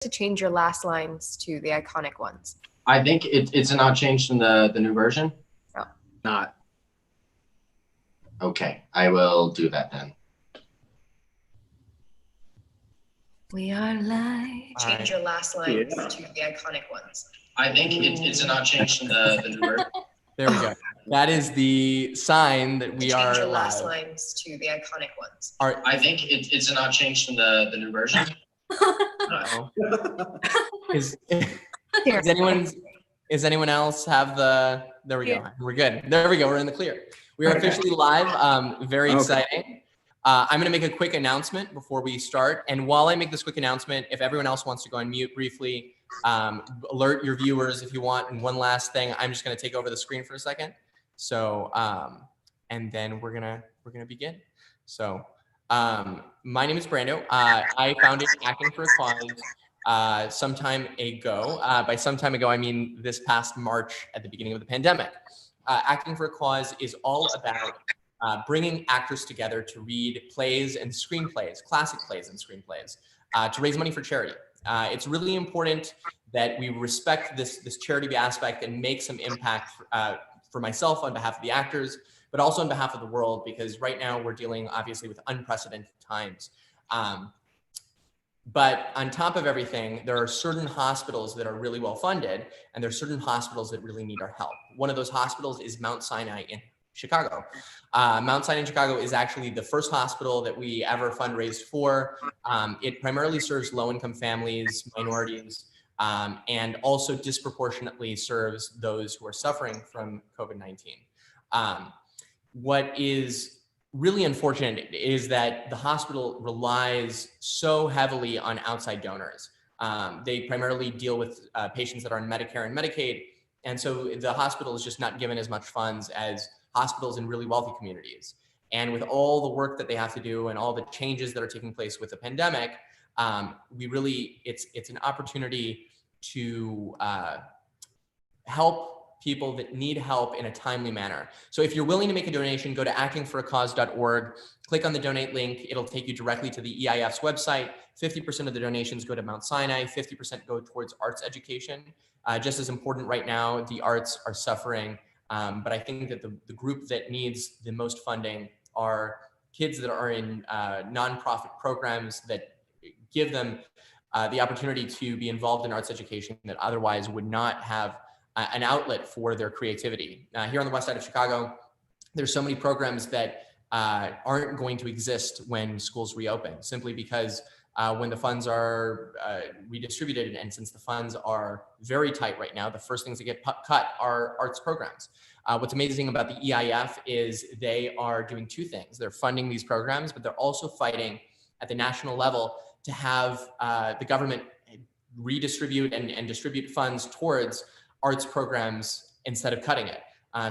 to change your last lines to the iconic ones? I think it's not changed in the new version. No. Not. Okay, I will do that then. We are live. Change your last lines to the iconic ones. I think it's not changed in the new version. There we go. That is the sign that we are Change your last live. lines to the iconic ones. I think it's not changed in the new version. Is anyone else have the, there we go. We're good. There we go. We're in the clear. We are officially live. Very exciting. I'm going to make a quick announcement before we start. And while I make this quick announcement, if everyone else wants to go on mute briefly, alert your viewers if you want. And one last thing, I'm just going to take over the screen for a second. So, and then we're going to begin. So, my name is Brando. I founded Acting for a Cause some time ago. By some time ago, I mean this past March at the beginning of the pandemic. Acting for a Cause is all about bringing actors together to read plays and screenplays, classic plays and screenplays, to raise money for charity. It's really important that we respect this charity aspect and make some impact for myself on behalf of the actors, but also on behalf of the world, because right now we're dealing obviously with unprecedented times. But on top of everything, there are certain hospitals that are really well funded, and there are certain hospitals that really need our help. One of those hospitals is Mount Sinai in Chicago. Mount Sinai in Chicago is actually the first hospital that we ever fundraised for. It primarily serves low-income families, minorities, and also disproportionately serves those who are suffering from COVID-19. What is really unfortunate is that the hospital relies so heavily on outside donors. They primarily deal with patients that are on Medicare and Medicaid, and so the hospital is just not given as much funds as hospitals in really wealthy communities. And with all the work that they have to do and all the changes that are taking place with the pandemic, it's an opportunity to help people that need help in a timely manner. So if you're willing to make a donation, go to actingforacause.org, click on the donate link. It'll take you directly to the EIF's website. 50% of the donations go to Mount Sinai, 50% go towards arts education. Just as important right now, the arts are suffering. But I think that the group that needs the most funding are kids that are in nonprofit programs that give them the opportunity to be involved in arts education that otherwise would not have an outlet for their creativity. Here on the west side of Chicago, there's so many programs that aren't going to exist when schools reopen, simply because when the funds are redistributed, and since the funds are very tight right now, the first things that get cut are arts programs. What's amazing about the EIF is they are doing two things. They're funding these programs, but they're also fighting at the national level to have the government redistribute and distribute funds towards arts programs instead of cutting it.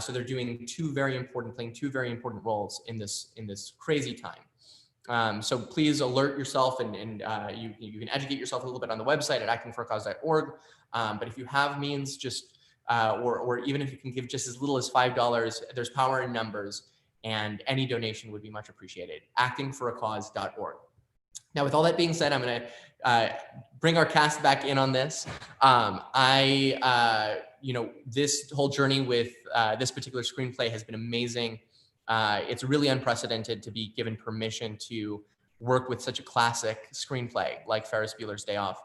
So they're doing playing two very important roles in this crazy time. So please alert yourself and you can educate yourself a little bit on the website at actingforacause.org. But if you have means, just or even if you can give just as little as $5, there's power in numbers, and any donation would be much appreciated. actingforacause.org. Now, with all that being said, I'm going to bring our cast back in on this. This whole journey with this particular screenplay has been amazing. It's really unprecedented to be given permission to work with such a classic screenplay like Ferris Bueller's Day Off.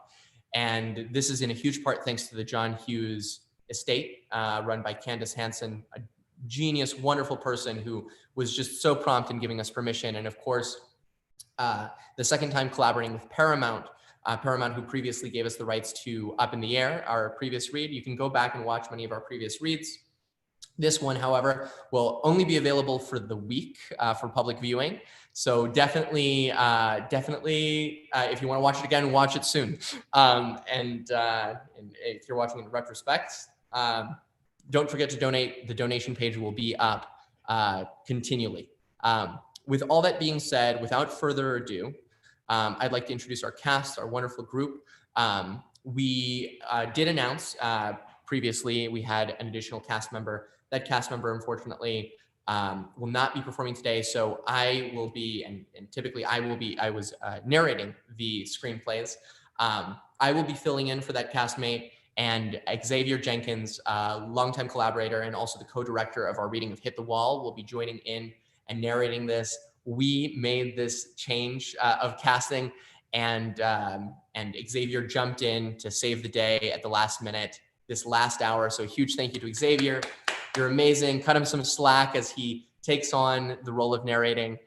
And this is in a huge part thanks to the John Hughes estate, run by Candace Hansen, a genius, wonderful person who was just so prompt in giving us permission. And of course, the second time collaborating with Paramount, who previously gave us the rights to Up in the Air, our previous read. You can go back and watch many of our previous reads. This one, however, will only be available for the week for public viewing. So definitely, if you want to watch it again, watch it soon. And if you're watching in retrospect, don't forget to donate. The donation page will be up continually. With all that being said, without further ado, I'd like to introduce our cast, our wonderful group. We did announce previously we had an additional cast member. That cast member, unfortunately, will not be performing today. So I will be, and typically I was narrating the screenplays. I will be filling in for that castmate, and Xavier Jenkins, longtime collaborator and also the co-director of our reading of Hit the Wall, will be joining in and narrating this. We made this change of casting, and Xavier jumped in to save the day at the last minute, this last hour. So a huge thank you to Xavier. You're amazing. Cut him some slack as he takes on the role of narrating.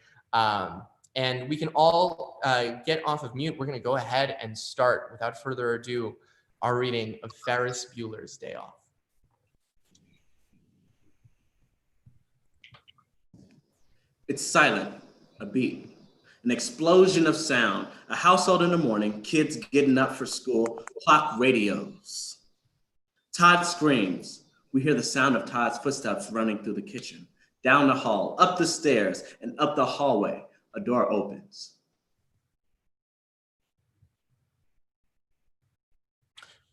And we can all get off of mute. We're going to go ahead and start, without further ado, our reading of Ferris Bueller's Day Off. It's silent, a beat, an explosion of sound, a household in the morning, kids getting up for school, clock radios. Todd screams. We hear the sound of Todd's footsteps running through the kitchen, down the hall, up the stairs, and up the hallway. A door opens.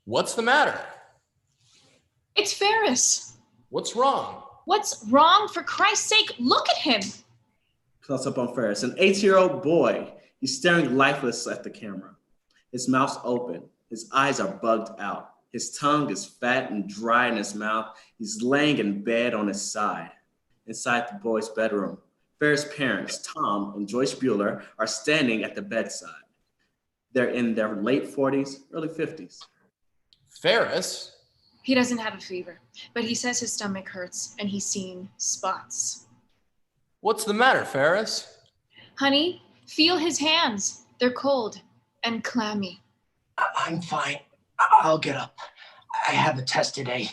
What's the matter? It's Ferris. What's wrong? What's wrong? For Christ's sake, look at him. Close up on Ferris, an 8-year-old boy. He's staring lifeless at the camera. His mouth's open. His eyes are bugged out. His tongue is fat and dry in his mouth. He's laying in bed on his side. Inside the boy's bedroom, Ferris' parents, Tom and Joyce Bueller, are standing at the bedside. They're in their late 40s, early 50s. Ferris? He doesn't have a fever, but he says his stomach hurts and he's seeing spots. What's the matter, Ferris? Honey, feel his hands. They're cold and clammy. I'm fine. I'll get up. I have a test today.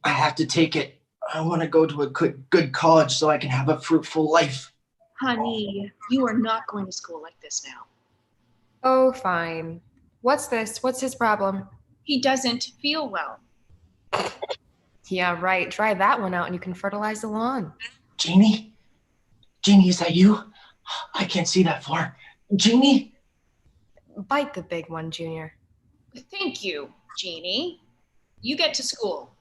I have to take it. I want to go to a good college so I can have a fruitful life. Honey, you are not going to school like this now. Oh, fine. What's this? What's his problem? He doesn't feel well. Yeah, right. Try that one out and you can fertilize the lawn. Jeannie? Jeannie, is that you? I can't see that far. Jeannie? Bite the big one, Junior. Thank you, Jeannie. You get to school.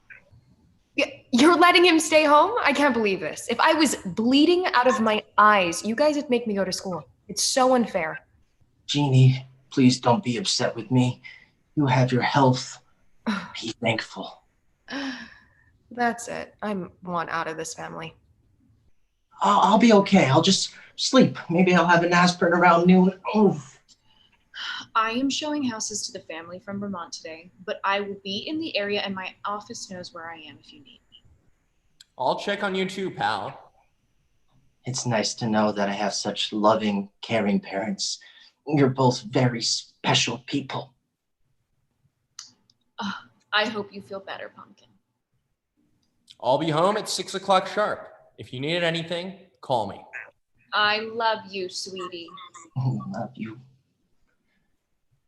You're letting him stay home? I can't believe this. If I was bleeding out of my eyes, you guys would make me go to school. It's so unfair. Jeannie, please don't be upset with me. You have your health. Be thankful. That's it. I want out of this family. I'll be okay. I'll just sleep. Maybe I'll have an aspirin around noon. Oh. I am showing houses to the family from Vermont today, but I will be in the area and my office knows where I am if you need me. I'll check on you too, pal. It's nice to know that I have such loving, caring parents. You're both very special people. I hope you feel better, Pumpkin. I'll be home at 6 o'clock sharp. If you needed anything, call me. I love you, sweetie. Love you.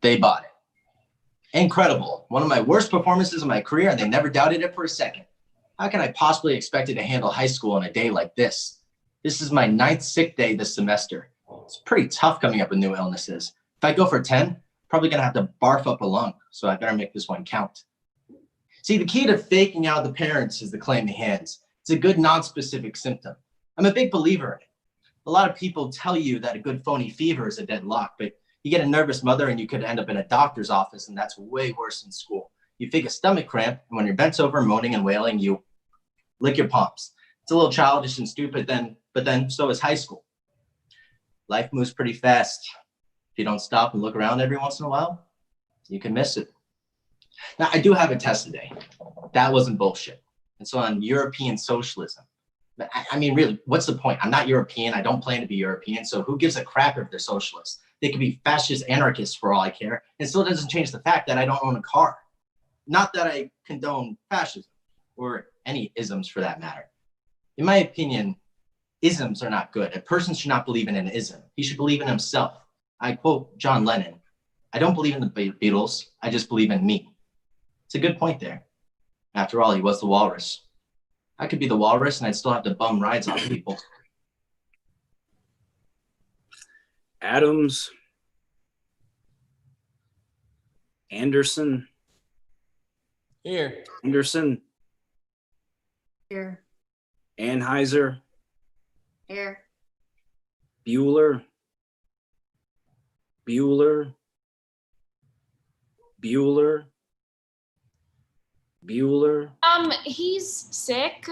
They bought it. Incredible. One of my worst performances of my career, and they never doubted it for a second. How can I possibly expect it to handle high school on a day like this? This is my 9th sick day this semester. It's pretty tough coming up with new illnesses. If I go for 10, probably gonna have to barf up a lung, so I better make this one count. See, the key to faking out the parents is the clammy hands. It's a good non-specific symptom. I'm a big believer in it. A lot of people tell you that a good phony fever is a dead lock, but you get a nervous mother and you could end up in a doctor's office, and that's way worse than school. You fake a stomach cramp, and when you're bent over moaning and wailing, you lick your palms. It's a little childish and stupid, but then so is high school. Life moves pretty fast. If you don't stop and look around every once in a while, you can miss it. Now, I do have a test today. That wasn't bullshit. It's on European socialism. I mean, really, what's the point? I'm not European. I don't plan to be European. So who gives a crap if they're socialists? They could be fascist anarchists for all I care. It still doesn't change the fact that I don't own a car. Not that I condone fascism or any isms for that matter. In my opinion, isms are not good. A person should not believe in an ism. He should believe in himself. I quote John Lennon, I don't believe in the Beatles. I just believe in me. It's a good point there. After all, he was the walrus. I could be the walrus and I'd still have to bum rides on people. Adams, Anderson, Here. Anderson, Here. Anheuser, Here. Bueller, Bueller, Bueller? Bueller? He's sick.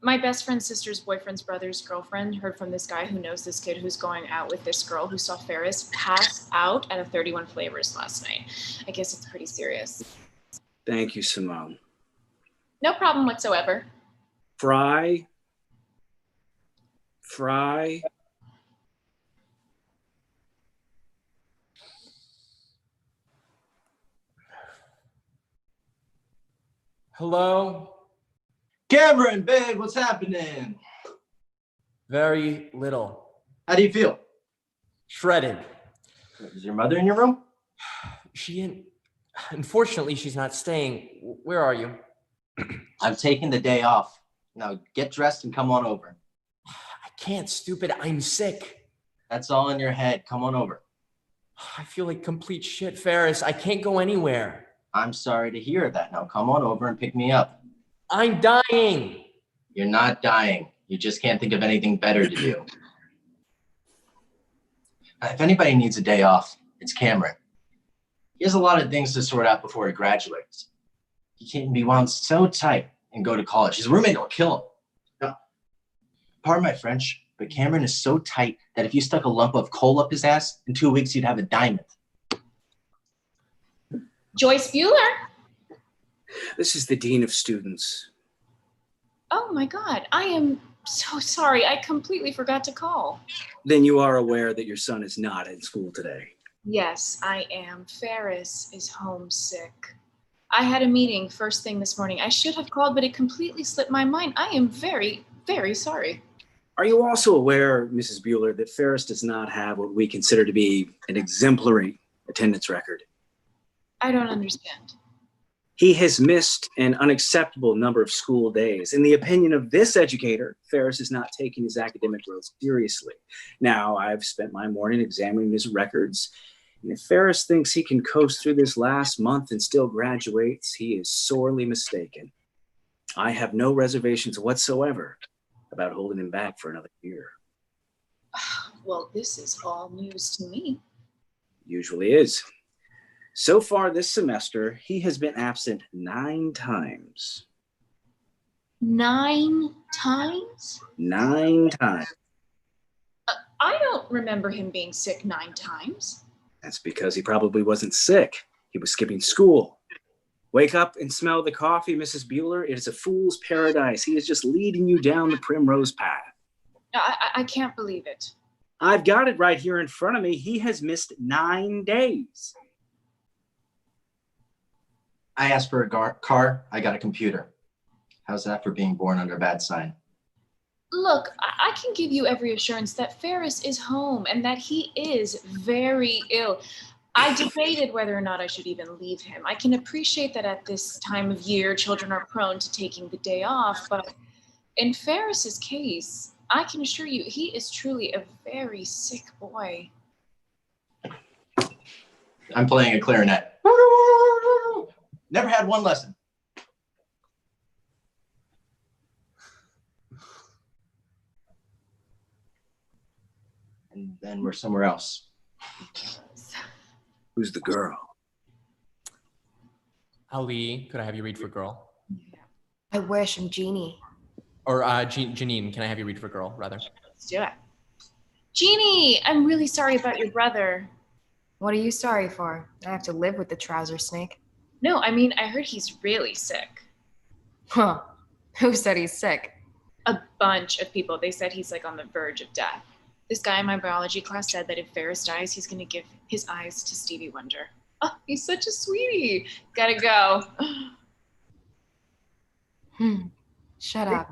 My best friend's sister's boyfriend's brother's girlfriend heard from this guy who knows this kid who's going out with this girl who saw Ferris pass out at a 31 Flavors last night. I guess it's pretty serious. Thank you, Simone. No problem whatsoever. Fry? Fry? Hello? Cameron, babe, what's happening? Very little. How do you feel? Shredded. Is your mother in your room? Unfortunately, she's not staying. Where are you? I'm taking the day off. Now get dressed and come on over. I can't, stupid. I'm sick. That's all in your head. Come on over. I feel like complete shit, Ferris. I can't go anywhere. I'm sorry to hear that. Now come on over and pick me up. I'm dying. You're not dying. You just can't think of anything better to do. If anybody needs a day off, it's Cameron. He has a lot of things to sort out before he graduates. He can't be wound so tight and go to college. His roommate will kill him. Now, pardon my French, but Cameron is so tight that if you stuck a lump of coal up his ass, in 2 weeks you'd have a diamond. Joyce Bueller? This is the Dean of Students. Oh my God, I am so sorry. I completely forgot to call. Then you are aware that your son is not in school today. Yes, I am. Ferris is homesick. I had a meeting first thing this morning. I should have called, but it completely slipped my mind. I am very, very sorry. Are you also aware, Mrs. Bueller, that Ferris does not have what we consider to be an exemplary attendance record? I don't understand. He has missed an unacceptable number of school days. In the opinion of this educator, Ferris is not taking his academic growth seriously. Now, I've spent my morning examining his records, and if Ferris thinks he can coast through this last month and still graduates, he is sorely mistaken. I have no reservations whatsoever about holding him back for another year. Well, this is all news to me. Usually is. So far this semester, he has been absent 9 times. 9 times? 9 times. I don't remember him being sick 9 times. That's because he probably wasn't sick. He was skipping school. Wake up and smell the coffee, Mrs. Bueller. It is a fool's paradise. He is just leading you down the primrose path. I can't believe it. I've got it right here in front of me. He has missed 9 days. I asked for a car, I got a computer. How's that for being born under a bad sign? Look, I can give you every assurance that Ferris is home and that he is very ill. I debated whether or not I should even leave him. I can appreciate that at this time of year, children are prone to taking the day off, but in Ferris's case, I can assure you he is truly a very sick boy. I'm playing a clarinet. Never had one lesson. And then we're somewhere else. Who's the girl? Ali, could I have you read for girl? I wish I'm Jeannie. Or Janine, can I have you read for girl, rather? Let's do it. Jeannie, I'm really sorry about your brother. What are you sorry for? I have to live with the trouser snake. No, I mean, I heard he's really sick. Huh. Who said he's sick? A bunch of people. They said he's like on the verge of death. This guy in my biology class said that if Ferris dies, he's going to give his eyes to Stevie Wonder. Oh, he's such a sweetie. Gotta go. Shut up.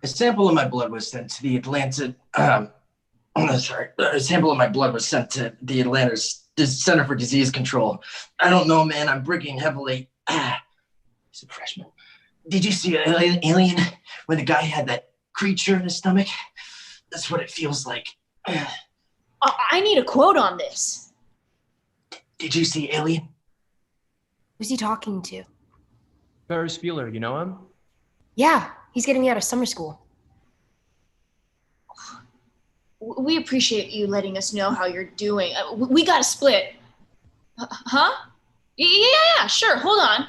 A sample of my blood was sent to the Atlanta. A sample of my blood was sent to the Atlanta's Center for Disease Control. I don't know, man. I'm breaking heavily. He's a freshman. Did you see Alien when the guy had that creature in his stomach? That's what it feels like. I need a quote on this. Did you see Alien? Who's he talking to? Ferris Bueller, you know him? Yeah, he's getting me out of summer school. We appreciate you letting us know how you're doing. We got to split. Huh? Yeah, sure. Hold on.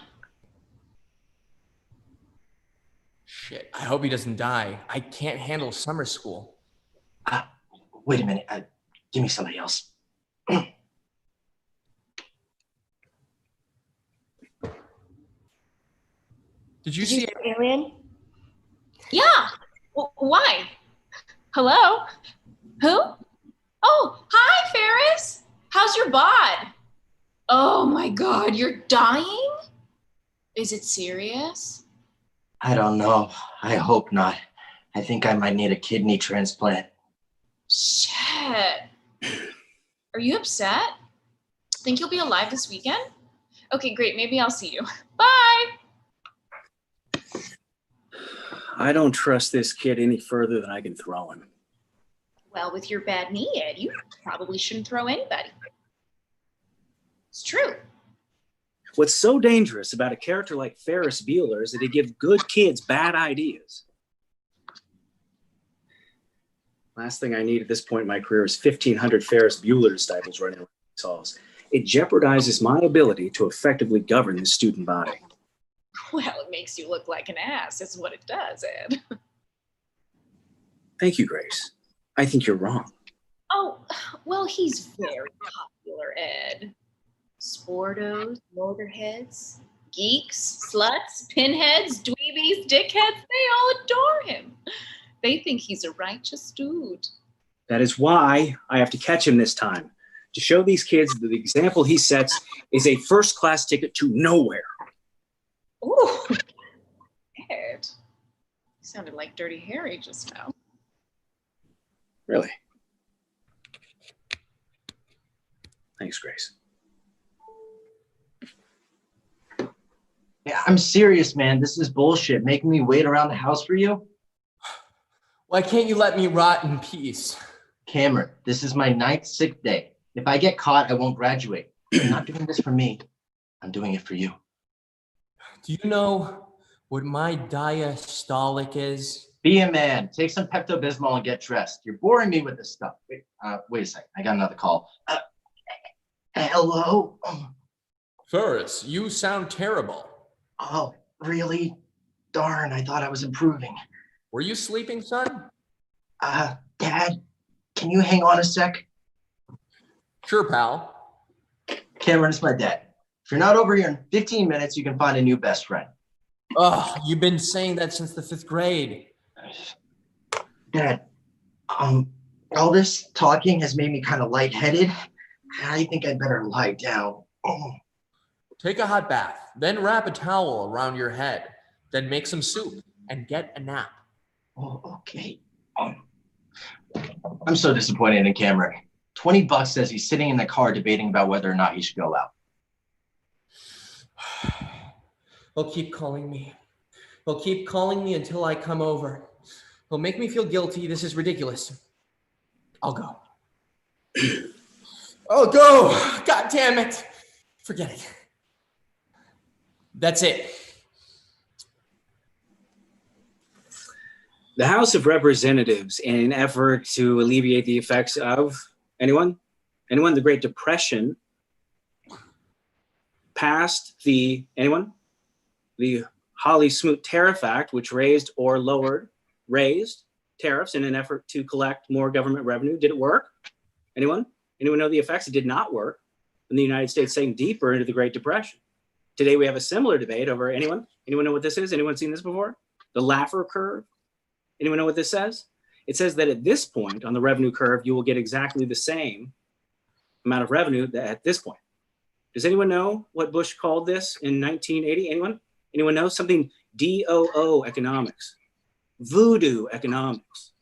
Shit, I hope he doesn't die. I can't handle summer school. Wait a minute. Give me somebody else. Did you see? Alien? Yeah. Why? Hello? Who? Oh, hi, Ferris. How's your bod? Oh my God, you're dying? Is it serious? I don't know. I hope not. I think I might need a kidney transplant. Shit. Are you upset? Think you'll be alive this weekend? Okay, great. Maybe I'll see you. Bye. I don't trust this kid any further than I can throw him. Well, with your bad knee, Ed, you probably shouldn't throw anybody. It's true. What's so dangerous about a character like Ferris Bueller is that he gives good kids bad ideas. Last thing I need at this point in my career is 1,500 Ferris Bueller disciples running around these halls. It jeopardizes my ability to effectively govern the student body. Well, it makes you look like an ass, is what it does, Ed. Thank you, Grace. I think you're wrong. Oh, well, he's very popular, Ed. Sportos, motorheads, geeks, sluts, pinheads, dweebies, dickheads, they all adore him. They think he's a righteous dude. That is why I have to catch him this time, to show these kids that the example he sets is a first-class ticket to nowhere. Ooh, Ed. You sounded like Dirty Harry just now. Really? Thanks, Grace. Yeah, I'm serious, man. This is bullshit. Making me wait around the house for you? Why can't you let me rot in peace? Cameron, this is my 9th sick day. If I get caught, I won't graduate. I'm not doing this for me. I'm doing it for you. Do you know what my diastolic is? Be a man. Take some Pepto-Bismol and get dressed. You're boring me with this stuff. Wait a second. I got another call. Hello? Ferris, you sound terrible. Oh, really? Darn, I thought I was improving. Were you sleeping, son? Dad, can you hang on a sec? Sure, pal. Cameron, it's my dad. If you're not over here in 15 minutes, you can find a new best friend. Oh, you've been saying that since the 5th grade. Dad, all this talking has made me kind of lightheaded. I think I'd better lie down. Take a hot bath, then wrap a towel around your head, then make some soup and get a nap. Oh, okay. I'm so disappointed in Cameron. $20 says he's sitting in the car debating about whether or not he should go out. He'll keep calling me. He'll keep calling me until I come over. He'll make me feel guilty. This is ridiculous. I'll go. I'll go. God damn it. Forget it. That's it. The House of Representatives, in an effort to alleviate the effects of anyone, the Great Depression, passed the Hawley-Smoot Tariff Act, which raised tariffs in an effort to collect more government revenue. Did it work? Anyone know the effects? It did not work. And the United States sank deeper into the Great Depression. Today we have a similar debate over anyone know what this is? Anyone seen this before? The Laffer curve. Anyone know what this says? It says that at this point on the revenue curve, you will get exactly the same amount of revenue at this point. Does anyone know what Bush called this in 1980? Anyone know? Something DOO economics, voodoo economics.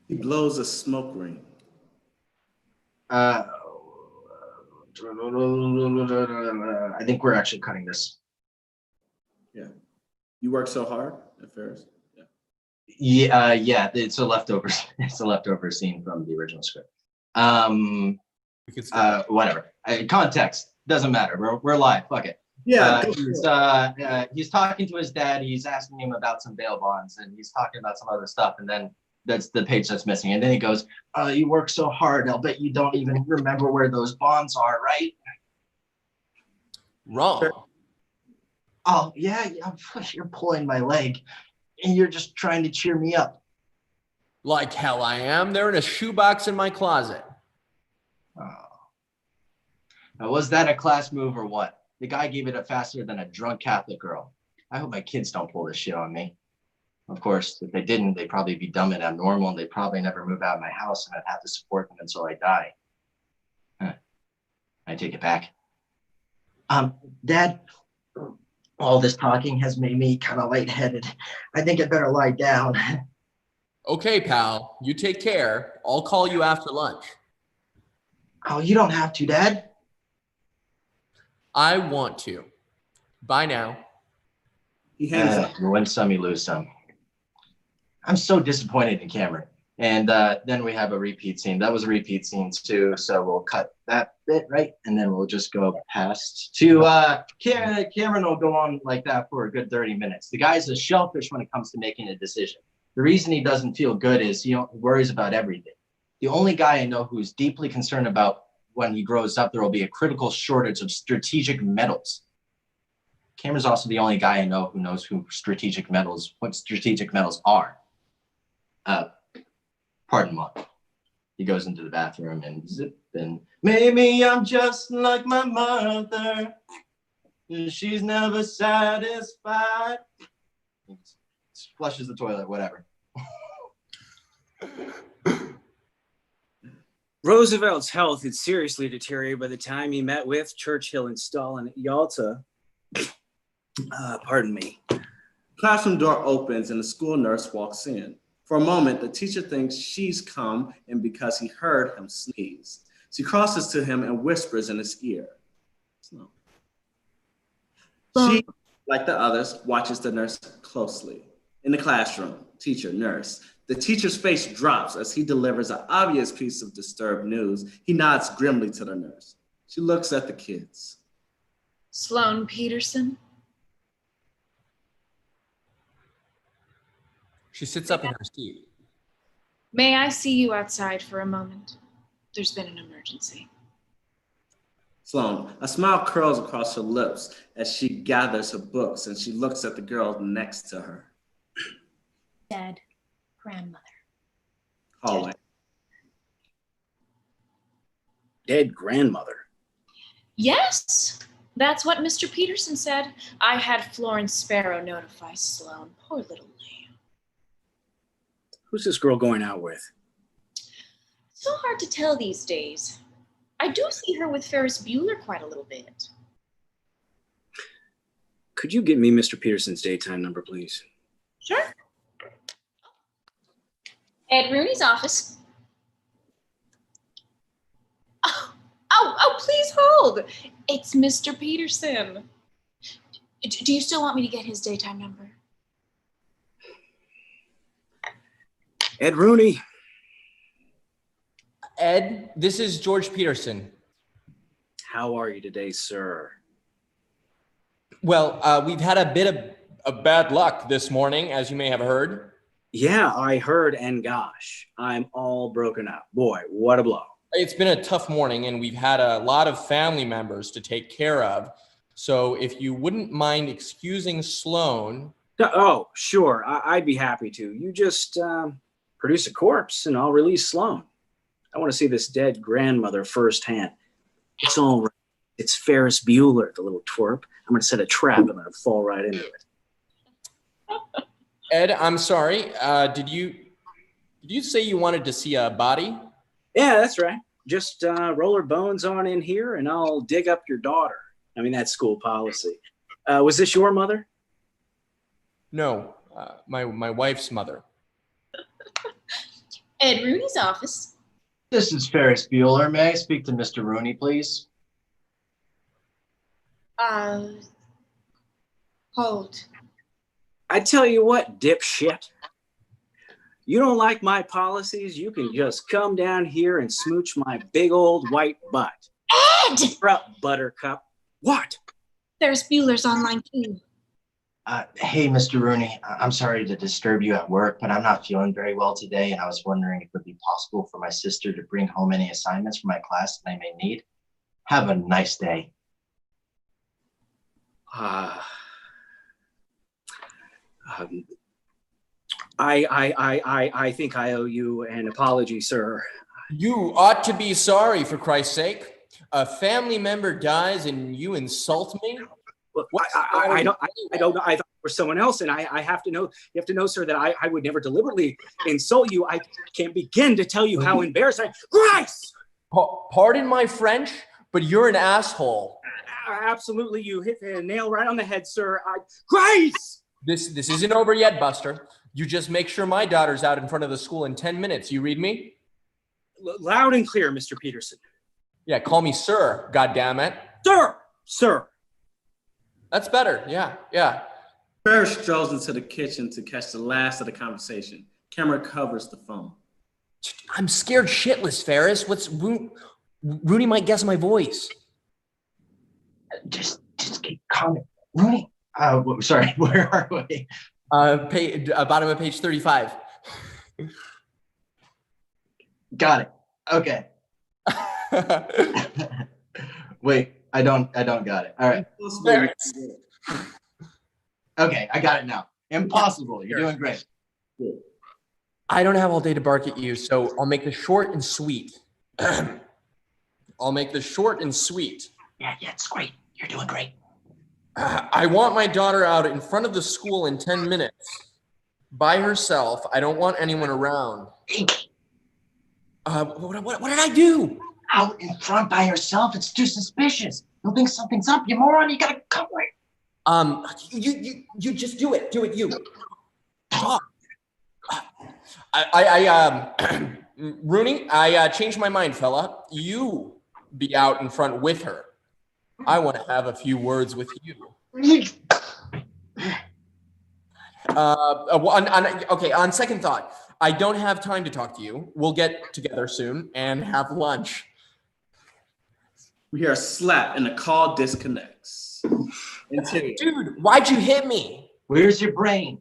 He blows a smoke ring. I think we're actually cutting this. Yeah. You work so hard at Ferris? Yeah, it's a leftover. It's a leftover scene from the original script. Whatever. Context doesn't matter. We're live. Fuck it. Yeah. He's talking to his dad. He's asking him about some bail bonds, and he's talking about some other stuff. And then That's the page that's missing. And then he goes, you work so hard. I'll bet you don't even remember where those bonds are, right? Wrong. Oh, yeah, you're pulling my leg and you're just trying to cheer me up. Like hell I am. They're in a shoebox in my closet. Oh. Now, was that a class move or what? The guy gave it up faster than a drunk Catholic girl. I hope my kids don't pull this shit on me. Of course, if they didn't, they'd probably be dumb and abnormal, and they'd probably never move out of my house, and I'd have to support them until I die. I take it back. Dad, all this talking has made me kind of lightheaded. I think I better lie down. Okay, pal. You take care. I'll call you after lunch. Oh, you don't have to, Dad. I want to. Bye now. He hangs up. You win some, you lose some. I'm so disappointed in Cameron. And then we have a repeat scene. That was a repeat scene too. So we'll cut that bit, right? And then we'll just go past to Cameron will go on like that for a good 30 minutes. The guy's a shellfish when it comes to making a decision. The reason he doesn't feel good is he worries about everything. The only guy I know who's deeply concerned about when he grows up, there will be a critical shortage of strategic metals. Cameron's also the only guy I know who knows what strategic metals are. Pardon me. He goes into the bathroom and zip and maybe I'm just like my mother. She's never satisfied. He flushes the toilet, whatever. Roosevelt's health had seriously deteriorated by the time he met with Churchill and Stalin at Yalta. Pardon me. Classroom door opens and the school nurse walks in. For a moment, the teacher thinks she's come in because he heard him sneeze. She crosses to him and whispers in his ear. Slow. She, like the others, watches the nurse closely. In the classroom, teacher, nurse. The teacher's face drops as he delivers an obvious piece of disturbed news. He nods grimly to the nurse. She looks at the kids. Sloane Peterson. She sits up in her seat. May I see you outside for a moment? There's been an emergency. Sloane, a smile curls across her lips as she gathers her books and she looks at the girl next to her. Dead grandmother. Hallway. Dead grandmother. Yes, that's what Mr. Peterson said. I had Florence Sparrow notify Sloane. Poor little lamb. Who's this girl going out with? So hard to tell these days. I do see her with Ferris Bueller quite a little bit. Could you get me Mr. Peterson's daytime number, please? Sure. Ed Rooney's office. Oh, please hold. It's Mr. Peterson. Do you still want me to get his daytime number? Ed Rooney. Ed, this is George Peterson. How are you today, sir? Well, we've had a bit of bad luck this morning, as you may have heard. Yeah, I heard, and gosh, I'm all broken up. Boy, what a blow. It's been a tough morning, and we've had a lot of family members to take care of. So if you wouldn't mind excusing Sloane. Oh, sure, I'd be happy to. You just produce a corpse, and I'll release Sloane. I want to see this dead grandmother firsthand. It's all right. It's Ferris Bueller, the little twerp. I'm going to set a trap. I'm going to fall right into it. Ed, I'm sorry. Did you say you wanted to see a body? Yeah, that's right. Just roll her bones on in here, and I'll dig up your daughter. I mean, that's school policy. Was this your mother? No, my wife's mother. Ed Rooney's office. This is Ferris Bueller. May I speak to Mr. Rooney, please? Hold. I tell you what, dipshit. You don't like my policies? You can just come down here and smooch my big old white butt. Ed! Up, buttercup. What? Ferris Bueller's online too. Hey, Mr. Rooney, I'm sorry to disturb you at work, but I'm not feeling very well today, and I was wondering if it would be possible for my sister to bring home any assignments for my class that I may need. Have a nice day. Uh, um, I think I owe you an apology, sir. You ought to be sorry, for Christ's sake. A family member dies and you insult me? Look, I don't know. I thought it was someone else, and I have to know. You have to know, sir, that I would never deliberately insult you. I can't begin to tell you how embarrassed I. Christ! Pardon my French, but you're an asshole. Absolutely, you hit the nail right on the head, sir. Christ! This isn't over yet, Buster. You just make sure my daughter's out in front of the school in 10 minutes. You read me? Loud and clear, Mr. Peterson. Yeah, call me sir, goddammit. Sir. That's better. Yeah. Ferris strolls into the kitchen to catch the last of the conversation. Camera covers the phone. I'm scared shitless, Ferris. Rooney might guess my voice. Just keep calm. Rooney. Sorry, where are we? Bottom of page 35. Got it. Okay. Wait, I don't got it. All right. Okay, I got it now. Impossible. You're doing great. I don't have all day to bark at you, so I'll make this short and sweet. Yeah, it's great. You're doing great. I want my daughter out in front of the school in 10 minutes. By herself. I don't want anyone around. What did I do? Out in front by herself? It's too suspicious. You'll think something's up, you moron. You gotta cover it. You just do it. Do it, you. Talk. Rooney, I changed my mind, fella. You be out in front with her. I want to have a few words with you. Okay, on second thought, I don't have time to talk to you. We'll get together soon and have lunch. We hear a slap and the call disconnects. Dude, why'd you hit me? Where's your brain?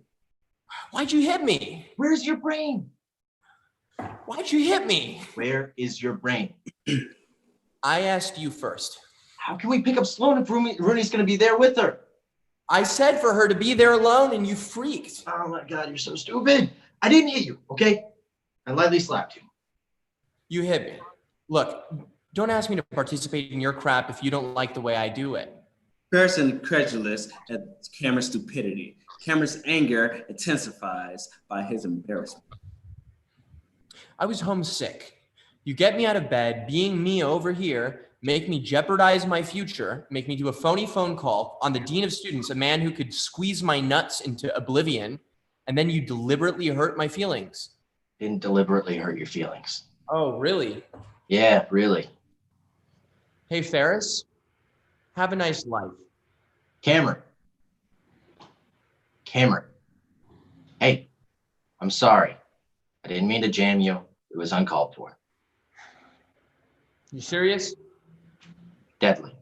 Why'd you hit me? Where's your brain? Why'd you hit me? Where is your brain? I asked you first. How can we pick up Sloan if Rooney's going to be there with her? I said for her to be there alone and you freaked. Oh my God, you're so stupid. I didn't hit you, okay? I lightly slapped you. You hit me. Look, don't ask me to participate in your crap if you don't like the way I do it. Ferris is incredulous at Cameron's stupidity. Cameron's anger intensifies by his embarrassment. I was homesick. You get me out of bed, being me over here, make me jeopardize my future, make me do a phony phone call on the dean of students, a man who could squeeze my nuts into oblivion, and then you deliberately hurt my feelings. Didn't deliberately hurt your feelings. Oh, really? Yeah, really. Hey, Ferris, have a nice life. Cameron. Hey, I'm sorry. I didn't mean to jam you. It was uncalled for. You serious? Deadly.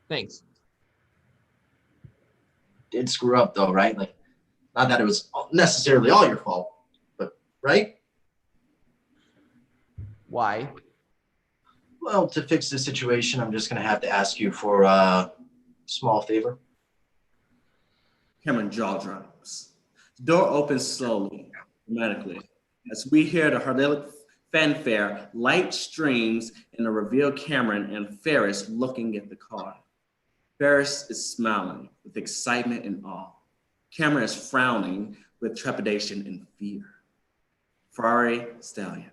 Thanks. Did screw up though, right? Like, not that it was necessarily all your fault, but right? Why? Well, to fix the situation, I'm just gonna have to ask you for a small favor. Cameron jaw drops. The door opens slowly, dramatically, as we hear the heraldic fanfare. Light streams and the reveal Cameron and Ferris looking at the car. Ferris is smiling with excitement and awe. Cameron is frowning with trepidation and fear. Ferrari Stallion.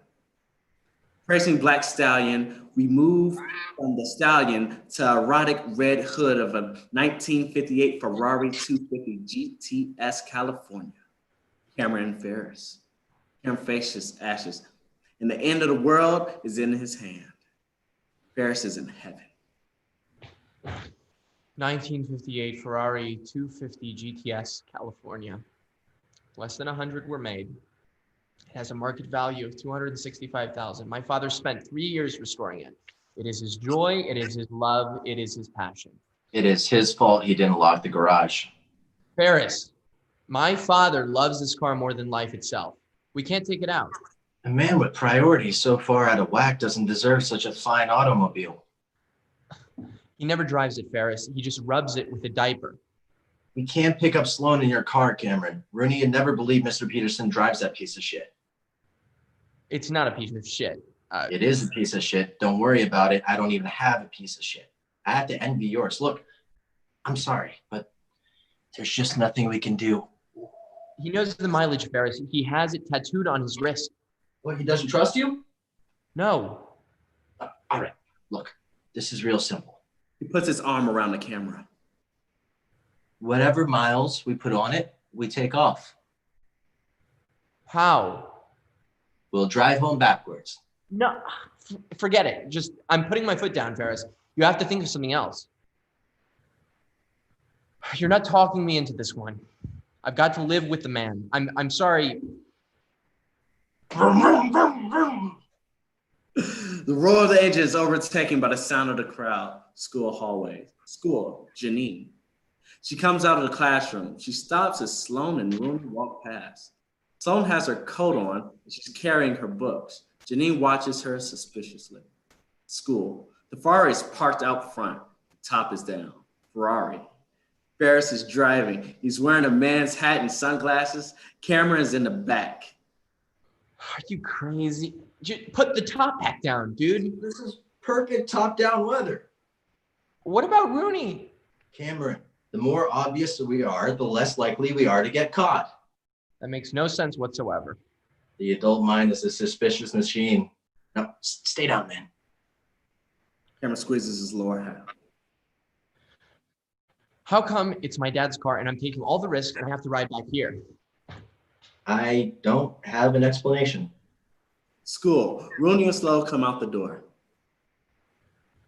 Praising Black Stallion, we move from the Stallion to erotic red hood of a 1958 Ferrari 250 GTS California. Cameron and Ferris. Cameron faces ashes, and the end of the world is in his hand. Ferris is in heaven. 1958 Ferrari 250 GTS, California. Less than 100 were made. It has a market value of $265,000. My father spent 3 years restoring it. It is his joy, it is his love, it is his passion. It is his fault he didn't lock the garage. Ferris, my father loves this car more than life itself. We can't take it out. A man with priorities so far out of whack doesn't deserve such a fine automobile. He never drives it, Ferris. He just rubs it with a diaper. We can't pick up Sloan in your car, Cameron. Rooney had never believed Mr. Peterson drives that piece of shit. It's not a piece of shit. It is a piece of shit. Don't worry about it. I don't even have a piece of shit. I have to envy yours. Look, I'm sorry, but there's just nothing we can do. He knows the mileage, Ferris. He has it tattooed on his wrist. What, he doesn't trust you? No. All right, look, this is real simple. He puts his arm around the camera. Whatever miles we put on it, we take off. How? We'll drive home backwards. No, forget it. I'm putting my foot down, Ferris. You have to think of something else. You're not talking me into this one. I've got to live with the man. I'm sorry. The roar of the engine is overtaken by the sound of the crowd. School hallway. School, Janine. She comes out of the classroom. She stops as Sloan and Rooney walk past. Sloan has her coat on and she's carrying her books. Janine watches her suspiciously. School. The Ferrari is parked out front. The top is down. Ferrari. Ferris is driving. He's wearing a man's hat and sunglasses. Cameron is in the back. Are you crazy? Put the top back down, dude. This is perfect top-down weather. What about Rooney? Cameron, the more obvious we are, the less likely we are to get caught. That makes no sense whatsoever. The adult mind is a suspicious machine. No, stay down, man. Cameron squeezes his lower half. How come it's my dad's car and I'm taking all the risk and I have to ride back here? I don't have an explanation. School. Rooney and Sloan come out the door.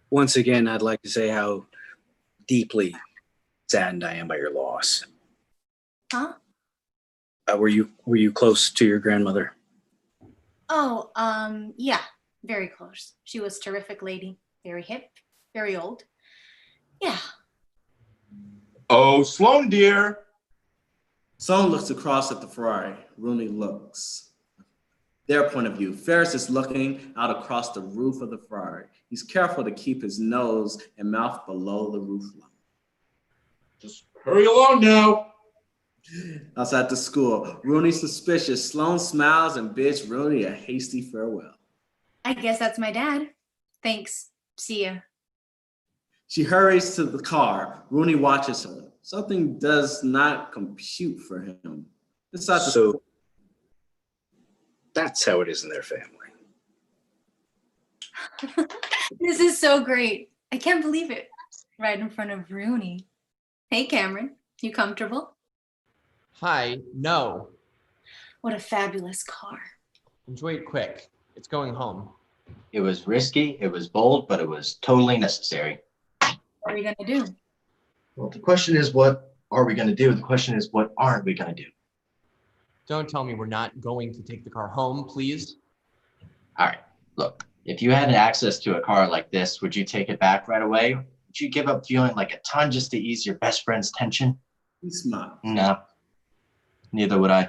Once again, I'd like to say how deeply saddened I am by your loss. Huh? Were you close to your grandmother? Oh, yeah, very close. She was a terrific lady, very hip, very old. Yeah. Oh, Sloan, dear. Sloan looks across at the Ferrari. Rooney looks. Their point of view. Ferris is looking out across the roof of the Ferrari. He's careful to keep his nose and mouth below the roof line. Just hurry along now. Outside the school, Rooney's suspicious. Sloan smiles and bids Rooney a hasty farewell. I guess that's my dad. Thanks. See ya. She hurries to the car. Rooney watches her. Something does not compute for him. Inside the So that's how it is in their family. This is so great. I can't believe it. Right in front of Rooney. Hey, Cameron. You comfortable? Hi, no. What a fabulous car. Enjoy it quick. It's going home. It was risky, it was bold, but it was totally necessary. What are we gonna do? Well, the question is, what are we going to do? The question is, what aren't we going to do? Don't tell me we're not going to take the car home, please. All right, look, if you had access to a car like this, would you take it back right away? Would you give up feeling like a ton just to ease your best friend's tension? He smiles. No, neither would I.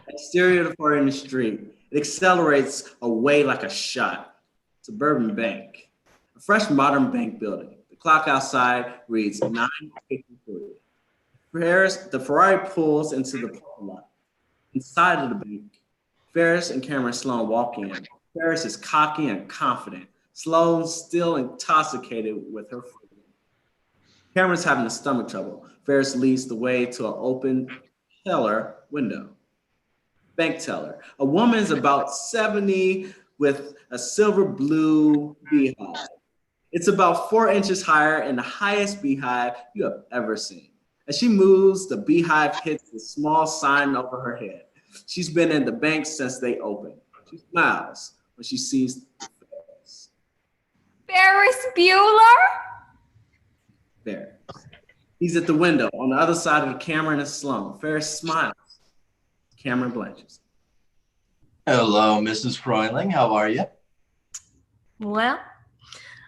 Exterior of the Ferrari in the street. It accelerates away like a shot. Suburban bank. A fresh modern bank building. The clock outside reads 9:53. The Ferrari pulls into the parking lot. Inside of the bank, Ferris and Cameron Sloan walk in. Ferris is cocky and confident. Sloan still intoxicated with her freedom. Cameron's having a stomach trouble. Ferris leads the way to an open teller window. Bank teller. A woman's about 70 with a silver blue beehive. It's about 4 inches higher and the highest beehive you have ever seen. As she moves, the beehive hits the small sign over her head. She's been in the bank since they opened. She smiles when she sees Ferris. Ferris Bueller? Ferris. He's at the window on the other side of the camera and Sloan. Ferris smiles. Cameron blanches. Hello, Mrs. Froiling. How are you? Well,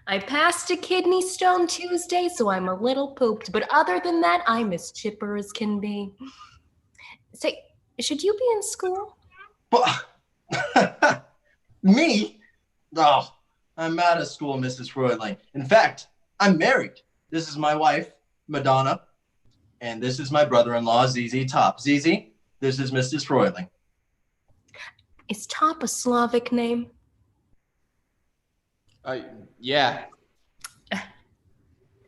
I passed a kidney stone Tuesday, so I'm a little pooped. But other than that, I'm as chipper as can be. Say, should you be in school? But me? Oh, I'm out of school, Mrs. Freudling. In fact, I'm married. This is my wife, Madonna, and this is my brother-in-law, ZZ Top. ZZ, this is Mrs. Freudling. Is Top a Slavic name? Yeah.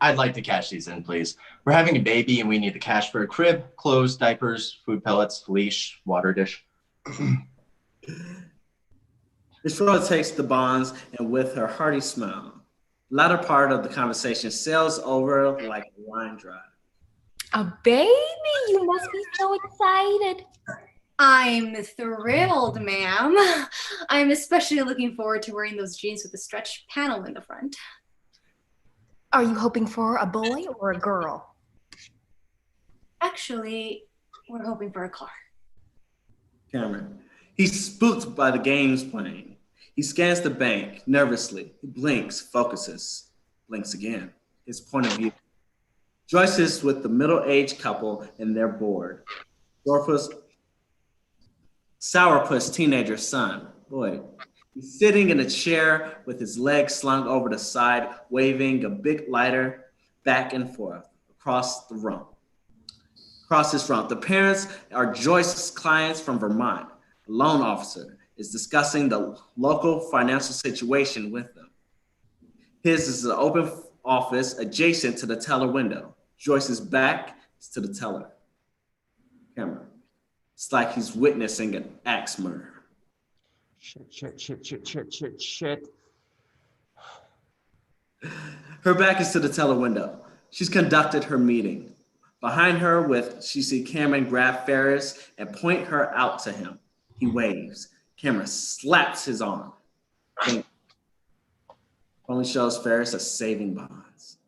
I'd like to cash these in, please. We're having a baby and we need the cash for a crib, clothes, diapers, food pellets, leash, water dish. Miss Freud takes the bonds and with her hearty smile, the latter part of the conversation sails over like a line drive. A baby? You must be so excited. I'm thrilled, ma'am. I'm especially looking forward to wearing those jeans with the stretched panel in the front. Are you hoping for a boy or a girl? Actually, we're hoping for a car. Cameron. He's spooked by the games playing. He scans the bank nervously. He blinks, focuses, blinks again. His point of view. Joyce is with the middle-aged couple and they're bored. Sourpuss teenager son, boy, he's sitting in a chair with his legs slung over the side, waving a big lighter back and forth across the room. Across his front, the parents are Joyce's clients from Vermont. The loan officer is discussing the local financial situation with them. His is an open office adjacent to the teller window. Joyce's back is to the teller. Camera. It's like he's witnessing an axe murder. Shit. Her back is to the teller window. She's conducted her meeting. Behind her, she see Cameron grab Ferris and point her out to him. He waves. Cameron slaps his arm. Only shows Ferris as saving bonds.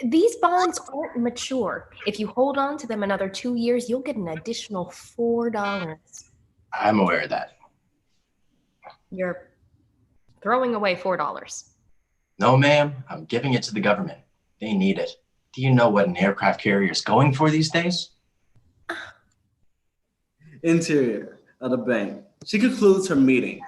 These bonds aren't mature. If you hold on to them another 2 years, you'll get an additional $4. I'm aware of that. You're throwing away $4. No, ma'am, I'm giving it to the government. They need it. Do you know what an aircraft carrier is going for these days? Interior of the bank. She concludes her meeting,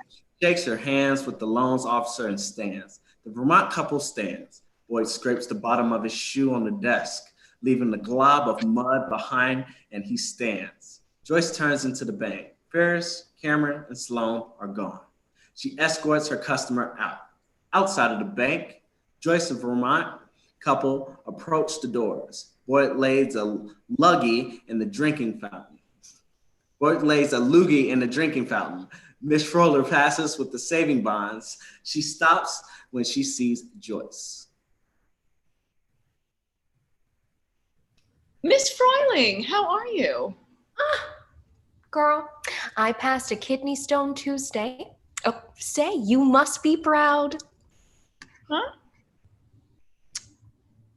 shakes her hands with the loans officer and stands. The Vermont couple stands. Boyd scrapes the bottom of his shoe on the desk, leaving the glob of mud behind, and he stands. Joyce turns into the bank. Ferris, Cameron, and Sloan are gone. She escorts her customer out. Outside of the bank, Joyce and Vermont couple approach the doors. Boyd lays a loogie in the drinking fountain. Miss Froller passes with the saving bonds. She stops when she sees Joyce. Miss Freiling, how are you? Girl, I passed a kidney stone Tuesday. Oh, say, you must be proud. Huh?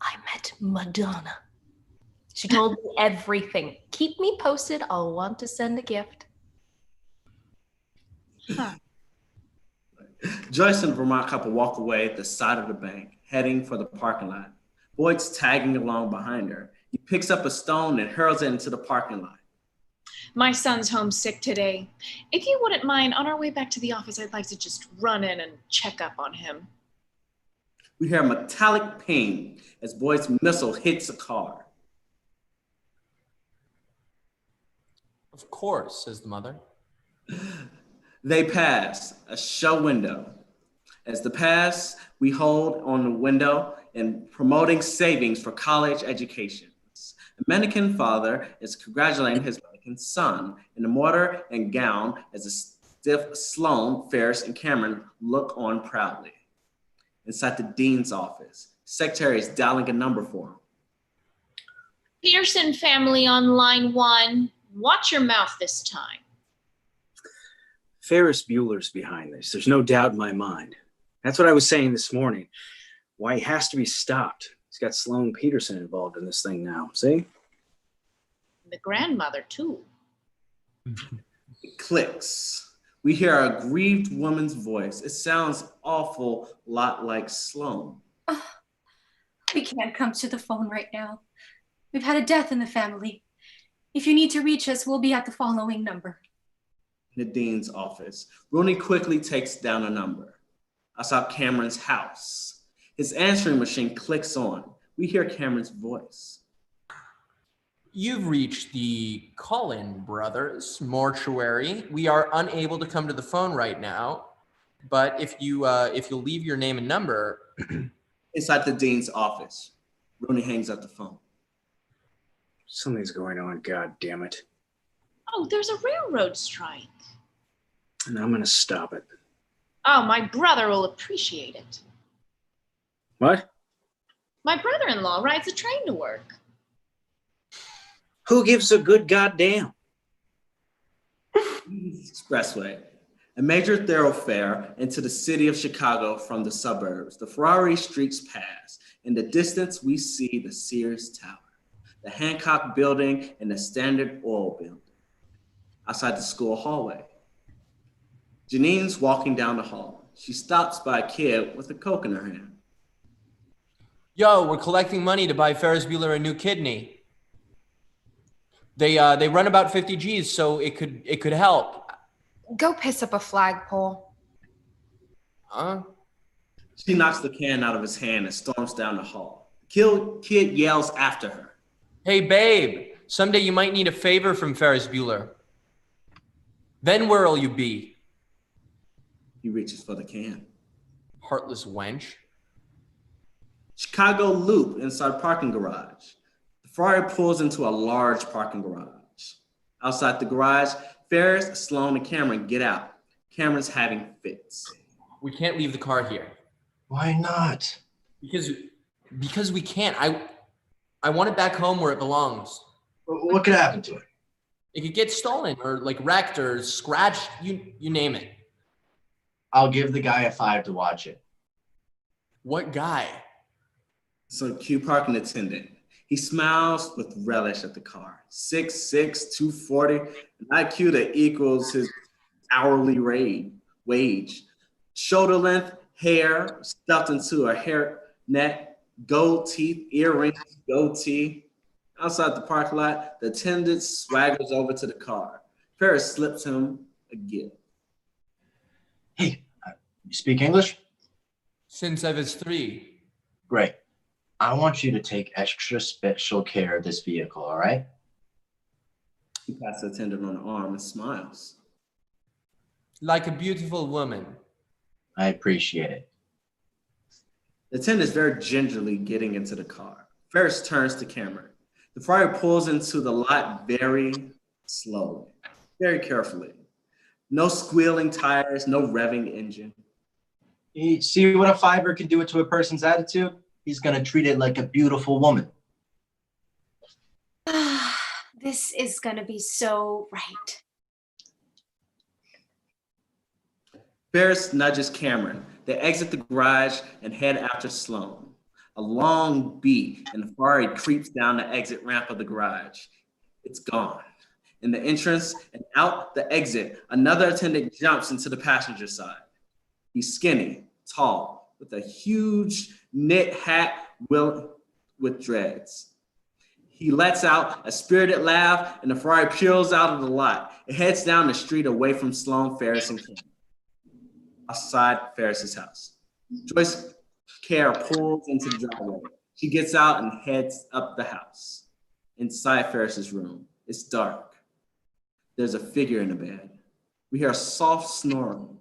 I met Madonna. She told me everything. Keep me posted. I'll want to send a gift. Huh. Joyce and the Vermont couple walk away at the side of the bank, heading for the parking lot. Boyd's tagging along behind her. He picks up a stone and hurls it into the parking lot. My son's homesick today. If you wouldn't mind, on our way back to the office, I'd like to just run in and check up on him. We hear a metallic ping as Boyd's missile hits a car. Of course, says the mother. They pass a show window. As the pass, we hold on the window and promoting savings for college education. The mannequin father is congratulating his mannequin son. In the mortar and gown, as a stiff Sloan, Ferris, and Cameron look on proudly. Inside the dean's office, secretary is dialing a number for him. Pearson family on line 1. Watch your mouth this time. Ferris Bueller's behind this. There's no doubt in my mind. That's what I was saying this morning. Why he has to be stopped. He's got Sloan Peterson involved in this thing now. See? The grandmother, too. It clicks. We hear a grieved woman's voice. It sounds awful lot like Sloan. Oh, we can't come to the phone right now. We've had a death in the family. If you need to reach us, we'll be at the following number. In the dean's office, Rooney quickly takes down a number. Outside Cameron's house. His answering machine clicks on. We hear Cameron's voice. You've reached the Cullen brothers mortuary. We are unable to come to the phone right now, but if you'll leave your name and number. Inside the dean's office, Rooney hangs up the phone. Something's going on, god damn it. Oh, there's a railroad strike. And I'm gonna stop it. Oh, my brother will appreciate it. What? My brother-in-law rides a train to work. Who gives a good goddamn? Expressway, a major thoroughfare into the city of Chicago from the suburbs. The Ferrari streaks past. In the distance, we see the Sears Tower, the Hancock Building, and the Standard Oil Building. Outside the school hallway, Janine's walking down the hall. She stops by a kid with a Coke in her hand. Yo, we're collecting money to buy Ferris Bueller a new kidney. They run about 50 G's, so it could help. Go piss up a flagpole. Huh? She knocks the can out of his hand and storms down the hall. The kid yells after her. Hey, babe, someday you might need a favor from Ferris Bueller. Then where'll you be? He reaches for the can. Heartless wench. Chicago Loop inside parking garage. The Ferrari pulls into a large parking garage. Outside the garage, Ferris, Sloan, and Cameron get out. Cameron's having fits. We can't leave the car here. Why not? Because we can't. I want it back home where it belongs. What could happen to it? It could get stolen or like wrecked or scratched. You name it. I'll give the guy a $5 to watch it. What guy? So cue parking attendant. He smiles with relish at the car. 6'6", 240, an IQ that equals his hourly wage. Shoulder length, hair stuffed into a hair net, gold teeth, earrings, goatee. Outside the parking lot, the attendant swaggers over to the car. Ferris slips him a gift. Hey, you speak English? Since I was 3. Great. I want you to take extra special care of this vehicle, all right? He pats the attendant on the arm and smiles. Like a beautiful woman. I appreciate it. The attendant is very gingerly getting into the car. Ferris turns to Cameron. The Ferrari pulls into the lot very slowly, very carefully. No squealing tires, no revving engine. You see what a $5 can do to a person's attitude? He's gonna treat it like a beautiful woman. This is gonna be so right. Ferris nudges Cameron. They exit the garage and head after Sloan. A long beat, and the Ferrari creeps down the exit ramp of the garage. It's gone. In the entrance and out the exit, another attendant jumps into the passenger side. He's skinny, tall, with a huge knit hat with dreads. He lets out a spirited laugh, and the Ferrari peels out of the lot. It heads down the street away from Sloan, Ferris, and Cameron. Outside Ferris's house, Joyce Kerr pulls into the driveway. She gets out and heads up the house. Inside Ferris's room, it's dark. There's a figure in the bed. We hear a soft snoring.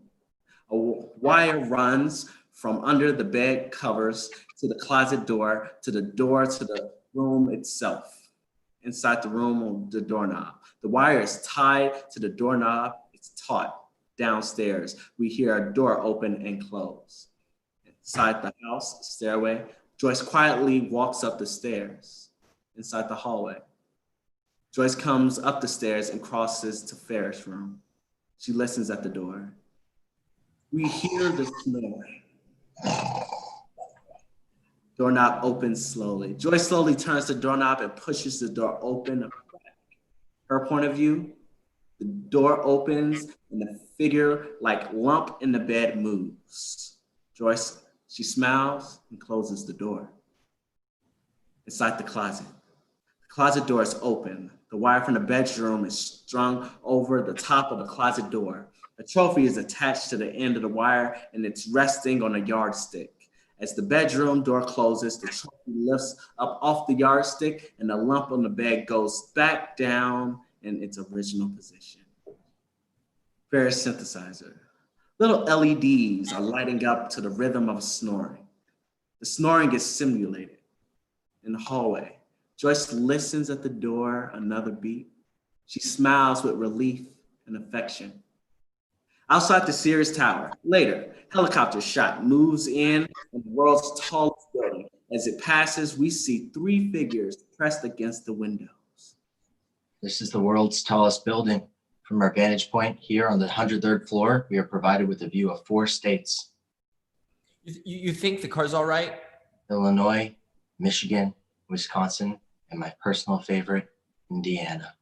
A wire runs from under the bed covers to the closet door to the room itself. Inside the room, the doorknob. The wire is tied to the doorknob. It's taut. Downstairs, we hear a door open and close. Inside the house, stairway, Joyce quietly walks up the stairs. Inside the hallway, Joyce comes up the stairs and crosses to Ferris' room. She listens at the door. We hear the snoring. Doorknob opens slowly. Joyce slowly turns the doorknob and pushes the door open. Her point of view, The door opens and the figure like lump in the bed moves. Joyce, she smiles and closes the door. Inside the closet. The closet door is open. The wire from the bedroom is strung over the top of the closet door. A trophy is attached to the end of the wire and it's resting on a yardstick. As the bedroom door closes, the trophy lifts up off the yardstick and the lump on the bed goes back down in its original position. Ferris synthesizer. Little LEDs are lighting up to the rhythm of snoring. The snoring is simulated. In the hallway, Joyce listens at the door, another beat. She smiles with relief and affection. Outside the Sears Tower, later, helicopter shot moves in on the world's tallest building. As it passes, we see 3 figures pressed against the windows. This is the world's tallest building. From our vantage point here on the 103rd floor, we are provided with a view of 4 states. You think the car's all right? Illinois, Michigan, Wisconsin, and my personal favorite, Indiana.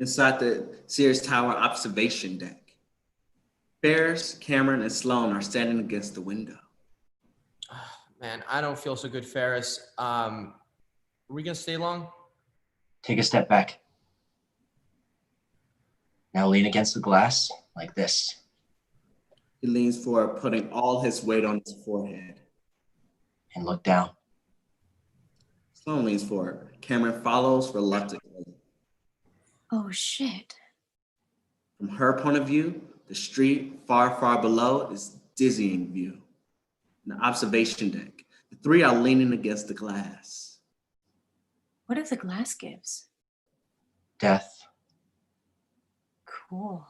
Inside the Sears Tower observation deck, Ferris, Cameron, and Sloan are standing against the window. Man, I don't feel so good, Ferris. Are we gonna stay long? Take a step back. Now lean against the glass like this. He leans forward, putting all his weight on his forehead. And look down. Sloan leans forward. Cameron follows reluctantly. Oh, shit. From her point of view, the street far, far below is dizzying view. In the observation deck, the 3 are leaning against the glass. What if the glass gives? Death. Cool.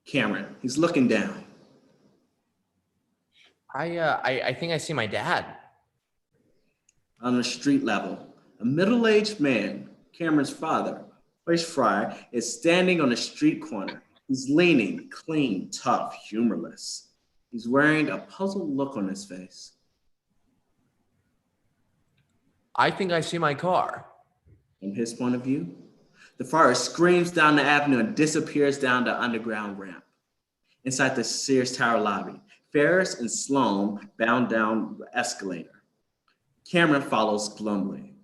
Cameron, he's looking down. I think I see my dad. On the street level, a middle-aged man, Cameron's father, Hoyce Fry, is standing on a street corner. He's leaning, clean, tough, humorless. He's wearing a puzzled look on his face. I think I see my car. From his point of view, the fire screams down the avenue and disappears down the underground ramp. Inside the Sears Tower lobby, Ferris and Sloan bound down the escalator. Cameron follows glumly.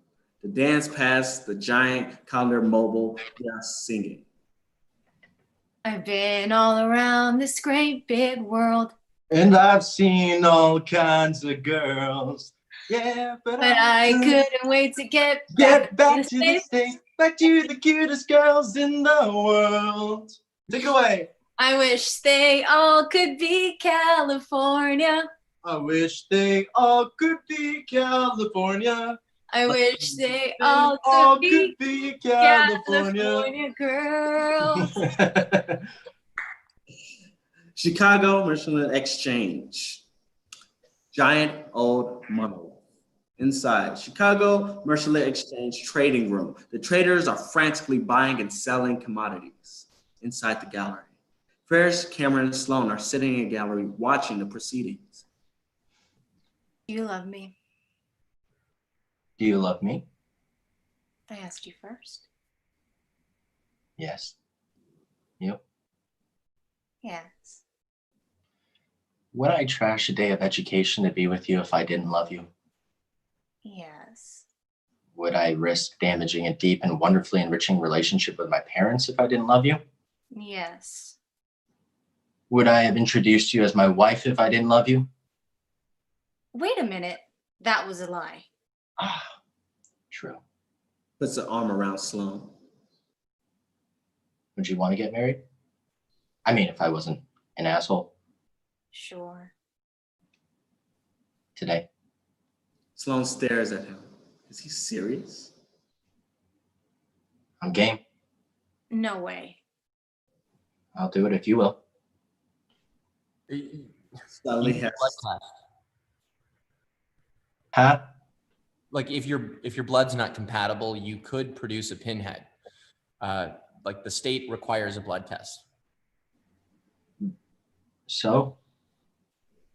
The dance past the giant Condor Mobile, just singing. I've been all around this great big world, And I've seen all kinds of girls. Yeah, but I couldn't wait to get get back to to the the States. States, back to the cutest girls in the world. Take it away. I wish they all could be California. I wish they all could be California. I wish they They all all could be could be California. California girls. Chicago Merchant Exchange. Giant old monolith. Inside, Chicago Merchant Exchange trading room. The traders are frantically buying and selling commodities. Inside the gallery, Ferris, Cameron, and Sloan are sitting in a gallery watching the proceedings. Do you love me? Do you love me? I asked you first. Yes. You? Yes. Would I trash a day of education to be with you if I didn't love you? Yes. Would I risk damaging a deep and wonderfully enriching relationship with my parents if I didn't love you? Yes. Would I have introduced you as my wife if I didn't love you? Wait a minute. That was a lie. Ah, true. Puts an arm around Sloan. Would you want to get married? I mean, if I wasn't an asshole Sure. today. Sloan stares at him. Is he serious? I'm game. No way. I'll do it if you will. Suddenly has Huh? Like if your blood's not compatible, you could produce a pinhead. Like the state requires a blood test. So,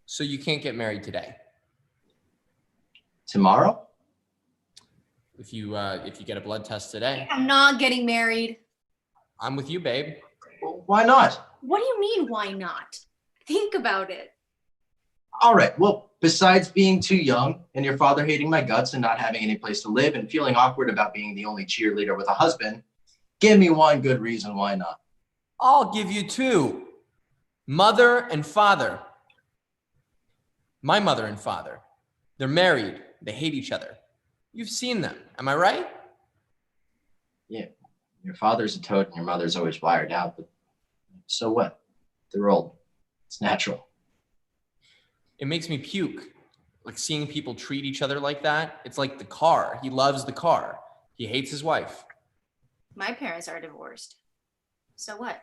So you can't get married today. tomorrow? If you get a blood test today. I'm not getting married. I'm with you, babe. Well, why not? What do you mean, why not? Think about it. All right. Well, besides being too young and your father hating my guts and not having any place to live and feeling awkward about being the only cheerleader with a husband, give me one good reason why not. I'll give you two. Mother and father. My mother and father. They're married. They hate each other. You've seen them. Am I right? Yeah. Your father's a toad and your mother's always wired out, but so what? They're old. It's natural. It makes me puke. Like seeing people treat each other like that. It's like the car. He loves the car. He hates his wife. My parents are divorced. So what?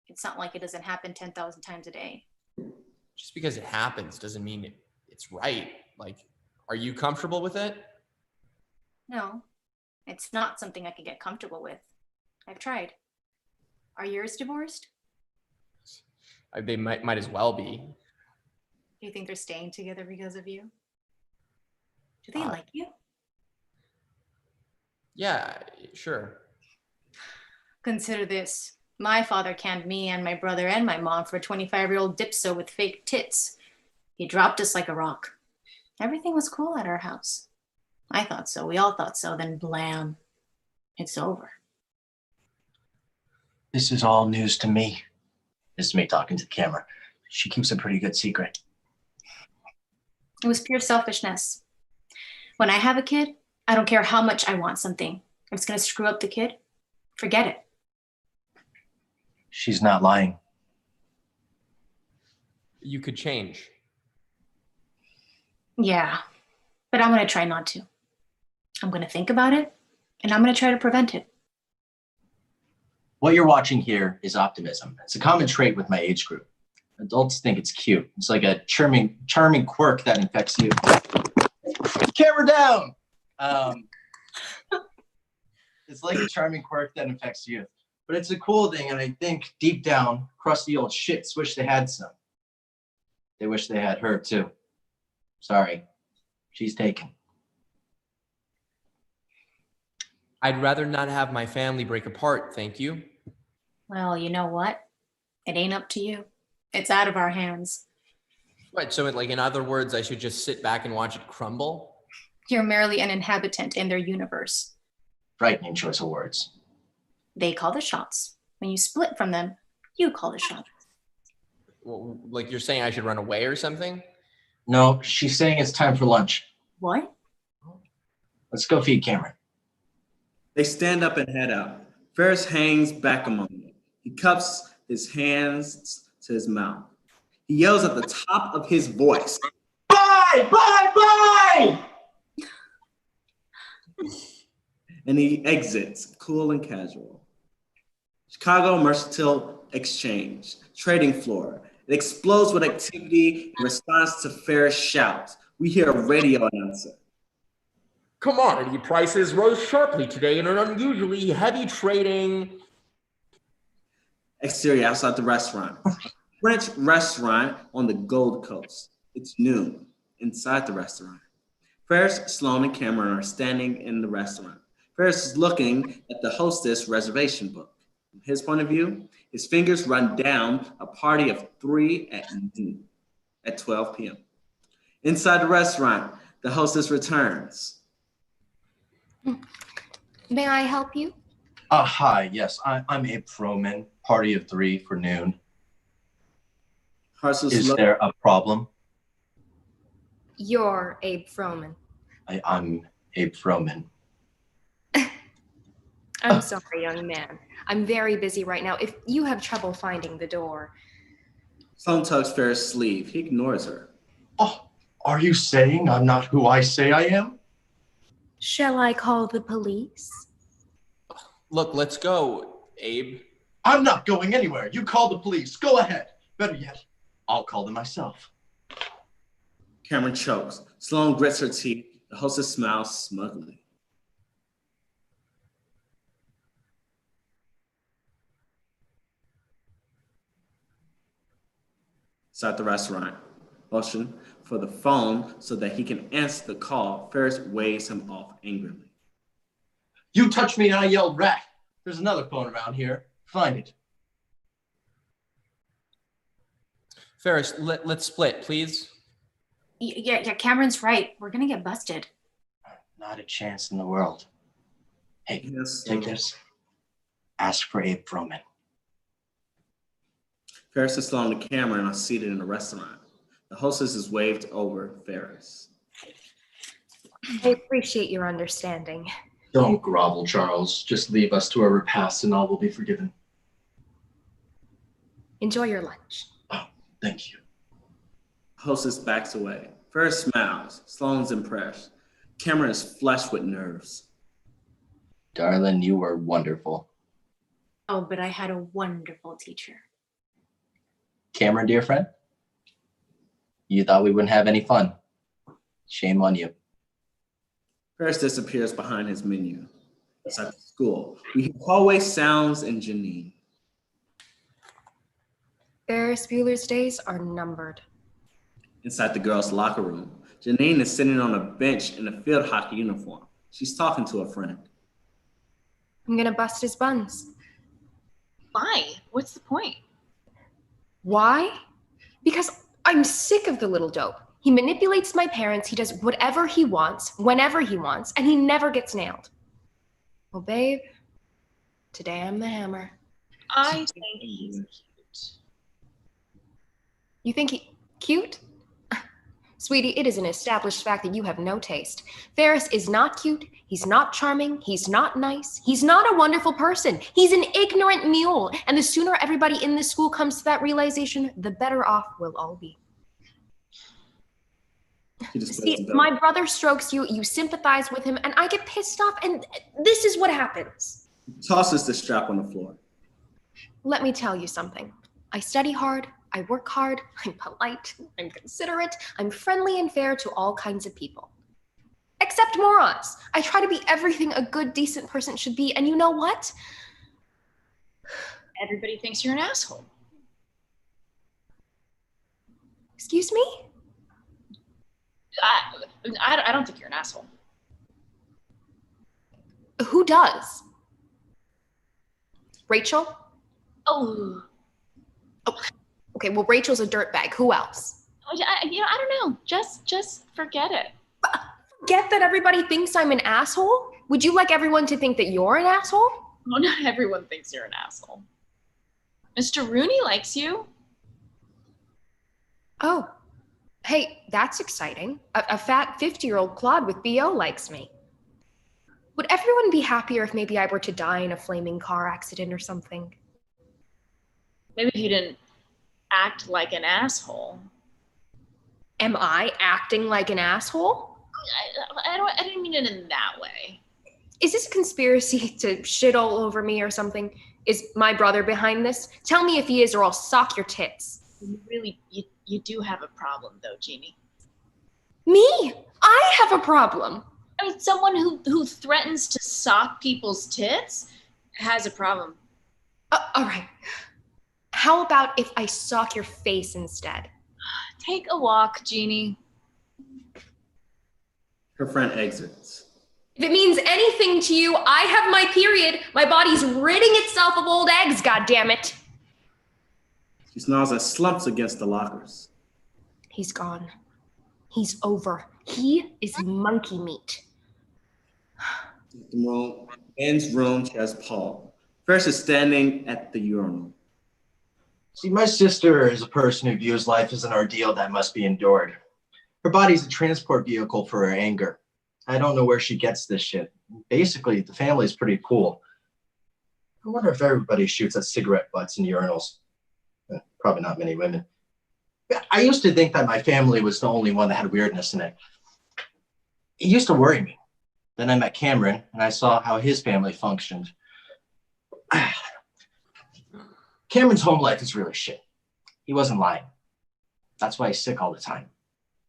It's not like it doesn't happen 10,000 times a day. Just because it happens doesn't mean it's right. Like, are you comfortable with it? No, it's not something I could get comfortable with. I've tried. Are yours divorced? They might as well be. Do you think they're staying together because of you? Do they like you? Yeah, sure. Consider this. My father canned me and my brother and my mom for a 25-year-old dipso with fake tits. He dropped us like a rock. Everything was cool at our house. I thought so. We all thought so. Then blam. It's over. This is all news to me. This is me talking to the camera. She keeps a pretty good secret. It was pure selfishness. When I have a kid, I don't care how much I want something. If it's going to screw up the kid, forget it. She's not lying. You could change. Yeah, but I'm going to try not to. I'm going to think about it, and I'm going to try to prevent it. What you're watching here is optimism. It's a common trait with my age group. Adults think it's cute. It's like a charming quirk that infects you. Camera down! It's like a charming quirk that infects youth. But it's a cool thing, and I think deep down, crusty old shits wish they had some. They wish they had her too. Sorry, she's taken. I'd rather not have my family break apart, thank you. Well, you know what? It ain't up to you. It's out of our hands. Right, so like in other words, I should just sit back and watch it crumble? You're merely an inhabitant in their universe. Frightening choice of words. They call the shots. When you split from them, you call the shots. Well, like you're saying I should run away or something? No, she's saying it's time for lunch. What? Let's go feed Cameron. They stand up and head out. Ferris hangs back a moment. He cups his hands to his mouth. He yells at the top of his voice, "Bye, bye, bye!" And he exits, cool and casual. Chicago Mercantile Exchange, trading floor. It explodes with activity in response to Ferris' shouts. We hear a radio announcer. Commodity prices rose sharply today in an unusually heavy trading. Exterior outside the restaurant. French restaurant on the Gold Coast. It's noon. Inside the restaurant, Ferris, Sloan, and Cameron are standing in the restaurant. Ferris is looking at the hostess reservation book. From his point of view, his fingers run down a party of 3 at noon, at 12 p.m. Inside the restaurant, the hostess returns. May I help you? Hi, yes, I'm Abe Froman, party of 3 for noon. Is there a problem? You're Abe Froman. I'm Abe Froman. I'm sorry, young man. I'm very busy right now. If you have trouble finding the door. Sloan tugs Ferris' sleeve. He ignores her. Oh, are you saying I'm not who I say I am? Shall I call the police? Look, let's go, Abe. I'm not going anywhere. You call the police. Go ahead. Better yet, I'll call them myself. Cameron chokes. Sloan grits her teeth. The hostess smiles smugly. Inside the restaurant, motion for the phone so that he can answer the call. Ferris waves him off angrily. You touch me and I yell rat. There's another phone around here. Find it. Ferris, let's split, please. Yeah, Cameron's right. We're gonna get busted. Not a chance in the world. Hey, Yes, take this. Ask for Abe Froman. Ferris and Sloan and Cameron are seated in a restaurant. The hostess is waved over Ferris. I appreciate your understanding. Don't grovel, Charles. Just leave us to our repast and all will be forgiven. Enjoy your lunch. Thank you. Hostess backs away. Ferris smiles. Sloan's impressed. Cameron is flushed with nerves. Darling, you were wonderful. Oh, but I had a wonderful teacher. Cameron, dear friend, you thought we wouldn't have any fun. Shame on you. Ferris disappears behind his menu. Inside the school, we hear hallway sounds and Janine. Ferris Bueller's days are numbered. Inside the girls' locker room, Janine is sitting on a bench in a field hockey uniform. She's talking to a friend. I'm gonna bust his buns. Why? What's the point? Why? Because I'm sick of the little dope. He manipulates my parents, he does whatever he wants, whenever he wants, and he never gets nailed. Well, babe, today I'm the hammer. I think he's cute. You think he cute? Sweetie, it is an established fact that you have no taste. Ferris is not cute, he's not charming, he's not nice, he's not a wonderful person. He's an ignorant mule, and the sooner everybody in this school comes to that realization, the better off we'll all be. See, my brother strokes you, you sympathize with him, and I get pissed off, and this is what happens. Tosses the strap on the floor. Let me tell you something. I study hard, I work hard, I'm polite, I'm considerate, I'm friendly and fair to all kinds of people. Except morons. I try to be everything a good, decent person should be, and you know what? Everybody thinks you're an asshole. Excuse me? I don't think you're an asshole. Who does? Rachel? Oh. Okay, well, Rachel's a dirtbag. Who else? I don't know. Just forget it. Get that everybody thinks I'm an asshole? Would you like everyone to think that you're an asshole? Well, not everyone thinks you're an asshole. Mr. Rooney likes you. Oh. Hey, that's exciting. A fat 50-year-old clod with BO likes me. Would everyone be happier if maybe I were to die in a flaming car accident or something? Maybe if you didn't act like an asshole. Am I acting like an asshole? I didn't mean it in that way. Is this a conspiracy to shit all over me or something? Is my brother behind this? Tell me if he is or I'll sock your tits. You do have a problem though, Jeannie. Me? I have a problem. I mean, someone who threatens to sock people's tits has a problem. All right. How about if I sock your face instead? Take a walk, Jeannie. Her friend exits. If it means anything to you, I have my period. My body's ridding itself of old eggs, goddammit. She snarls and slumps against the lockers. He's gone. He's over. He is monkey meat. Ben's room, she has Paul. Ferris is standing at the urinal. See, my sister is a person who views life as an ordeal that must be endured. Her body's a transport vehicle for her anger. I don't know where she gets this shit. Basically, the family's pretty cool. I wonder if everybody shoots at cigarette butts in urinals. Probably not many women. I used to think that my family was the only one that had weirdness in it. It used to worry me. Then I met Cameron and I saw how his family functioned. Cameron's home life is really shit. He wasn't lying. That's why he's sick all the time.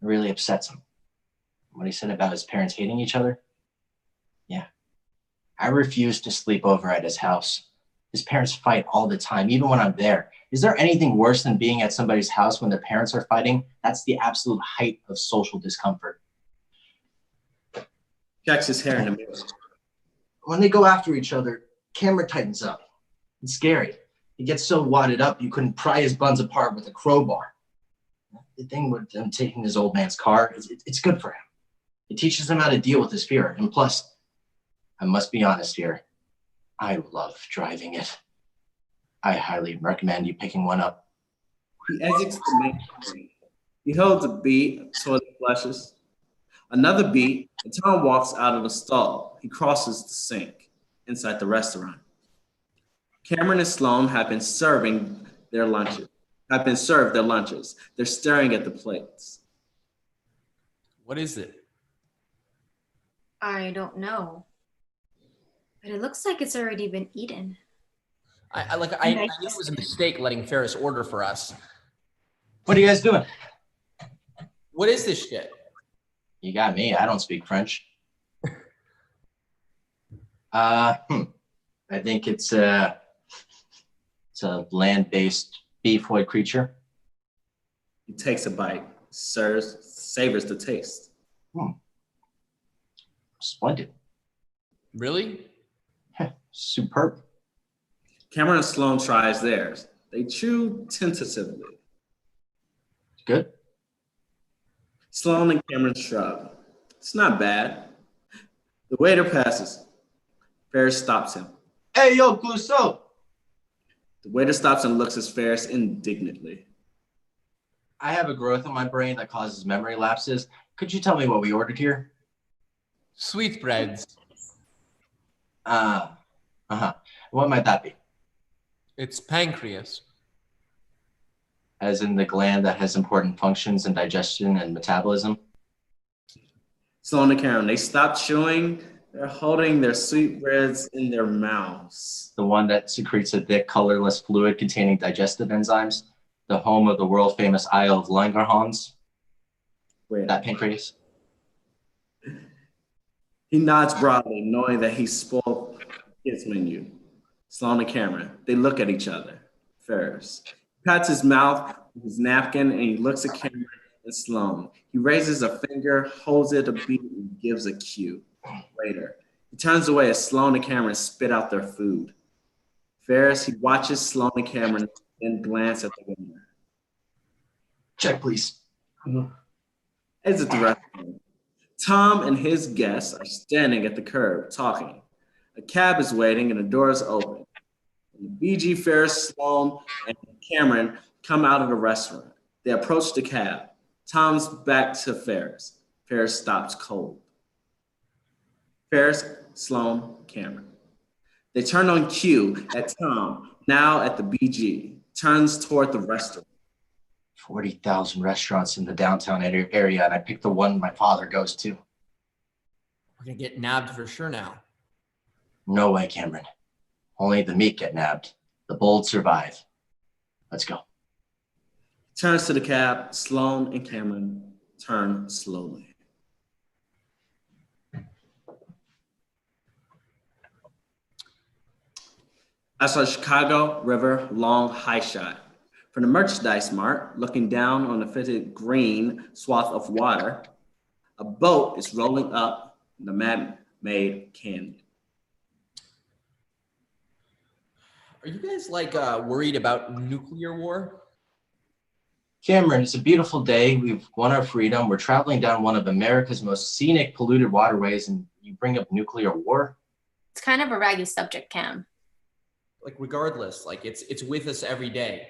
It really upsets him. What he said about his parents hating each other? Yeah. I refuse to sleep over at his house. His parents fight all the time, even when I'm there. Is there anything worse than being at somebody's house when their parents are fighting? That's the absolute height of social discomfort. Checks his hair in the mirror. When they go after each other, Cameron tightens up. It's scary. He gets so wadded up you couldn't pry his buns apart with a crowbar. The thing with him taking his old man's car, it's good for him. It teaches him how to deal with his fear. And plus, I must be honest here, I love driving it. I highly recommend you picking one up. He exits the main screen. He holds a beat, toilet flushes. Another beat, and Tom walks out of the stall. He crosses the sink inside the restaurant. Cameron and Sloan have been serving their lunches. Have been served their lunches. They're staring at the plates. What is it? I don't know. But it looks like it's already been eaten. I knew it was a mistake letting Ferris order for us. What are you guys doing? What is this shit? You got me. I don't speak French. I think it's a land-based beef-wood creature. He takes a bite, savors the taste. Splendid. Really? Superb. Cameron and Sloan tries theirs. They chew tentatively. Good. Sloan and Cameron shrug. It's not bad. The waiter passes. Ferris stops him. Hey, yo, Clouseau. The waiter stops and looks at Ferris indignantly. I have a growth in my brain that causes memory lapses. Could you tell me what we ordered here? Sweetbreads. What might that be? It's pancreas. As in the gland that has important functions in digestion and metabolism? Sloan and Cameron, they stop chewing. They're holding their sweetbreads in their mouths. The one that secretes a thick, colorless fluid containing digestive enzymes? The home of the world-famous Isle of Langerhans? Wait. That pancreas? He nods broadly, knowing that he spoiled his menu. Sloan and Cameron, they look at each other. Ferris pats his mouth with his napkin and he looks at Cameron and Sloan. He raises a finger, holds it a beat, and gives a cue. Later, he turns away as Sloan and Cameron spit out their food. Ferris, he watches Sloan and Cameron, then glance at the window. Check, please. Exit the restaurant. Tom and his guests are standing at the curb, talking. A cab is waiting and the door is open. And BG, Ferris, Sloan, and Cameron come out of the restaurant. They approach the cab. Tom's back to Ferris. Ferris stops cold. Ferris, Sloan, Cameron. They turn on cue at Tom, now at the BG, turns toward the restaurant. 40,000 restaurants in the downtown area, and I picked the one my father goes to. We're gonna get nabbed for sure now. No way, Cameron. Only the meek get nabbed. The bold survive. Let's go. Turns to the cab. Sloan and Cameron turn slowly. I saw Chicago River long high shot. From the merchandise mart, looking down on the fitted green swath of water, a boat is rolling up the man-made canyon. Are you guys worried about nuclear war? Cameron, it's a beautiful day. We've won our freedom. We're traveling down one of America's most scenic, polluted waterways, and you bring up nuclear war? It's kind of a raggy subject, Cam. Regardless, it's with us every day.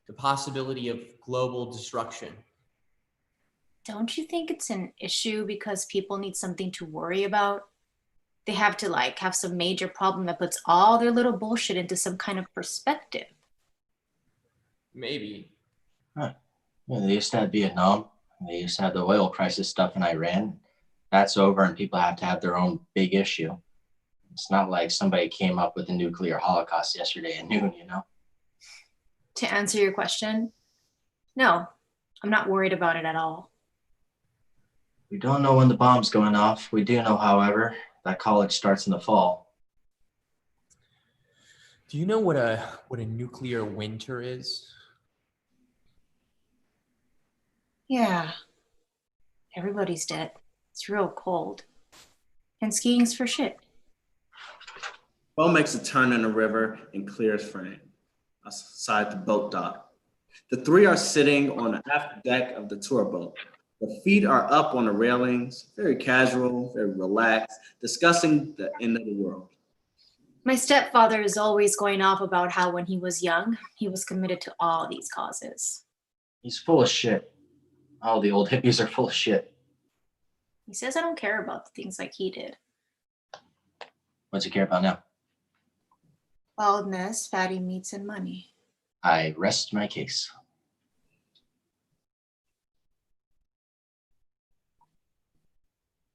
The possibility of global destruction. Don't you think it's an issue because people need something to worry about? They have to have some major problem that puts all their little bullshit into some kind of perspective. Maybe. Huh. Yeah, they used to have Vietnam. They used to have the oil crisis stuff in Iran. That's over and people have to have their own big issue. It's not like somebody came up with a nuclear holocaust yesterday at noon, you know? To answer your question, no, I'm not worried about it at all. We don't know when the bomb's going off. We do know, however, that college starts in the fall. Do you know what a nuclear winter is? Yeah, everybody's dead. It's real cold. And skiing's for shit. Boat makes a turn in the river and clears frame outside the boat dock. The three are sitting on the aft deck of the tour boat. The feet are up on the railings, very casual, very relaxed, discussing the end of the world. My stepfather is always going off about how when he was young, he was committed to all these causes. He's full of shit. All the old hippies are full of shit. He says I don't care about the things like he did. What's he care about now? Baldness, fatty meats, and money. I rest my case.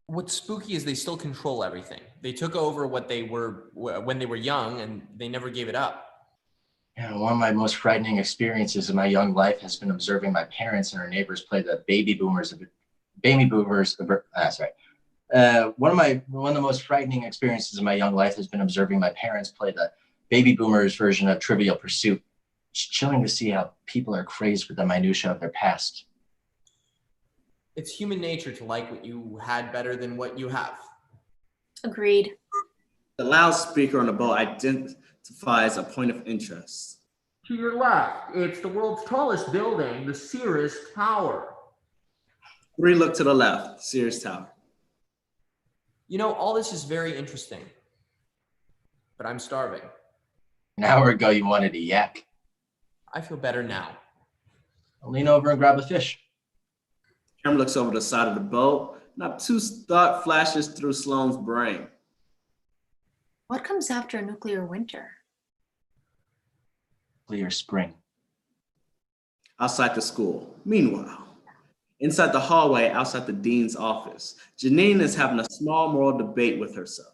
What's spooky is they still control everything. They took over what they were when they were young, and they never gave it up. Yeah, one of my most frightening experiences in my young life has been observing my parents and our neighbors play the one of the most frightening experiences in my young life has been observing my parents play the baby boomers version of Trivial Pursuit. It's chilling to see how people are crazed with the minutia of their past. It's human nature to like what you had better than what you have. Agreed. The loudspeaker on the boat identifies a point of interest. To your left, it's the world's tallest building, the Sears Tower. Three look to the left, Sears Tower. You know, all this is very interesting, but I'm starving. An hour ago, you wanted a yak. I feel better now. I'll lean over and grab a fish. Cameron looks over the side of the boat. Not two thought flashes through Sloane's brain. What comes after a nuclear winter? Clear spring. Outside the school. Meanwhile, inside the hallway outside the dean's office, Janine is having a small moral debate with herself.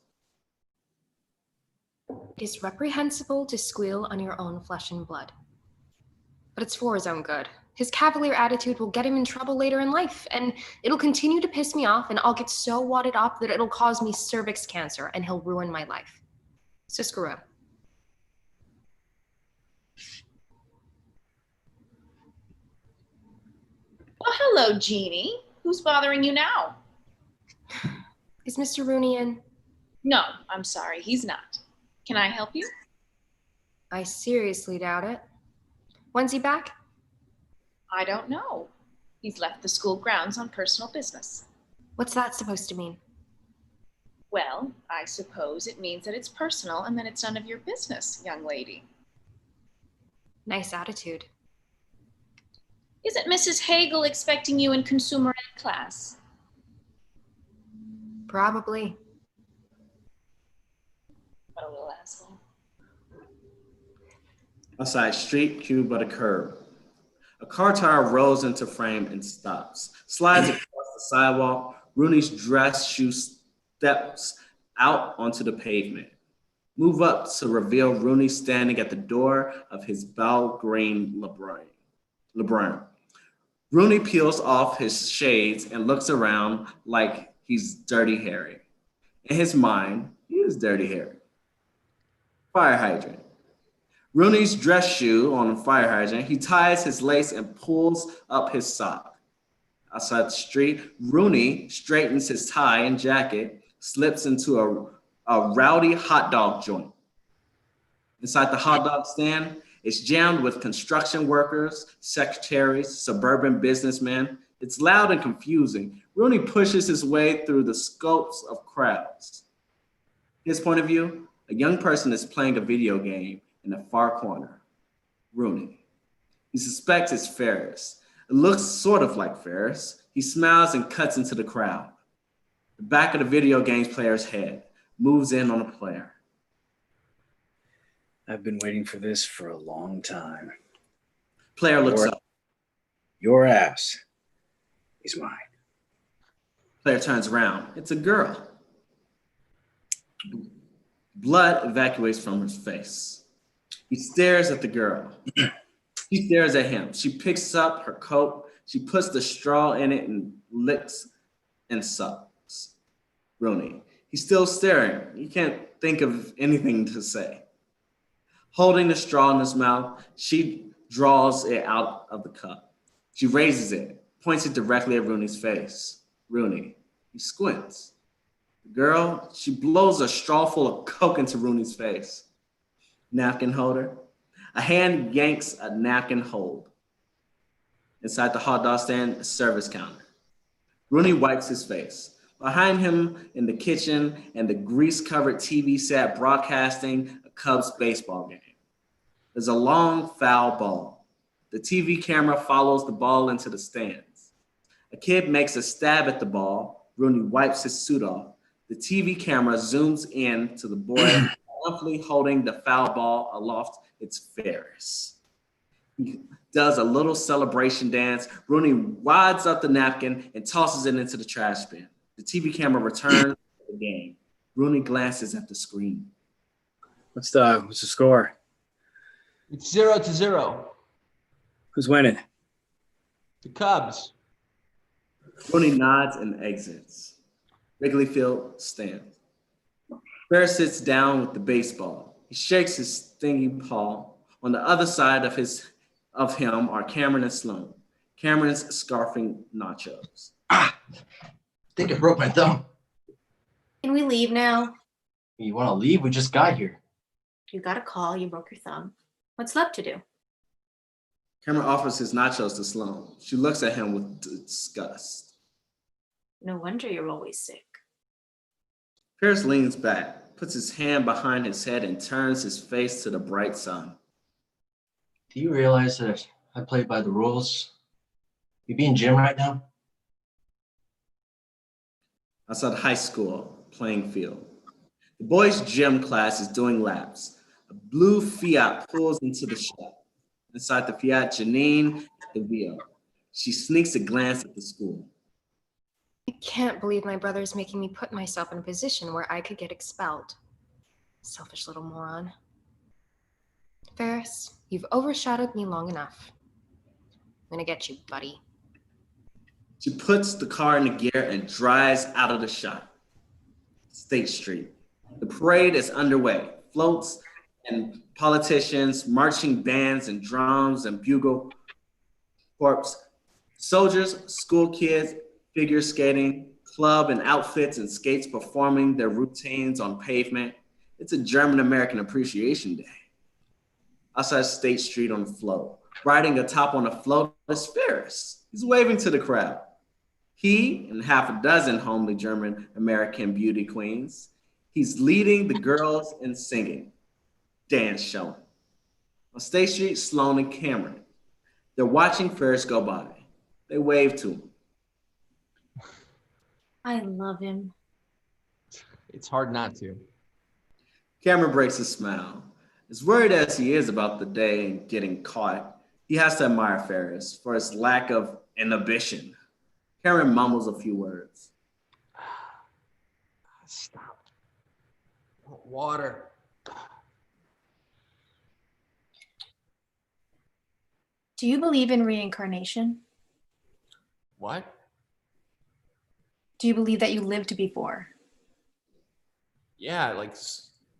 It is reprehensible to squeal on your own flesh and blood. But it's for his own good. His cavalier attitude will get him in trouble later in life, and it'll continue to piss me off, and I'll get so wadded up that it'll cause me cervix cancer, and he'll ruin my life. So screw him. Well, hello, Jeannie. Who's bothering you now? Is Mr. Rooney in? No, I'm sorry, he's not. Can I help you? I seriously doubt it. When's he back? I don't know. He's left the school grounds on personal business. What's that supposed to mean? Well, I suppose it means that it's personal and that it's none of your business, young lady. Nice attitude. Isn't Mrs. Hagel expecting you in consumer ed class? Probably. What a little asshole. Outside street, queued by the curb. A car tire rolls into frame and stops. Slides across the sidewalk. Rooney's dress shoe steps out onto the pavement. Move up to reveal Rooney standing at the door of his bell green LeBron. Rooney peels off his shades and looks around like he's Dirty Harry. In his mind, he is Dirty Harry. Fire hydrant. Rooney's dress shoe on the fire hydrant. He ties his lace and pulls up his sock. Outside the street, Rooney straightens his tie and jacket, slips into a rowdy hot dog joint. Inside the hot dog stand, it's jammed with construction workers, secretaries, suburban businessmen. It's loud and confusing. Rooney pushes his way through the scopes of crowds. His point of view, a young person is playing a video game in the far corner. Rooney. He suspects it's Ferris. It looks sort of like Ferris. He smiles and cuts into the crowd. The back of the video game's player's head moves in on the player. I've been waiting for this for a long time. Player looks up. Your ass is mine. Player turns around. It's a girl. Blood evacuates from his face. He stares at the girl. He stares at him. She picks up her coat. She puts the straw in it and licks and sucks. Rooney. He's still staring. He can't think of anything to say. Holding the straw in his mouth, she draws it out of the cup. She raises it, points it directly at Rooney's face. Rooney. He squints. The girl, she blows a straw full of Coke into Rooney's face. Napkin holder. A hand yanks a napkin hold. Inside the hot dog stand, a service counter. Rooney wipes his face. Behind him in the kitchen and the grease-covered TV set broadcasting a Cubs baseball game. There's a long foul ball. The TV camera follows the ball into the stands. A kid makes a stab at the ball. Rooney wipes his suit off. The TV camera zooms in to the boy roughly holding the foul ball aloft. It's Ferris. He does a little celebration dance. Rooney wads up the napkin and tosses it into the trash bin. The TV camera returns to the game. Rooney glances at the screen. What's the score? It's 0-0. Who's winning? The Cubs. Rooney nods and exits. Wrigley Field stands. Ferris sits down with the baseball. He shakes his stinging paw. On the other side of him are Cameron and Sloan. Cameron's scarfing nachos. I think I broke my thumb. Can we leave now? You want to leave? We just got here. You got a call, you broke your thumb. What's left to do? Cameron offers his nachos to Sloan. She looks at him with disgust. No wonder you're always sick. Ferris leans back, puts his hand behind his head, and turns his face to the bright sun. Do you realize that I played by the rules? You be in gym right now? Outside high school, playing field. The boys' gym class is doing laps. A blue Fiat pulls into the shop. Inside the Fiat, Janine at the wheel. She sneaks a glance at the school. I can't believe my brother's making me put myself in a position where I could get expelled. Selfish little moron. Ferris, you've overshadowed me long enough. I'm gonna get you, buddy. She puts the car into gear and drives out of the shop. State Street. The parade is underway. Floats and politicians, marching bands and drums and bugle corps. Soldiers, school kids, figure skating, club and outfits and skates performing their routines on pavement. It's a German-American Appreciation Day. Outside State Street on the float. Riding atop on a float is Ferris. He's waving to the crowd. He and half a dozen homely German-American beauty queens. He's leading the girls in singing. Dance showing. On State Street, Sloan and Cameron. They're watching Ferris go by. They wave to him. I love him. It's hard not to. Cameron breaks a smile. As worried as he is about the day and getting caught, he has to admire Ferris for his lack of inhibition. Cameron mumbles a few words. Stop. Water. Do you believe in reincarnation? What? Do you believe that you lived before? Yeah, like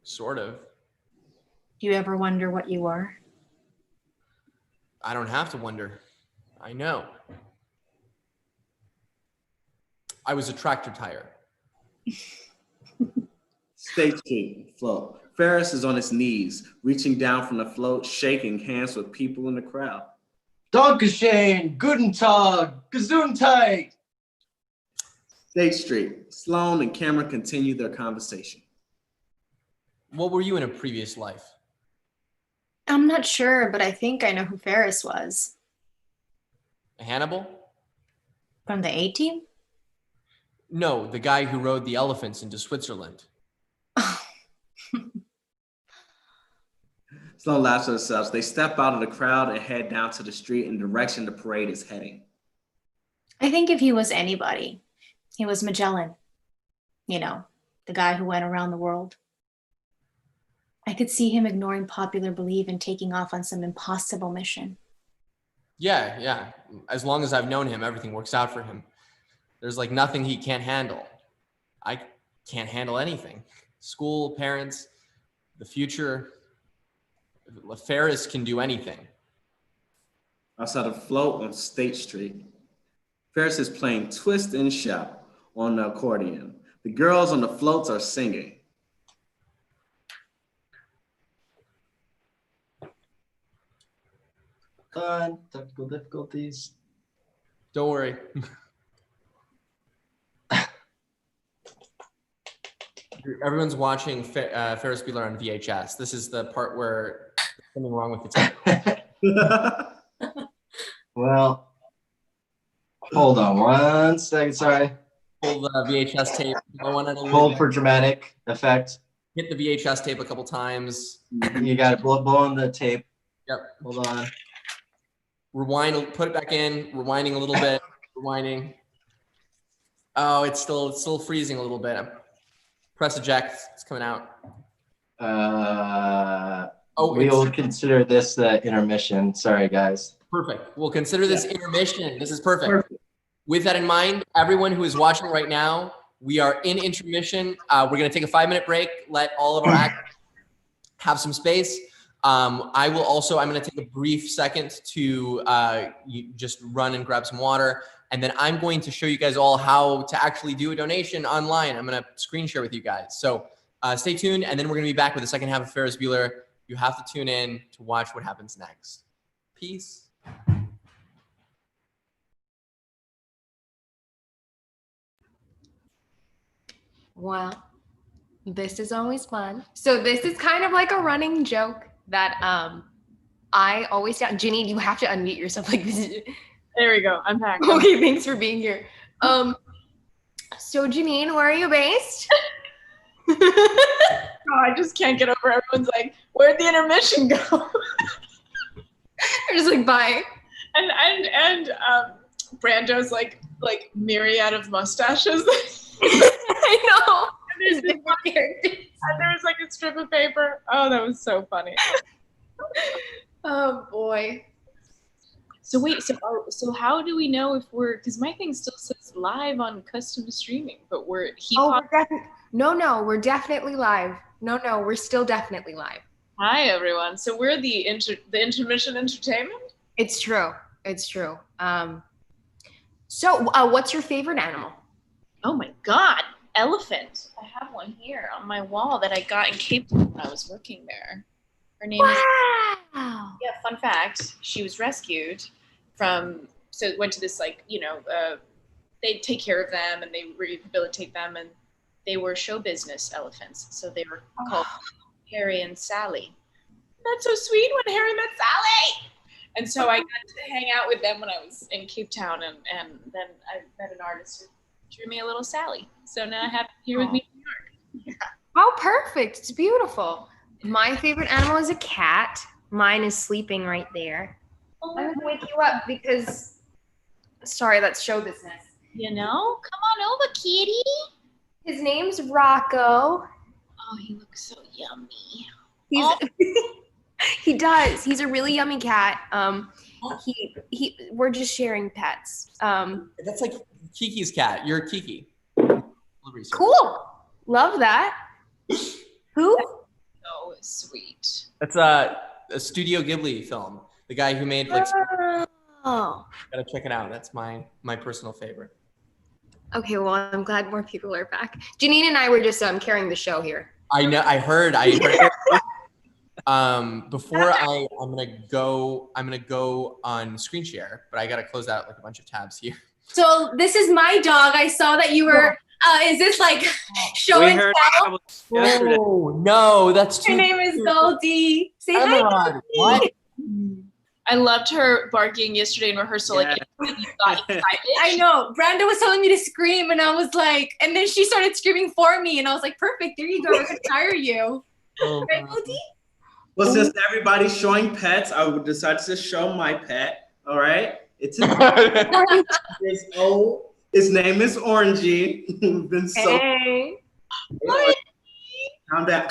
sort of. Do you ever wonder what you were? I don't have to wonder. I know. I was a tractor tire. State Street, float. Ferris is on his knees, reaching down from the float, shaking hands with people in the crowd. Dankeschön, guten Tag, Gesundheit. State Street, Sloan and Cameron continue their conversation. What were you in a previous life? I'm not sure, but I think I know who Ferris was. Hannibal? From the A-Team? No, the guy who rode the elephants into Switzerland. Sloan laughs at herself. They step out of the crowd and head down to the street in the direction the parade is heading. I think if he was anybody, he was Magellan. You know, the guy who went around the world. I could see him ignoring popular belief and taking off on some impossible mission. Yeah. As long as I've known him, everything works out for him. There's like nothing he can't handle. I can't handle anything. School, parents, the future. Ferris can do anything. Outside a float on State Street, Ferris is playing Twist and Shout on the accordion. The girls on the floats are singing. Technical difficulties. Don't worry. Everyone's watching Ferris Bueller on VHS. This is the part where there's something wrong with the tape. Well, hold on one second. Sorry. Pull the VHS tape. Hold for dramatic effect. Hit the VHS tape a couple times. You got to blow on the tape. Yep. Hold on. Rewind. Put it back in. Rewinding a little bit. Rewinding. Oh, it's still freezing a little bit. Press eject. It's coming out. We will consider this the intermission. Sorry, guys. Perfect. We'll consider this intermission. This is perfect. With that in mind, everyone who is watching right now, we are in intermission. We're going to take a 5-minute break. Let all of our actors have some space. I'm going to take a brief second to just run and grab some water. And then I'm going to show you guys all how to actually do a donation online. I'm going to screen share with you guys. So stay tuned. And then we're going to be back with the second half of Ferris Bueller. You have to tune in to watch what happens next. Peace. Well, this is always fun. So this is kind of like a running joke that I always tell. Ginny, you have to unmute yourself like this. There we go. I'm back. Okay, thanks for being here. So Janine, where are you based? Oh, I just can't get over everyone's like, where'd the intermission go? They're just like, bye. And Brando's like myriad of mustaches. I know. And there's like a strip of paper. Oh, that was so funny. Oh boy. So wait, so how do we know if because my thing still says live on custom streaming, but we're definitely live. No, we're still definitely live. Hi everyone. So we're the intermission entertainment? It's true. So what's your favorite animal? Oh my God, elephant. I have one here on my wall that I got in Cape Town when I was working there. Her name is fun fact, she was rescued went to this they take care of them and they rehabilitate them, and they were show business elephants. So they were called Harry and Sally. That's so sweet when Harry met Sally. And so I got to hang out with them when I was in Cape Town, and then I met an artist who drew me a little Sally. So now I have it here with me in New York. Yeah. How perfect. It's beautiful. My favorite animal is a cat. Mine is sleeping right there. Oh, I'm gonna wake you up because, sorry, that's show business. You know? Come on over, kitty. His name's Rocco. Oh, he looks so yummy. He does. He's a really yummy cat. We're just sharing pets. That's like Kiki's cat. You're Kiki. Cool. Love that. Who? So sweet. That's a Studio Ghibli film. The guy who made Oh. Gotta check it out. That's my personal favorite. Okay, well, I'm glad more people are back. Janine and I were just carrying the show here. I know. I heard. Before I'm gonna go on screen share, but I gotta close out like a bunch of tabs here. So this is my dog. I saw that you were. Is this like show and tell? Oh no, that's too. Her name is Goldie. Say hi. God. What? I loved her barking yesterday in rehearsal. Like, you got excited. I know. Brando was telling me to scream, and I was like, and then she started screaming for me, and I was like, perfect. There you go. I could tire you. Right, Goldie? Well, since everybody's showing pets, I would decide to show my pet. All right. It's old. His name is Orangey. We've been so. Hey. Calm down.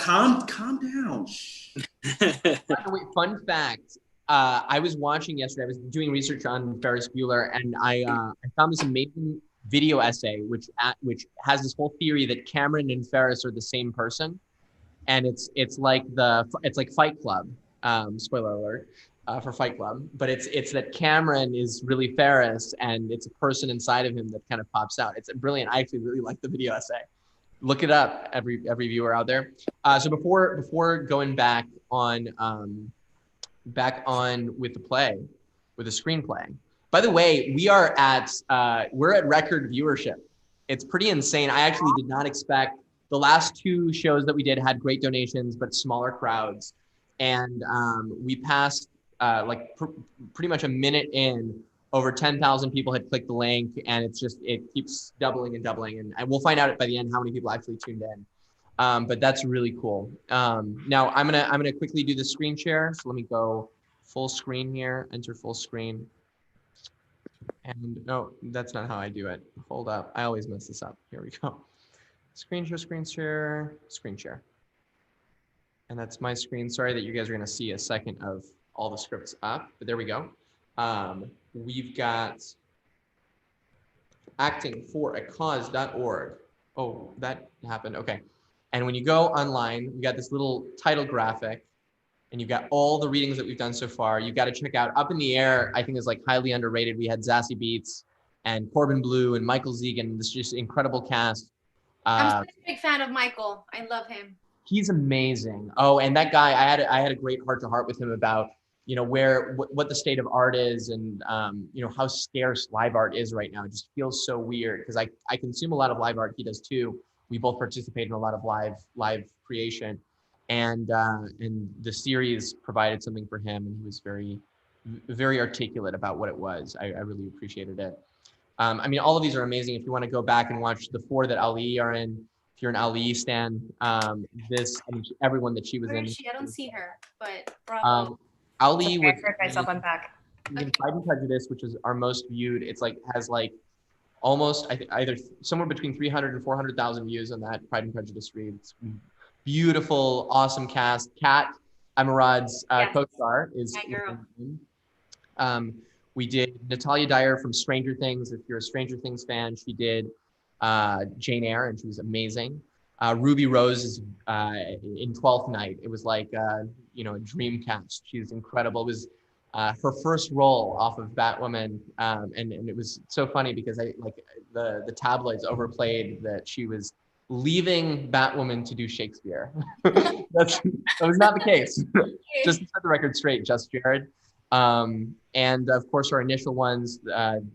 Calm down. Shh. Wait, fun fact. I was watching yesterday. I was doing research on Ferris Bueller, and I found this amazing video essay, which has this whole theory that Cameron and Ferris are the same person, and it's like Fight Club. Spoiler alert for Fight Club, but it's that Cameron is really Ferris, and it's a person inside of him that kind of pops out. It's brilliant. I actually really like the video essay. Look it up, every viewer out there. So before going back on with the play, with the screenplay. By the way, we're at record viewership. It's pretty insane. I actually did not expect. The last two shows that we did had great donations, but smaller crowds, and we passed pretty much a minute in. Over 10,000 people had clicked the link, and it keeps doubling and doubling, and we'll find out by the end how many people actually tuned in. But that's really cool. Now I'm gonna quickly do the screen share. So let me go full screen here. Enter full screen. And no, that's not how I do it. Hold up, I always mess this up. Here we go. Screen share, screen share, screen share. And that's my screen. Sorry that you guys are gonna see a second of all the scripts up, but there we go. We've got actingforacause.org. Oh, that happened. Okay. And when you go online, you got this little title graphic, and you've got all the readings that we've done so far. You've got to check out Up in the Air. I think is like highly underrated. We had Zazie Beetz and Corbin Bleu and Michael Zegan. This just incredible cast. I'm such a big fan of Michael. I love him. He's amazing. Oh, and that guy, I had a great heart to heart with him about, you know, what the state of art is, and you know, how scarce live art is right now. It just feels so weird because I consume a lot of live art. He does too. We both participate in a lot of live creation, and the series provided something for him, and he was very articulate about what it was. I really appreciated it. I mean, all of these are amazing. If you want to go back and watch the 4 that Ali are in, if you're an Ali stan, everyone that she was Where in. is she? I don't see her, but bravo. Ali was. I heard myself. I'm back. In Pride and Prejudice, which is our most viewed, has almost either somewhere between 300 and 400,000 views on that Pride and Prejudice read. It's beautiful, awesome cast. Kat Amarad's co-star is. We did Natalia Dyer from Stranger Things. If you're a Stranger Things fan, she did Jane Eyre, and she was amazing. Ruby Rose is in 12th Night. It was like you know, a dream cast. She's incredible. It was her first role off of Batwoman, and it was so funny because the tabloids overplayed that she was leaving Batwoman to do Shakespeare. That was not the case. Just to set the record straight, Just Jared. And of course, our initial ones,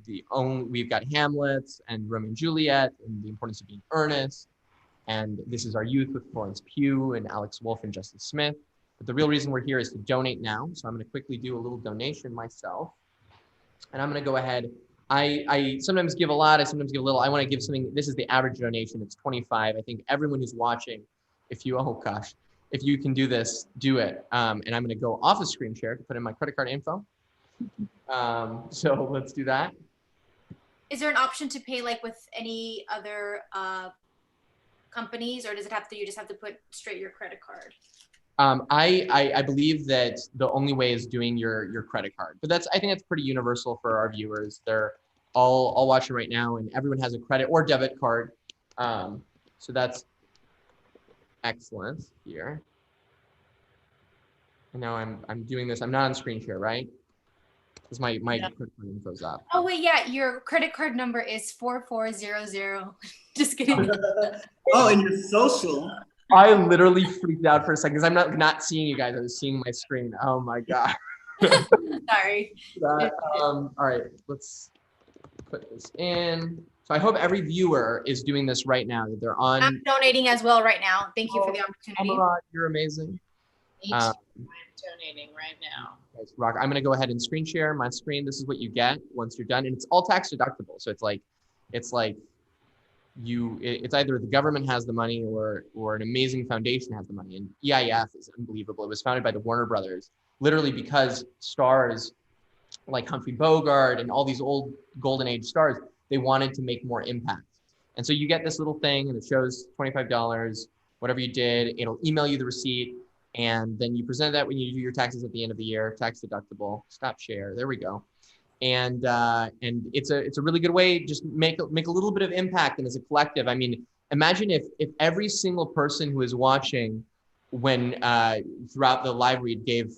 we've got Hamlet and Romeo and Juliet, and The Importance of Being Earnest. And This Is Our Youth with Florence Pugh and Alex Wolff and Justin Smith. But the real reason we're here is to donate now. So I'm going to quickly do a little donation myself. And I'm going to go ahead. I sometimes give a lot, I sometimes give a little. I want to give something. This is the average donation. It's 25. I think everyone who's watching, if you can do this, do it. And I'm going to go off of screen share to put in my credit card info. So let's do that. Is there an option to pay like with any other companies, or does it have to, you just have to put straight your credit card? I believe that the only way is doing your credit card, but I think that's pretty universal for our viewers. They're all watching right now, and everyone has a credit or debit card. So that's excellent here. And now I'm doing this. I'm not on screen share, right? Because my credit card info's up. Oh wait, yeah, your credit card number is 4400. Just kidding. Oh, and your social. I literally freaked out for a second because I'm not seeing you guys. I was seeing my screen. Oh my god. Sorry. All right, let's put this in. So I hope every viewer is doing this right now. That they're on. I'm donating as well right now. Thank you for the opportunity. Amarad, you're amazing. I'm donating right now. Guys, rock. I'm gonna go ahead and screen share my screen. This is what you get once you're done, and it's all tax deductible. So it's like it's either the government has the money or an amazing foundation has the money. And EIF is unbelievable. It was founded by the Warner Brothers, literally because stars like Humphrey Bogart and all these old golden age stars, they wanted to make more impact. And so you get this little thing and it shows $25, whatever you did, it'll email you the receipt. And then you present that when you do your taxes at the end of the year, tax deductible, stop share. There we go. And it's a really good way, just make a little bit of impact. And as a collective, I mean, imagine if every single person who is watching when throughout the live read gave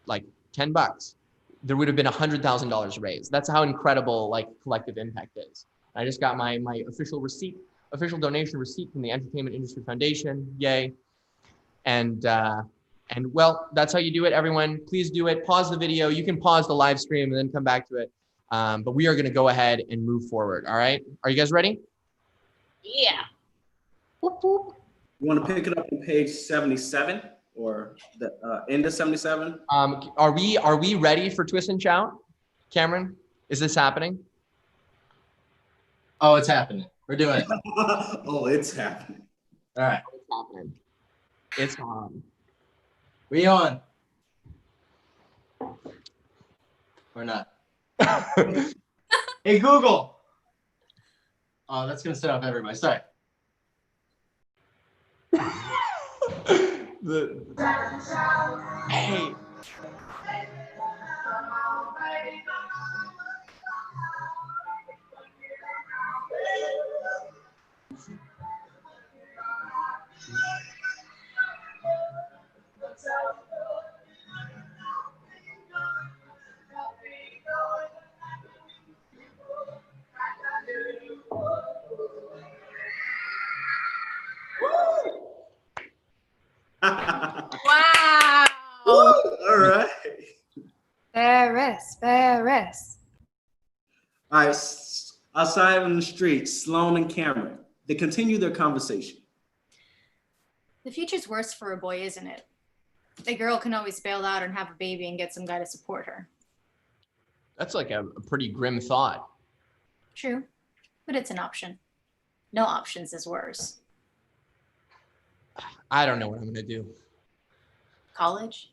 like $10, there would have been $100,000 raised. That's how incredible like collective impact is. I just got my official receipt official donation receipt from the Entertainment Industry Foundation. Yay. And well, that's how you do it, everyone. Please do it. Pause the video. You can pause the live stream and then come back to it. But we are going to go ahead and move forward. All right. Are you guys ready? Yeah. Whoop, whoop. You want to pick it up on page 77 or the end of 77? Are we ready for Twist and Shout? Cameron, is this happening? Oh, it's happening. We're doing it. Oh, it's happening. All right. It's happening. It's on. We on? Or not? Hey, Google. Oh, that's going to set off everybody. Sorry. Hey. Wow. All right. Ferris, Ferris. All right. Outside on the street, Sloan and Cameron, they continue their conversation. The future's worse for a boy, isn't it? The girl can always bail out and have a baby and get some guy to support her. That's like a pretty grim thought. True, but it's an option. No options is worse. I don't know what I'm going to do. College?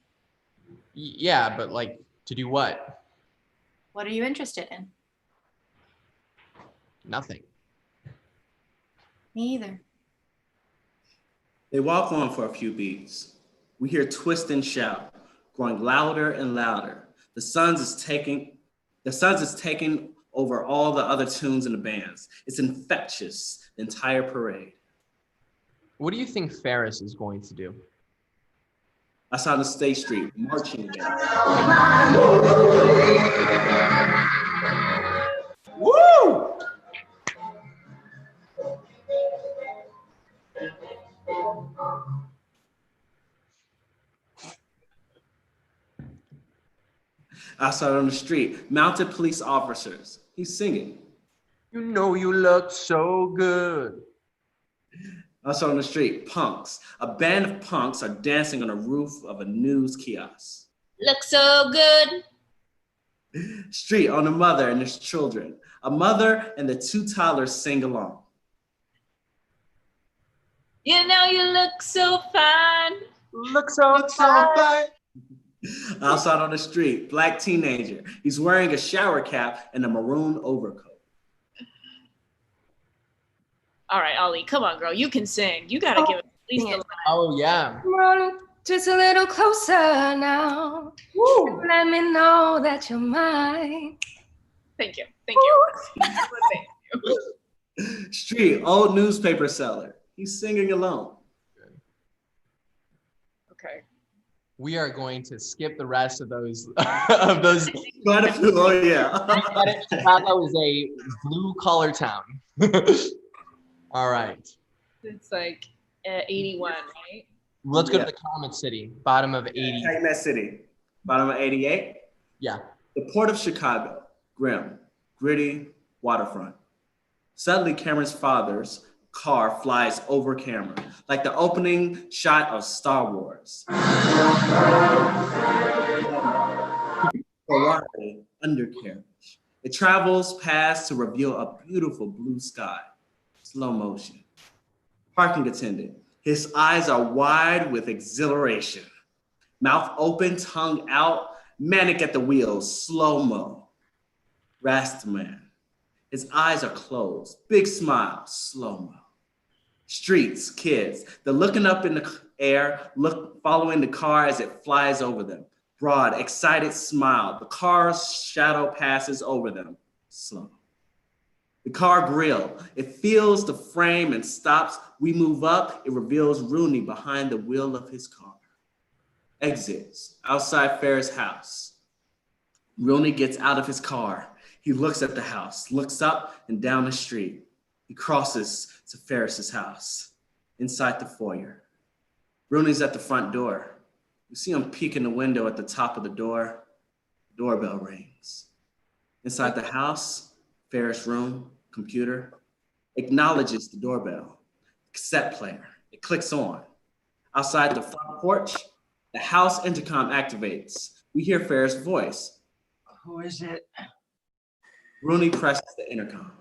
Yeah, but like to do what? What are you interested in? Nothing. Me either. They walk on for a few beats. We hear Twist and Shout, growing louder and louder. The Suns is taking over all the other tunes in the bands. It's infectious, the entire parade. What do you think Ferris is going to do? Outside on State Street, marching band. Woo! Outside on the street, mounted police officers. He's singing. You know you look so good. Outside on the street, punks. A band of punks are dancing on the roof of a news kiosk. Look so good. Street on a mother and his children. A mother and the two toddlers sing along. You know you look so fine. Look so fine. Outside on the street, black teenager. He's wearing a shower cap and a maroon overcoat. All right, Ollie, come on, girl. You can sing. You gotta give it at least a line. Oh yeah. Come on, just a little closer now. Woo. Let me know that you're mine. Thank you. Thank you. Thank you. Street, old newspaper seller. He's singing alone. Okay. We are going to skip the rest of those of those. Oh yeah. Chicago is a blue collar town. All right. It's like 81, right? Let's go to the Comet City, bottom of 80. Calumet City, bottom of 88. Yeah. The Port of Chicago, grim, gritty, waterfront. Suddenly, Cameron's father's car flies over Cameron, like the opening shot of Star Wars. Ferrari undercarriage. It travels past to reveal a beautiful blue sky. Slow motion. Parking attendant. His eyes are wide with exhilaration. Mouth open, tongue out, manic at the wheel, slow-mo. Rastaman. His eyes are closed, big smile, slow-mo. Streets, kids, they're looking up in the air, following the car as it flies over them. Broad, excited smile. The car's shadow passes over them, slow. The car grill, it feels the frame and stops. We move up, it reveals Rooney behind the wheel of his car. Exits, outside Ferris' house. Rooney gets out of his car. He looks at the house, looks up and down the street. He crosses to Ferris's house. Inside the foyer, Rooney's at the front door. You see him peek in the window at the top of the door. Doorbell rings. Inside the house, Ferris' room, computer, acknowledges the doorbell. Cassette player. It clicks on. Outside the front porch, the house intercom activates. We hear Ferris' voice. Who is it? Rooney presses the intercom.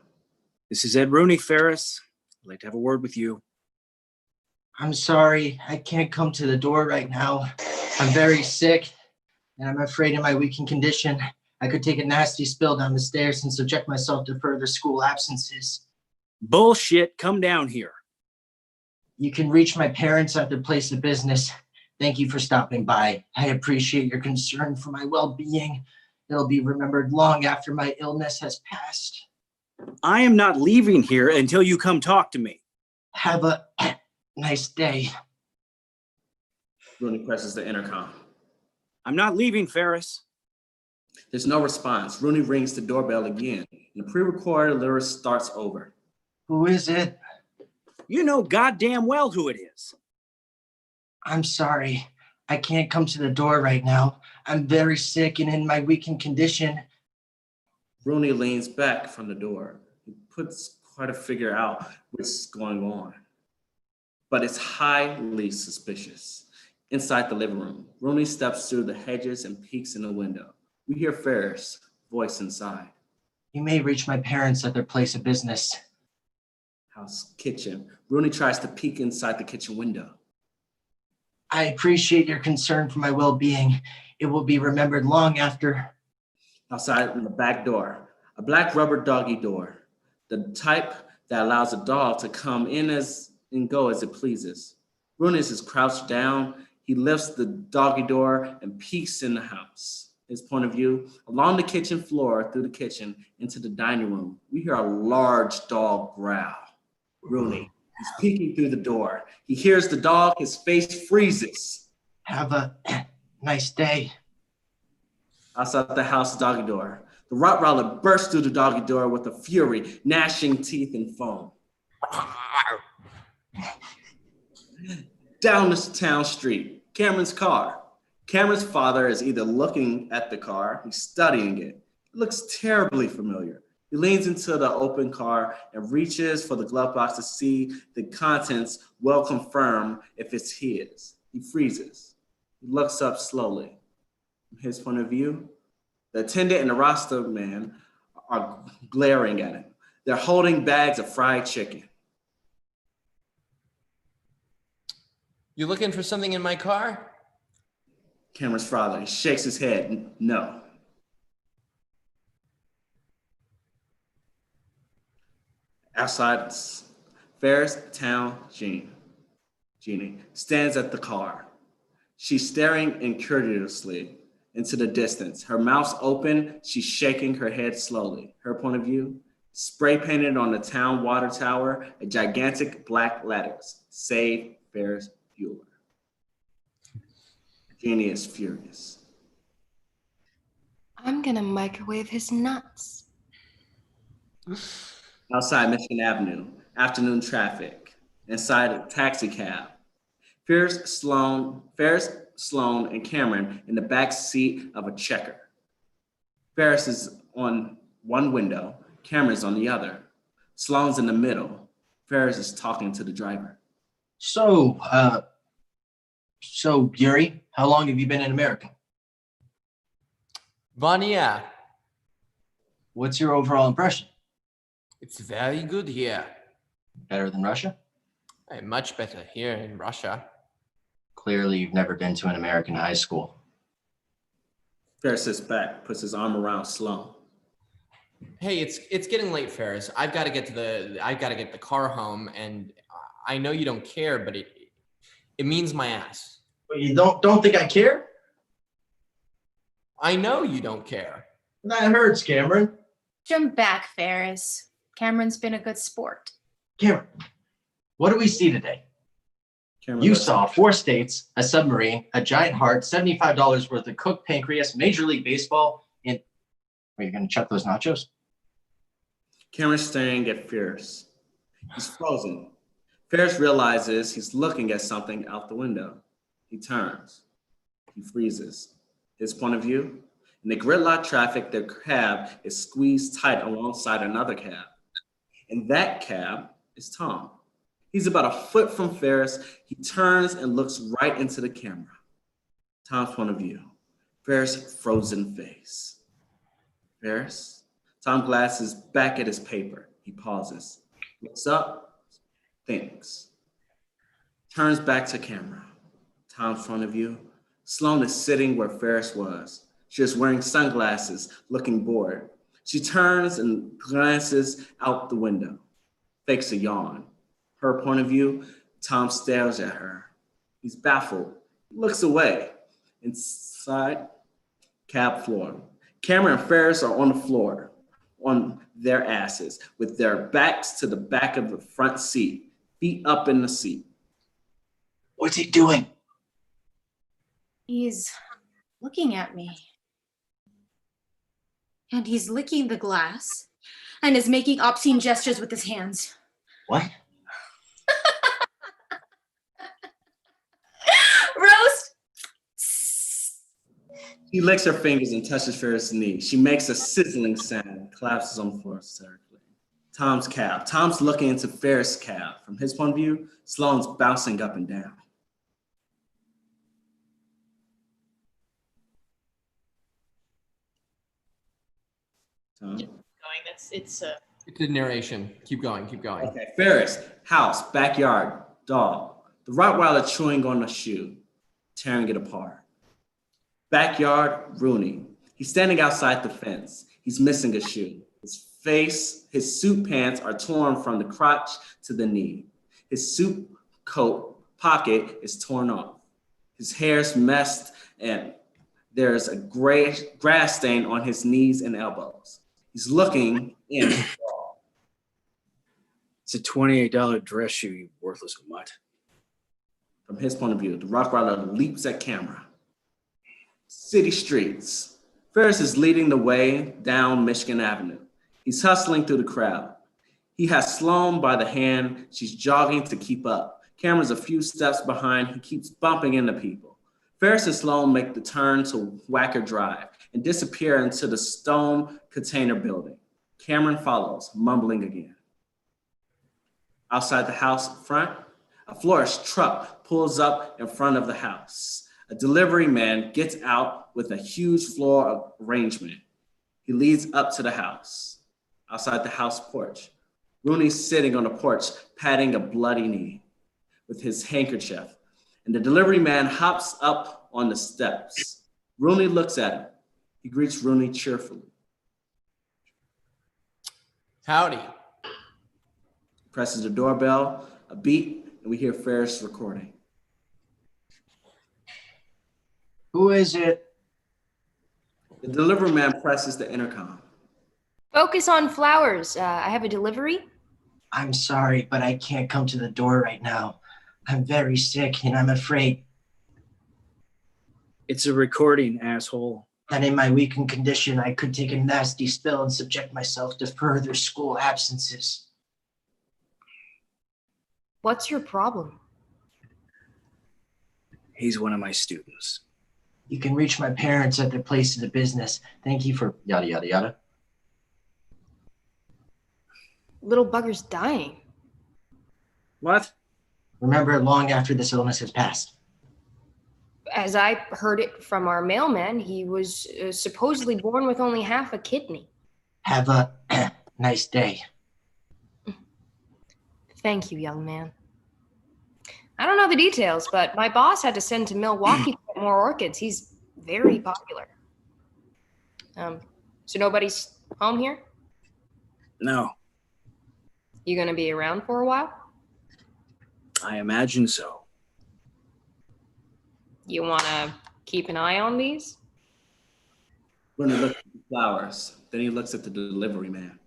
This is Ed Rooney, Ferris. I'd like to have a word with you. I'm sorry, I can't come to the door right now. I'm very sick, and I'm afraid in my weakened condition, I could take a nasty spill down the stairs and subject myself to further school absences. Bullshit, come down here. You can reach my parents at their place of business. Thank you for stopping by. I appreciate your concern for my well-being. It'll be remembered long after my illness has passed. I am not leaving here until you come talk to me. Have a nice day. Rooney presses the intercom. I'm not leaving, Ferris. There's no response. Rooney rings the doorbell again. And the pre-recorded lyric starts over. Who is it? You know goddamn well who it is. I'm sorry. I can't come to the door right now. I'm very sick and in my weakened condition. Rooney leans back from the door. He puts quite a figure out what's going on. But it's highly suspicious. Inside the living room, Rooney steps through the hedges and peeks in the window. We hear Ferris' voice inside. You may reach my parents at their place of business. House kitchen. Rooney tries to peek inside the kitchen window. I appreciate your concern for my well-being. It will be remembered long after. Outside in the back door, a black rubber doggy door, the type that allows a dog to come in and go as it pleases. Rooney is crouched down. He lifts the doggy door and peeks in the house. His point of view, along the kitchen floor, through the kitchen, into the dining room. We hear a large dog growl. Rooney, he's peeking through the door. He hears the dog, his face freezes. Have a nice day. Outside the house doggy door, the Rottweiler bursts through the doggy door with a fury, gnashing teeth and foam. Down the town street, Cameron's car. Cameron's father is either looking at the car, he's studying it. It looks terribly familiar. He leans into the open car and reaches for the glove box to see the contents well confirm if it's his. He freezes. He looks up slowly. From his point of view, the attendant and the roster man are glaring at him. They're holding bags of fried chicken. You looking for something in my car? Cameron's father, he shakes his head, no. Outside, Ferris Town Jeannie stands at the car. She's staring incredulously into the distance. Her mouth's open, she's shaking her head slowly. Her point of view, spray painted on the town water tower, a gigantic black letters, Save Ferris Bueller. Jeannie is furious. I'm gonna microwave his nuts. Outside Michigan Avenue, afternoon traffic. Inside a taxi cab. Ferris, Sloan, and Cameron in the back seat of a checker. Ferris is on one window, Cameron's on the other. Sloan's in the middle. Ferris is talking to the driver. So Yuri, how long have you been in America? Vania, What's your overall impression? it's very good here. Better than Russia? Much better here in Russia. Clearly, you've never been to an American high school. Ferris sits back, puts his arm around Sloan. Hey, it's getting late, Ferris. I've got to get the car home, and I know you don't care, but it means my ass. But you don't think I care? I know you don't care. That hurts, Cameron. Jump back, Ferris. Cameron's been a good sport. Cameron, what do we see today? Cameron You looks- saw 4 states, a submarine, a giant heart, $75 worth of cooked pancreas, Major League Baseball, and are you going to chuck those nachos? Cameron's staring at Ferris. He's frozen. Ferris realizes he's looking at something out the window. He turns. He freezes. His point of view? In the gridlock traffic, their cab is squeezed tight alongside another cab. And that cab is Tom. He's about a foot from Ferris. He turns and looks right into the camera. Tom's point of view. Ferris' frozen face. Ferris? Tom glances back at his paper. He pauses, looks up, thinks. Turns back to camera. Tom's point of view. Sloane is sitting where Ferris was. She is wearing sunglasses, looking bored. She turns and glances out the window, fakes a yawn. Her point of view, Tom stares at her. He's baffled. He looks away. Inside, cab floor. Cameron and Ferris are on the floor, on their asses, with their backs to the back of the front seat, feet up in the seat. What's he doing? He's looking at me. And he's licking the glass and is making obscene gestures with his hands. What? Roast! He licks her fingers and touches Ferris' knee. She makes a sizzling sound and collapses on the floor hysterically. Tom's cab. Tom's looking into Ferris' cab. From his point of view, Sloane's bouncing up and down. Tom? Going. It's It's a narration. Keep going. Keep going. Okay, Ferris, house, backyard, dog. The Rottweiler chewing on a shoe, tearing it apart. Backyard, Rooney. He's standing outside the fence. He's missing a shoe. His face, his suit pants are torn from the crotch to the knee. His suit coat pocket is torn off. His hair's messed and there's a gray grass stain on his knees and elbows. He's looking in. It's a $28 dress shoe, you worthless mutt. From his point of view, the Rottweiler leaps at camera. City streets. Ferris is leading the way down Michigan Avenue. He's hustling through the crowd. He has Sloane by the hand. She's jogging to keep up. Cameron's a few steps behind. He keeps bumping into people. Ferris and Sloane make the turn to Wacker Drive and disappear into the stone container building. Cameron follows, mumbling again. Outside the house front, a florist truck pulls up in front of the house. A delivery man gets out with a huge floral arrangement. He leads up to the house. Outside the house porch, Rooney's sitting on the porch, patting a bloody knee with his handkerchief, and the delivery man hops up on the steps. Rooney looks at him. He greets Rooney cheerfully. Howdy. Presses the doorbell, a beat, and we hear Ferris recording. Who is it? The delivery man presses the intercom. Focus on flowers. I have a delivery. I'm sorry, but I can't come to the door right now. I'm very sick and I'm afraid It's a recording, asshole. that in my weakened condition, I could take a nasty spill and subject myself to further school absences. What's your problem? He's one of my students. You can reach my parents at their place of business. Thank you for yada, yada, yada. Little bugger's dying. What? Remember long after this illness has passed. As I heard it from our mailman, he was supposedly born with only half a kidney. Have a nice day. Thank you, young man. I don't know the details, but my boss had to send to Milwaukee to get more orchids. He's very popular. So nobody's home here? No, You gonna be around for a while? I imagine so. You wanna keep an eye on these? Rooney looks at the flowers. Then he looks at the delivery man.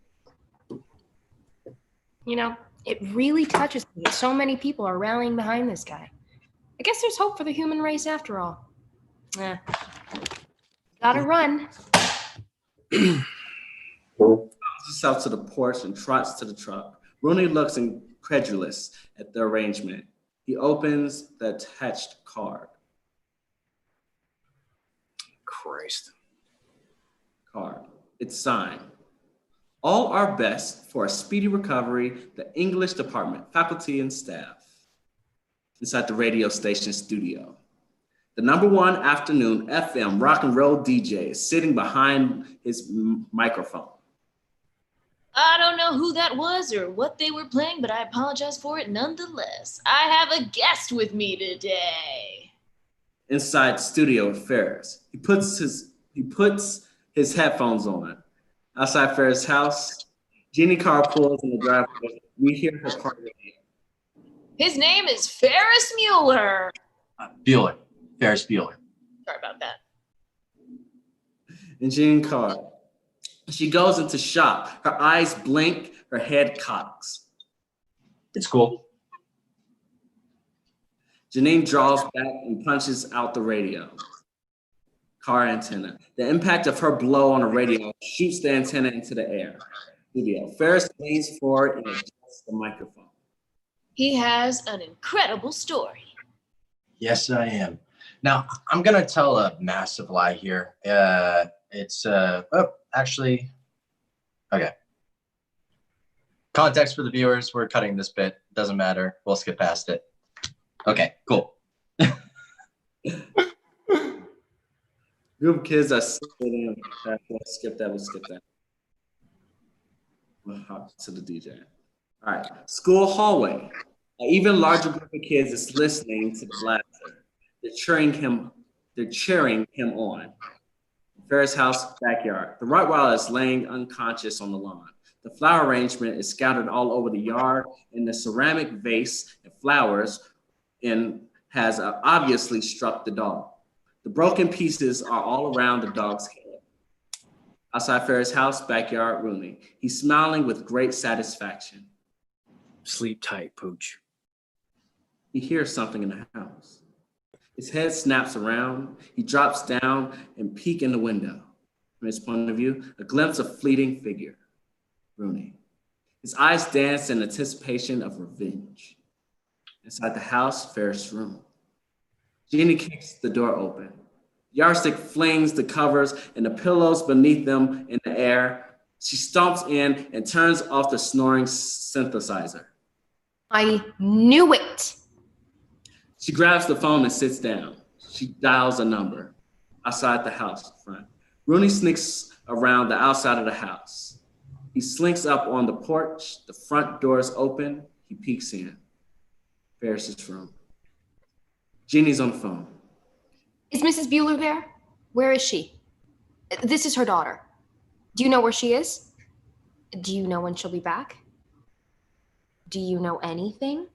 You know, it really touches me that so many people are rallying behind this guy. I guess there's hope for the human race after all. Gotta run. Just out to the porch and trots to the truck. Rooney looks and incredulous at the arrangement. He opens the attached card. Christ. It's signed. All our best for a speedy recovery, the English department, faculty, and staff. Inside the radio station studio. The #1 afternoon FM rock and roll DJ is sitting behind his microphone. I don't know who that was or what they were playing, but I apologize for it nonetheless. I have a guest with me today. Inside studio with Ferris. He puts his headphones on. Outside Ferris' house, Jeannie car pulls in the driveway. We hear her car radio. His name is Ferris Mueller. Bueller. Ferris Bueller. Sorry about that. And Jeannie car. She goes into shock. Her eyes blink, her head cocks. It's cool. Janine draws back and punches out the radio. Car antenna. The impact of her blow on the radio shoots the antenna into the air. Studio. Ferris leans forward and adjusts the microphone. He has an incredible story. Yes, I am. Now, I'm going to tell a massive lie here. Actually, okay. Context for the viewers, we're cutting this bit. Doesn't matter. We'll skip past it. Okay, cool. Group of kids are sitting. We'll skip that. We'll hop to the DJ. All right. School hallway. An even larger group of kids is listening to the blaster. They're cheering him on. Ferris' house backyard. The Rottweiler is laying unconscious on the lawn. The flower arrangement is scattered all over the yard, and the ceramic vase and flowers has obviously struck the dog. The broken pieces are all around the dog's head. Outside Ferris' house backyard, Rooney. He's smiling with great satisfaction. Sleep tight, Pooch. He hears something in the house. His head snaps around. He drops down and peeks in the window. From his point of view, a glimpse of fleeting figure. Rooney. His eyes dance in anticipation of revenge. Inside the house, Ferris' room. Jeannie kicks the door open. Yardstick flings the covers and the pillows beneath them in the air. She stomps in and turns off the snoring synthesizer. I knew it. She grabs the phone and sits down. She dials a number. Outside the house front. Rooney sneaks around the outside of the house. He slinks up on the porch. The front door is open. He peeks in. Ferris' room. Jeannie's on the phone. Is Mrs. Bueller there? Where is she? This is her daughter. Do you know where she is? Do you know when she'll be back? Do you know anything?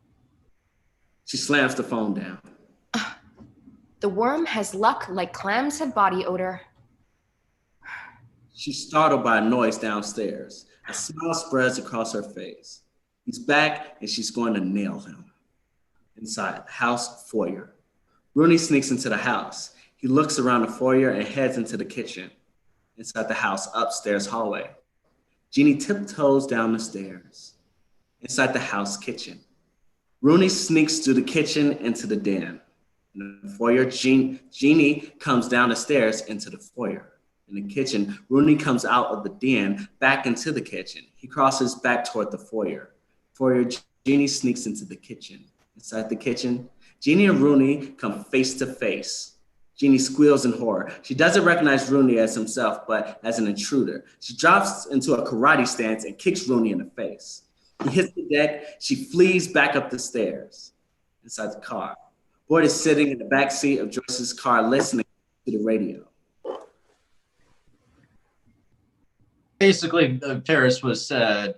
She slams the phone down. The worm has luck like clams have body odor. She's startled by a noise downstairs. A smile spreads across her face. He's back and she's going to nail him. Inside the house foyer. Rooney sneaks into the house. He looks around the foyer and heads into the kitchen. Inside the house, upstairs hallway. Jeannie tiptoes down the stairs. Inside the house kitchen. Rooney sneaks through the kitchen into the den. In the foyer, Jeannie comes down the stairs into the foyer. In the kitchen, Rooney comes out of the den back into the kitchen. He crosses back toward the foyer. Jeannie sneaks into the kitchen. Inside the kitchen, Jeannie and Rooney come face to face. Jeannie squeals in horror. She doesn't recognize Rooney as himself, but as an intruder. She drops into a karate stance and kicks Rooney in the face. He hits the deck. She flees back up the stairs. Inside the car, Boyd is sitting in the back seat of Joyce's car listening to the radio. Basically, Ferris was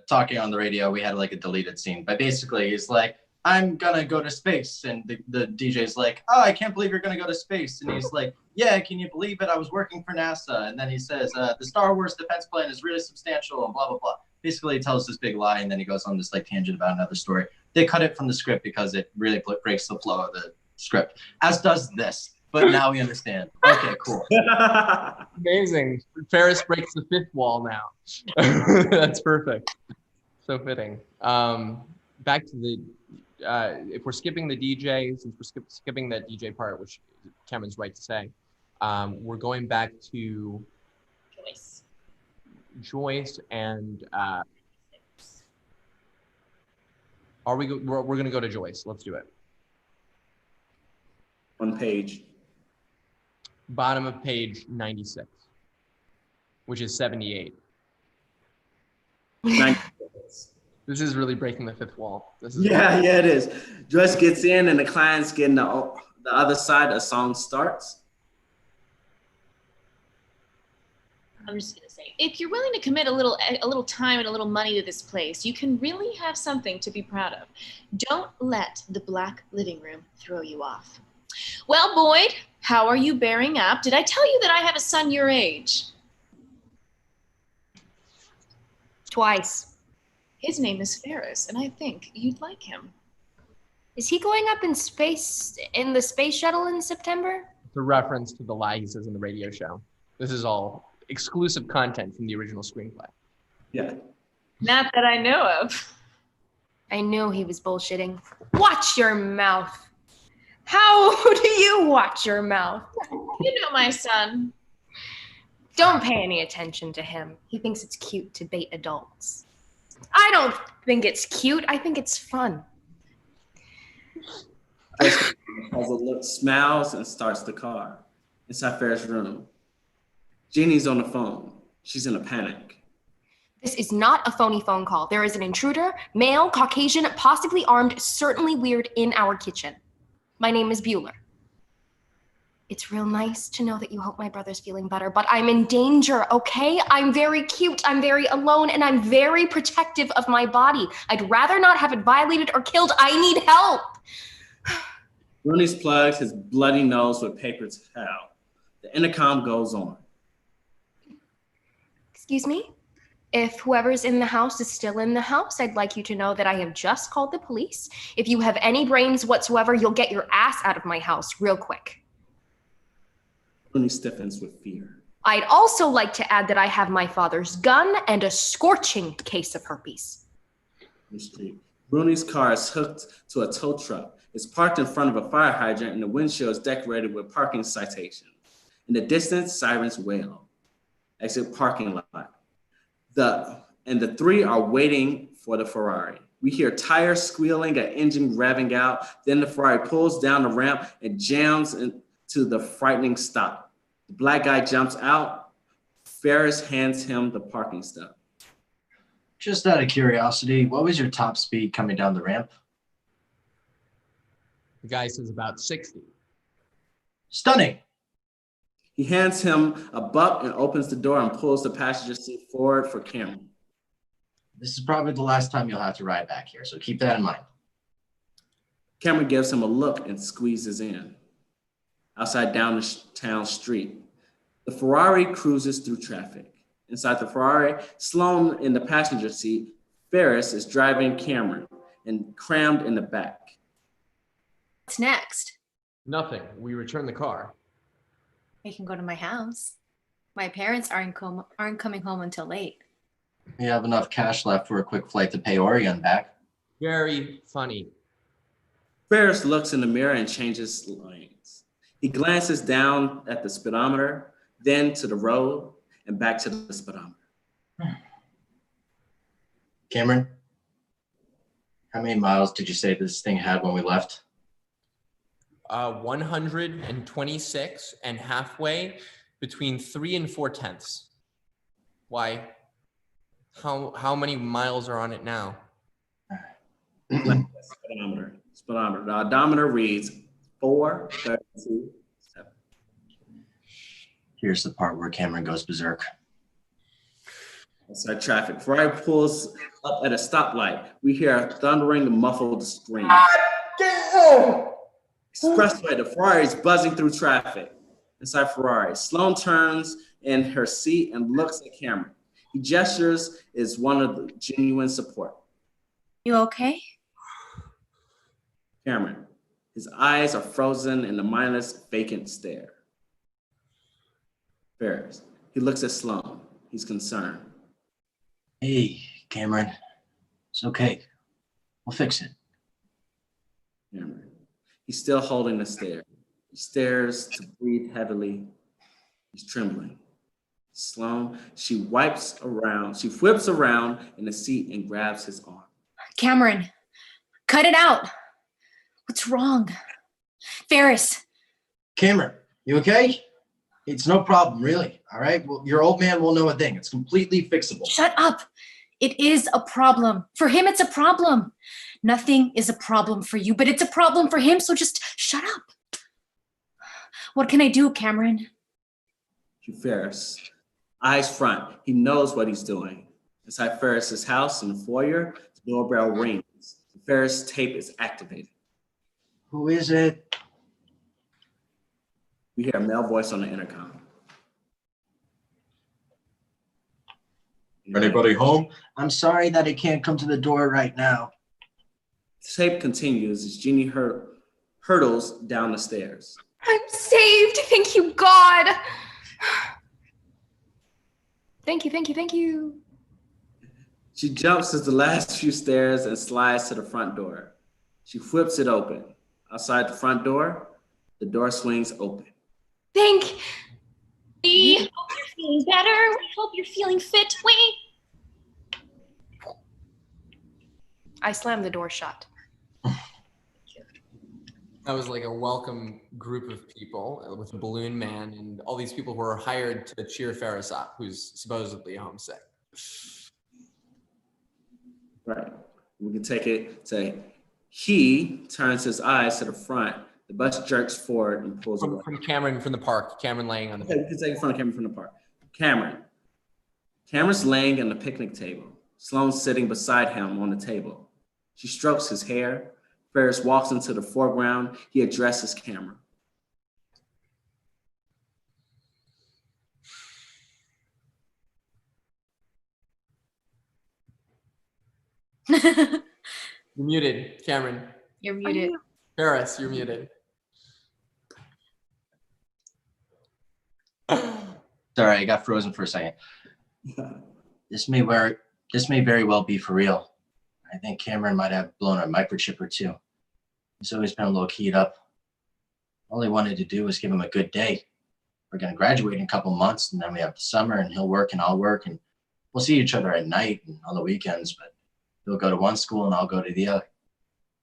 talking on the radio. We had like a deleted scene, but basically he's like, I'm gonna go to space. And the DJ's like, oh, I can't believe you're gonna go to space. And he's like, yeah, can you believe it? I was working for NASA. And then he says, the Star Wars defense plan is really substantial and blah, blah, blah. Basically he tells this big lie and then he goes on this like tangent about another story. They cut it from the script because it really breaks the flow of the script, as does this. But now we understand. Okay, cool. Amazing. Ferris breaks the fifth wall now. That's perfect. So fitting. back to the, if we're skipping the DJ, since we're skipping that DJ part, which Cameron's right to say, we're going back to Joyce and we're going to go to Joyce. Let's do it. One page. Bottom of page 96, which is 78. 96. This is really breaking the fifth wall. This is Yeah, it is. Joyce gets in and the client's getting the other side. A song starts. I'm just gonna say, if you're willing to commit a little time and a little money to this place, you can really have something to be proud of. Don't let the black living room throw you off. Well, Boyd, how are you bearing up? Did I tell you that I have a son your age? Twice. His name is Ferris, and I think you'd like him. Is he going up in space in the space shuttle in September? It's a reference to the lie he says in the radio show. This is all exclusive content from the original screenplay. Yeah. Not that I know of. I knew he was bullshitting. Watch your mouth. How do you watch your mouth? You know my son. Don't pay any attention to him. He thinks it's cute to bait adults. I don't think it's cute. I think it's fun. Has a look, smiles, and starts the car. Inside Ferris' room. Jeannie's on the phone. She's in a panic. This is not a phony phone call. There is an intruder, male, Caucasian, possibly armed, certainly weird, in our kitchen. My name is Bueller. It's real nice to know that you hope my brother's feeling better, but I'm in danger, okay? I'm very cute, I'm very alone, and I'm very protective of my body. I'd rather not have it violated or killed. I need help. Rooney's plugs his bloody nose with paper towel. The intercom goes on. Excuse me? If whoever's in the house is still in the house, I'd like you to know that I have just called the police. If you have any brains whatsoever, you'll get your ass out of my house real quick. Rooney stiffens with fear. I'd also like to add that I have my father's gun and a scorching case of herpes. The street. Rooney's car is hooked to a tow truck. It's parked in front of a fire hydrant and the windshield is decorated with parking citations. In the distance, sirens wail. Exit parking lot. The three are waiting for the Ferrari. We hear tires squealing, an engine revving out. Then the Ferrari pulls down the ramp and jams into the frightening stop. The black guy jumps out. Ferris hands him the parking stub. Just out of curiosity, what was your top speed coming down the ramp? The guy says about 60. Stunning. He hands him a buck and opens the door and pulls the passenger seat forward for Cameron. This is probably the last time you'll have to ride back here, so keep that in mind. Cameron gives him a look and squeezes in. Outside down the town street, the Ferrari cruises through traffic. Inside the Ferrari, Sloan in the passenger seat, Ferris is driving Cameron and crammed in the back. What's next? Nothing. We return the car. We can go to my house. My parents aren't coming home until late. We have enough cash left for a quick flight to pay Oregon back. Very funny. Ferris looks in the mirror and changes lanes. He glances down at the speedometer, then to the road, and back to the speedometer. Cameron, how many miles did you say this thing had when we left? 126 and halfway, between 3 and 4/10. Why? How many miles are on it now? Speedometer. The odometer reads 432. Here's the part where Cameron goes berserk. Outside traffic. Ferrari pulls up at a stoplight. We hear a thundering, muffled scream. Expressway, the Ferrari is buzzing through traffic. Inside Ferrari, Sloan turns in her seat and looks at Cameron. He gestures as one of the genuine support. You okay? Cameron, his eyes are frozen in a mindless, vacant stare. Ferris, he looks at Sloan. He's concerned. Hey, Cameron. It's okay. We'll fix it. Cameron. He's still holding the stair. He stares to breathe heavily. He's trembling. Sloan, she whips around in the seat and grabs his arm. Cameron, cut it out. What's wrong? Ferris. Cameron, you okay? It's no problem, really. All right. Well, your old man won't know a thing. It's completely fixable. Shut up. It is a problem. For him, it's a problem. Nothing is a problem for you, but it's a problem for him, so just shut up. What can I do, Cameron? To Ferris. Eyes front. He knows what he's doing. Inside Ferris's house in the foyer, the doorbell rings. The Ferris tape is activated. Who is it? We hear a male voice on the intercom. Anybody home? I'm sorry that I can't come to the door right now. The tape continues as Jeannie hurtles down the stairs. I'm saved. Thank you, God. Thank you, thank you, thank you. She jumps as the last few stairs and slides to the front door. She flips it open. Outside the front door, the door swings open. Thank We hope you're feeling better. We hope you're feeling fit. I slammed the door shut. That was like a welcome group of people with a balloon man and all these people who are hired to cheer Ferris up, who's supposedly homesick. Right. We can take it to he turns his eyes to the front. The bus jerks forward and pulls away. From Cameron from the park. Cameron laying on the Okay, we can take it from Cameron from the park. Cameron. Cameron's laying on the picnic table. Sloan's sitting beside him on the table. She strokes his hair. Ferris walks into the foreground. He addresses Cameron. You're muted, Cameron. You're muted. Ferris, you're muted. Sorry, I got frozen for a second. This may very well be for real. I think Cameron might have blown a microchip or two. He's always been a little keyed up. All he wanted to do was give him a good day. We're going to graduate in a couple months, and then we have the summer, and he'll work and I'll work, and we'll see each other at night and on the weekends, but he'll go to one school and I'll go to the other.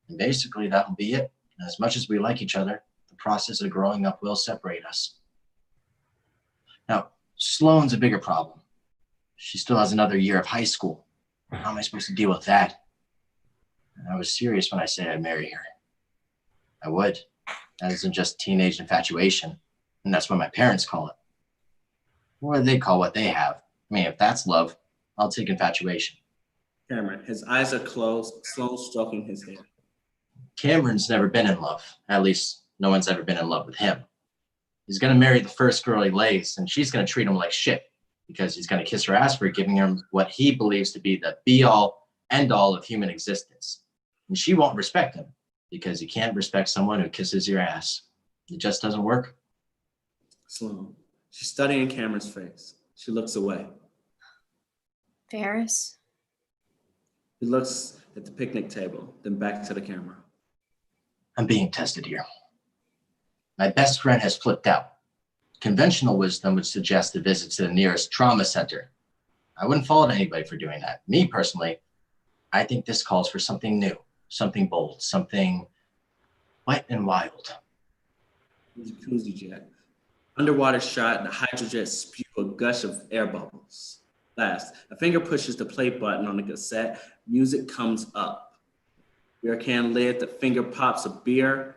And basically that'll be it. And as much as we like each other, the process of growing up will separate us. Now, Sloan's a bigger problem. She still has another year of high school. How am I supposed to deal with that? And I was serious when I said I'd marry her. I would. That isn't just teenage infatuation. And that's what my parents call it. What do they call what they have? I mean, if that's love, I'll take infatuation. Cameron, his eyes are closed, Sloan stroking his hair. Cameron's never been in love. At least no one's ever been in love with him. He's going to marry the first girl he lays, and she's going to treat him like shit because he's going to kiss her ass for giving him what he believes to be the be-all, end-all of human existence. And she won't respect him because you can't respect someone who kisses your ass. It just doesn't work. Sloan, she's studying Cameron's face. She looks away. Ferris? He looks at the picnic table, then back to the camera. I'm being tested here. My best friend has flipped out. Conventional wisdom would suggest a visit to the nearest trauma center. I wouldn't fault anybody for doing that. Me personally, I think this calls for something new, something bold, something wet and wild. The jacuzzi jet. Underwater shot, the hydrojet spew a gush of air bubbles. Last, a finger pushes the play button on the cassette. Music comes up. Beer can lid, the finger pops a beer.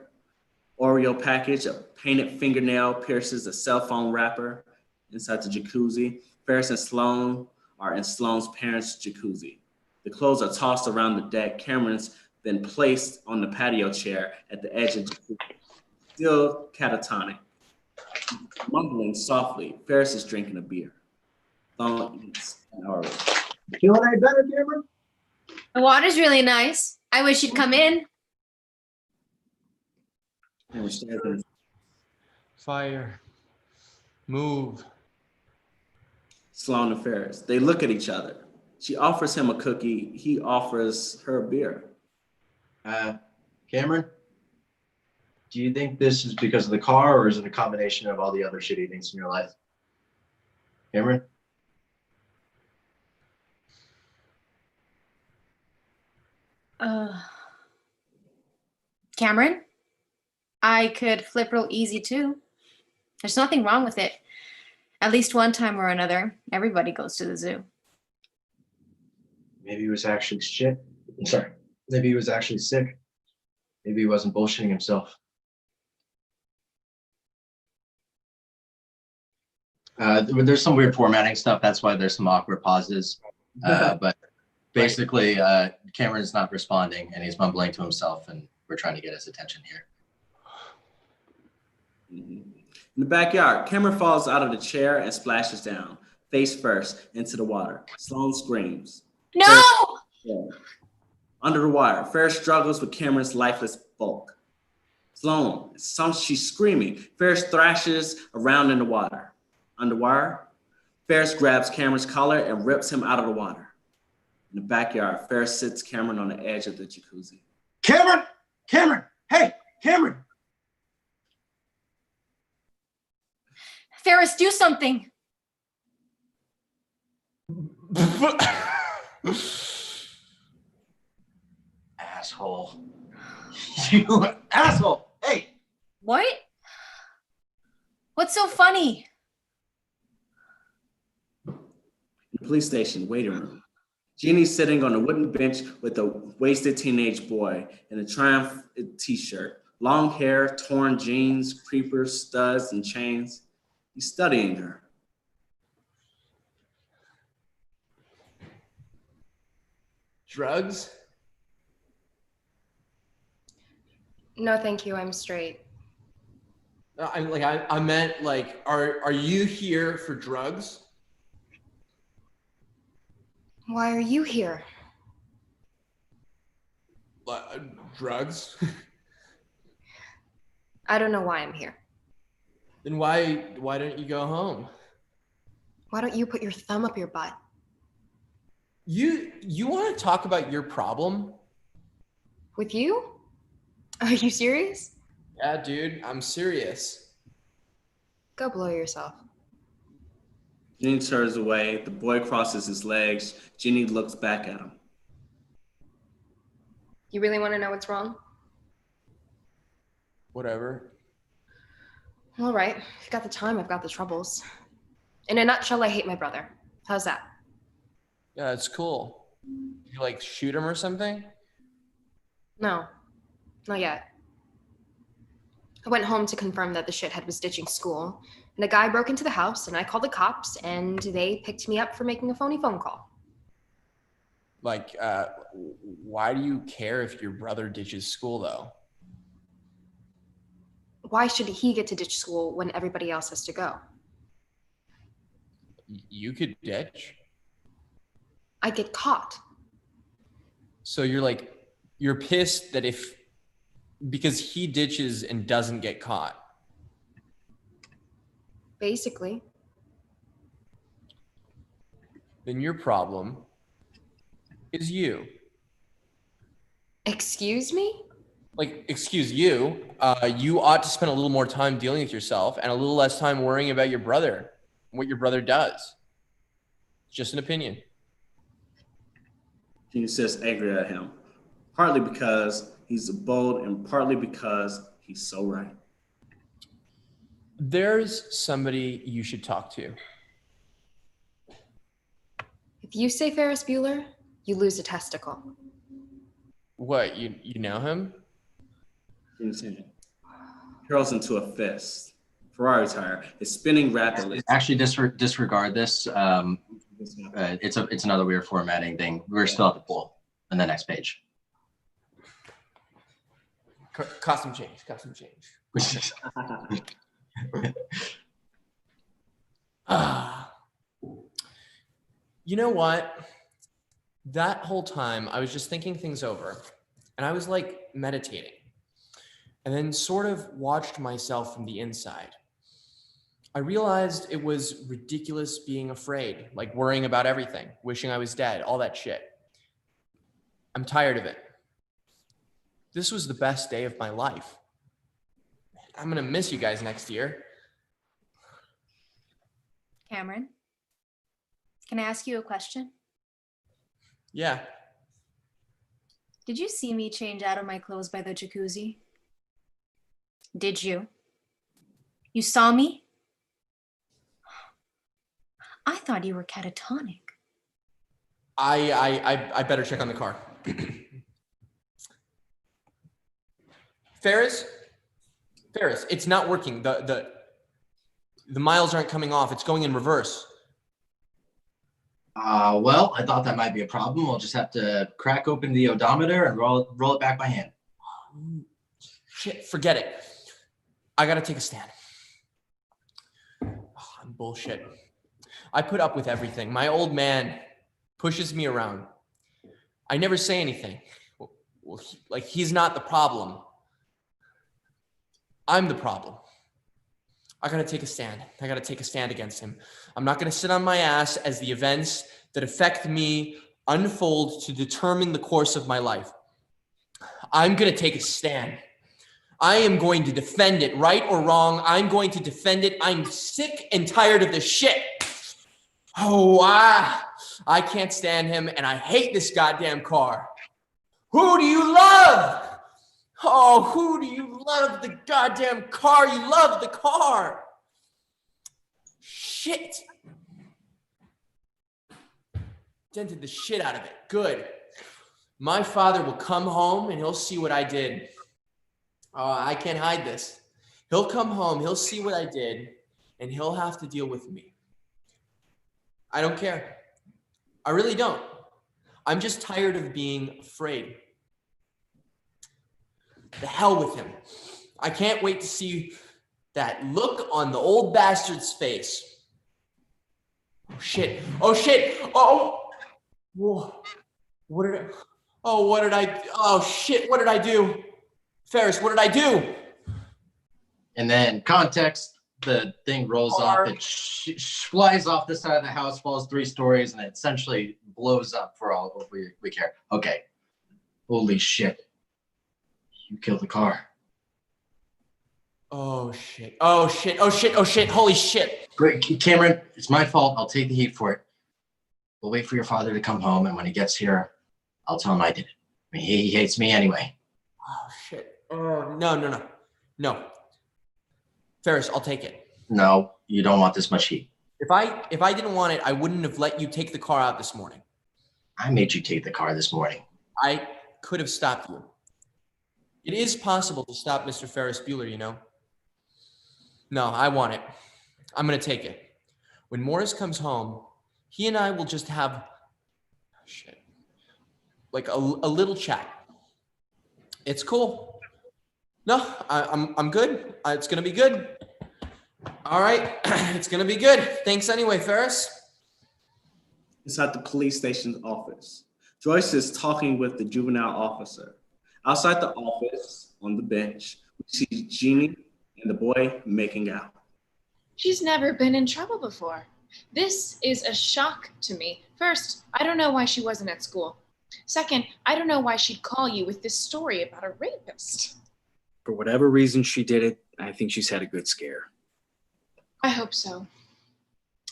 Oreo package, a painted fingernail pierces a cell phone wrapper inside the jacuzzi. Ferris and Sloan are in Sloan's parents' jacuzzi. The clothes are tossed around the deck. Cameron's been placed on the patio chair at the edge of the jacuzzi. Still catatonic. Mumbling softly, Ferris is drinking a beer. Sloan eats an Oreo. Feeling any better, Cameron? The water's really nice. I wish you'd come in. Cameron stares at him. Fire. Move. Sloan and Ferris. They look at each other. She offers him a cookie. He offers her a beer. Cameron, do you think this is because of the car, or is it a combination of all the other shitty things in your life? Cameron? Cameron, I could flip real easy too. There's nothing wrong with it. At least one time or another, everybody goes to the zoo. Maybe he was actually shit. I'm sorry. Maybe he was actually sick. Maybe he wasn't bullshitting himself. There's some weird formatting stuff. That's why there's some awkward pauses. But basically, Cameron's not responding and he's mumbling to himself, and we're trying to get his attention here. In the backyard, Cameron falls out of the chair and splashes down, face first, into the water. Sloan screams. No! Under the wire, Ferris struggles with Cameron's lifeless bulk. Sloan, she's screaming. Ferris thrashes around in the water. Underwire, Ferris grabs Cameron's collar and rips him out of the water. In the backyard, Ferris sits Cameron on the edge of the jacuzzi. Cameron! Cameron! Hey, Cameron! Ferris, do something. Asshole. You asshole! Hey! What? What's so funny? In the police station waiting room, Jeannie's sitting on a wooden bench with a wasted teenage boy in a Triumph t-shirt, long hair, torn jeans, creepers, studs, and chains. He's studying her. Drugs? No, thank you. I'm straight. I meant like, are you here for drugs? Why are you here? Drugs? I don't know why I'm here. Then why don't you go home? Why don't you put your thumb up your butt? You want to talk about your problem? With you? Are you serious? Yeah, dude, I'm serious. Go blow yourself. Jeannie turns away. The boy crosses his legs. Jeannie looks back at him. You really want to know what's wrong? Whatever. All right. If you've got the time, I've got the troubles. In a nutshell, I hate my brother. How's that? Yeah, it's cool. You like shoot him or something? No, not yet. I went home to confirm that the shithead was ditching school, and a guy broke into the house, and I called the cops, and they picked me up for making a phony phone call. Like, why do you care if your brother ditches school, though? Why should he get to ditch school when everybody else has to go? You could ditch. I'd get caught. So you're pissed that because he ditches and doesn't get caught. Basically. Then your problem is you. Excuse me? Like, excuse you. You ought to spend a little more time dealing with yourself and a little less time worrying about your brother, what your brother does. It's just an opinion. Jeannie sits angry at him, partly because he's bold and partly because he's so right. There's somebody you should talk to. If you say Ferris Bueller, you lose a testicle. What, you know him? Jeannie's hand curls into a fist. Ferrari tire is spinning rapidly. Actually, disregard this. It's another weird formatting thing. We're still at the pool on the next page. Costume change. You know what? That whole time I was just thinking things over, and I was like meditating, and then sort of watched myself from the inside. I realized it was ridiculous being afraid, like worrying about everything, wishing I was dead, all that shit. I'm tired of it. This was the best day of my life. I'm gonna miss you guys next year. Cameron, can I ask you a question? Yeah. Did you see me change out of my clothes by the jacuzzi? Did you? You saw me? I thought you were catatonic. I better check on the car. Ferris, it's not working. The miles aren't coming off. It's going in reverse. Well, I thought that might be a problem. We'll just have to crack open the odometer and roll it back by hand. Shit, forget it. I gotta take a stand. I'm bullshit. I put up with everything. My old man pushes me around. I never say anything. Well, he's not the problem. I'm the problem. I gotta take a stand. I gotta take a stand against him. I'm not gonna sit on my ass as the events that affect me unfold to determine the course of my life. I'm gonna take a stand. I am going to defend it, right or wrong. I'm going to defend it. I'm sick and tired of this shit. Oh, I can't stand him, and I hate this goddamn car. Who do you love? Oh, who do you love? The goddamn car. You love the car. Shit. Dented the shit out of it. Good. My father will come home and he'll see what I did. I can't hide this. He'll come home, he'll see what I did, and he'll have to deal with me. I don't care. I really don't. I'm just tired of being afraid. The hell with him. I can't wait to see that look on the old bastard's face. Oh shit. Oh shit. Oh. Whoa. What did I, oh shit, what did I do? Ferris, what did I do? And then context, the thing rolls off, it flies off the side of the house, falls 3 stories, and it essentially blows up for all we care. Okay. Holy shit. You killed the car. Oh shit. Oh shit. Oh shit. Oh shit. Holy shit. Great, Cameron, it's my fault. I'll take the heat for it. We'll wait for your father to come home, and when he gets here, I'll tell him I did it. I mean, he hates me anyway. Oh shit. Oh no. Ferris, I'll take it. No, you don't want this much heat. If I didn't want it, I wouldn't have let you take the car out this morning. I made you take the car this morning. I could have stopped you. It is possible to stop Mr. Ferris Bueller, you know? No, I want it. I'm gonna take it. When Morris comes home, he and I will just have like a little chat. It's cool. No, I'm good. It's gonna be good. All right, it's gonna be good. Thanks anyway, Ferris. Inside the police station's office, Joyce is talking with the juvenile officer. Outside the office, on the bench, we see Jeannie and the boy making out. She's never been in trouble before. This is a shock to me. First, I don't know why she wasn't at school. Second, I don't know why she'd call you with this story about a rapist. For whatever reason she did it, I think she's had a good scare. I hope so.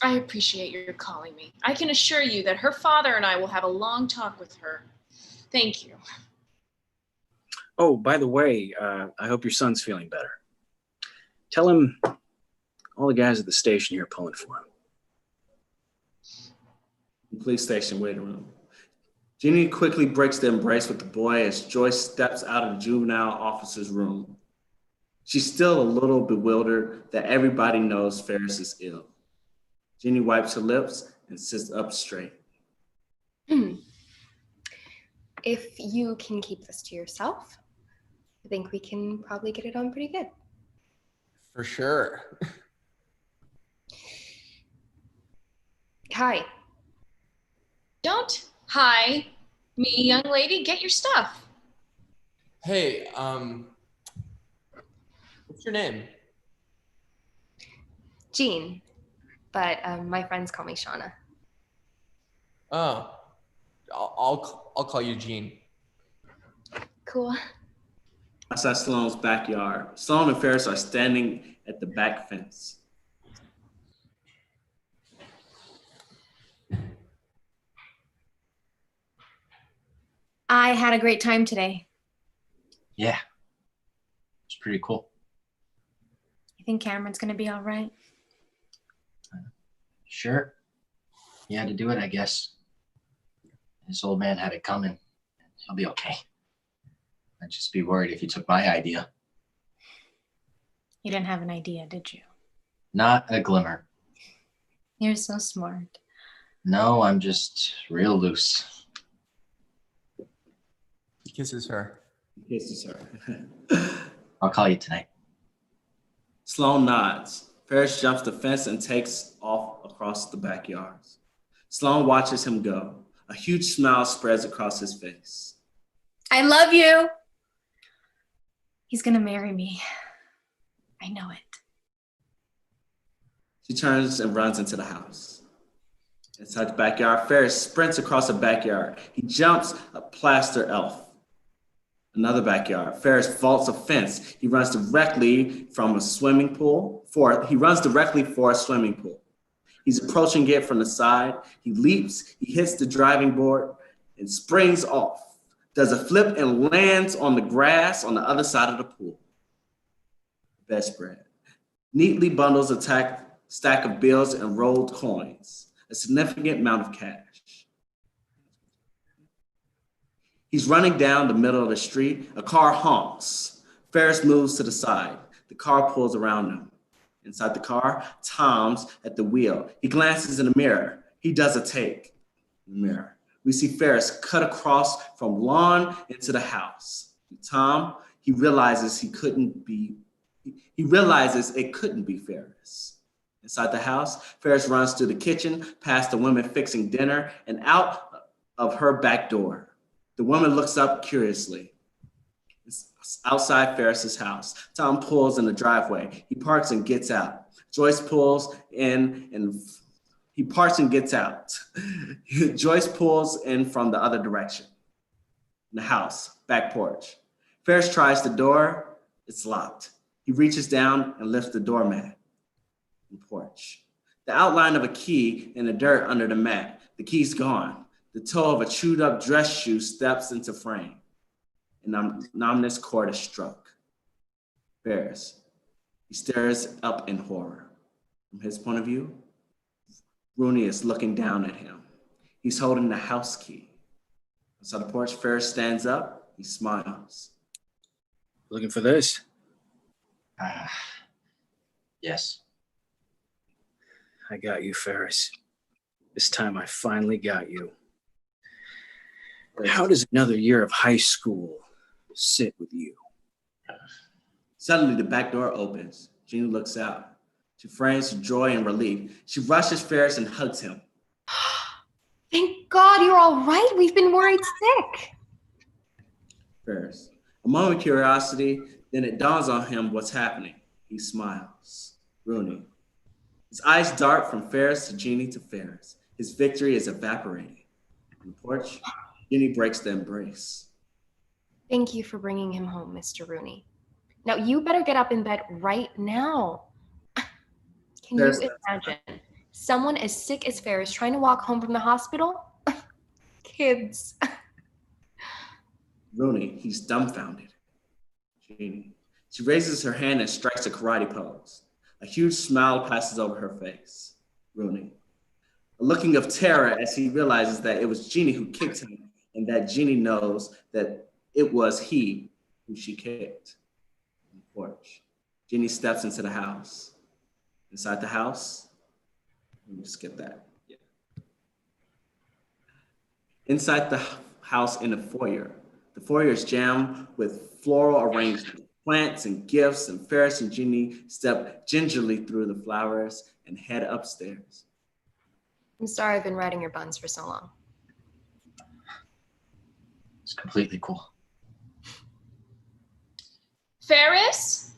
I appreciate your calling me. I can assure you that her father and I will have a long talk with her. Thank you. Oh, by the way, I hope your son's feeling better. Tell him all the guys at the station here are pulling for him. The police station waiting room. Jeannie quickly breaks the embrace with the boy as Joyce steps out of the juvenile officer's room. She's still a little bewildered that everybody knows Ferris is ill. Jeannie wipes her lips and sits up straight. If you can keep this to yourself, I think we can probably get it on pretty good. For sure. Hi. Don't hi me, young lady. Get your stuff. Hey, what's your name? Jean, but my friends call me Shauna. Oh, I'll call you Jean. Cool. Outside Sloane's backyard, Sloane and Ferris are standing at the back fence. I had a great time today. Yeah, it's pretty cool. You think Cameron's gonna be all right? Sure. He had to do it, I guess. This old man had it coming. He'll be okay. I'd just be worried if he took my idea. You didn't have an idea, did you? Not a glimmer. You're so smart. No, I'm just real loose. He kisses her. He kisses her. I'll call you tonight. Sloane nods. Ferris jumps the fence and takes off across the backyard. Sloane watches him go. A huge smile spreads across his face. I love you. He's gonna marry me. I know it. She turns and runs into the house. Inside the backyard, Ferris sprints across the backyard. He jumps a plaster elf. Another backyard. Ferris vaults a fence. He runs directly from a swimming pool. He runs directly for a swimming pool. He's approaching it from the side. He leaps. He hits the driving board and springs off. Does a flip and lands on the grass on the other side of the pool. Bedspread. Neatly bundles a stack of bills and rolled coins. A significant amount of cash. He's running down the middle of the street. A car honks. Ferris moves to the side. The car pulls around him. Inside the car, Tom's at the wheel. He glances in the mirror. He does a take in the mirror. We see Ferris cut across from lawn into the house. Tom, he realizes it couldn't be Ferris. Inside the house, Ferris runs through the kitchen, past the women fixing dinner, and out of her back door. The woman looks up curiously. It's outside Ferris's house. Tom pulls in the driveway. He parks and gets out. Joyce pulls in and he parks and gets out. Joyce pulls in from the other direction. In the house, back porch. Ferris tries the door. It's locked. He reaches down and lifts the doormat. The porch. The outline of a key in the dirt under the mat. The key's gone. The toe of a chewed up dress shoe steps into frame. An ominous chord is struck. Ferris. He stares up in horror. From his point of view, Rooney is looking down at him. He's holding the house key. Outside the porch, Ferris stands up. He smiles. Looking for this? Yes. I got you, Ferris. This time I finally got you. How does another year of high school sit with you? Suddenly, the back door opens. Jeannie looks out. She frames joy and relief. She rushes Ferris and hugs him. Thank God you're all right. We've been worried sick. Ferris. A moment of curiosity, then it dawns on him what's happening. He smiles. Rooney. His eyes dart from Ferris to Jeannie to Ferris. His victory is evaporating. On the porch, Jeannie breaks the embrace. Thank you for bringing him home, Mr. Rooney. Now you better get up in bed right now. Can you imagine someone as sick as Ferris trying to walk home from the hospital? Kids. Rooney, he's dumbfounded. Jeannie. She raises her hand and strikes a karate pose. A huge smile passes over her face. Rooney. A looking of terror as he realizes that it was Jeannie who kicked him and that Jeannie knows that it was he who she kicked. On the porch. Jeannie steps into the house. Inside the house, let me skip that. Yeah. Inside the house in the foyer is jammed with floral arrangements, plants and gifts, and Ferris and Jeannie step gingerly through the flowers and head upstairs. I'm sorry I've been riding your buns for so long. It's completely cool. Ferris?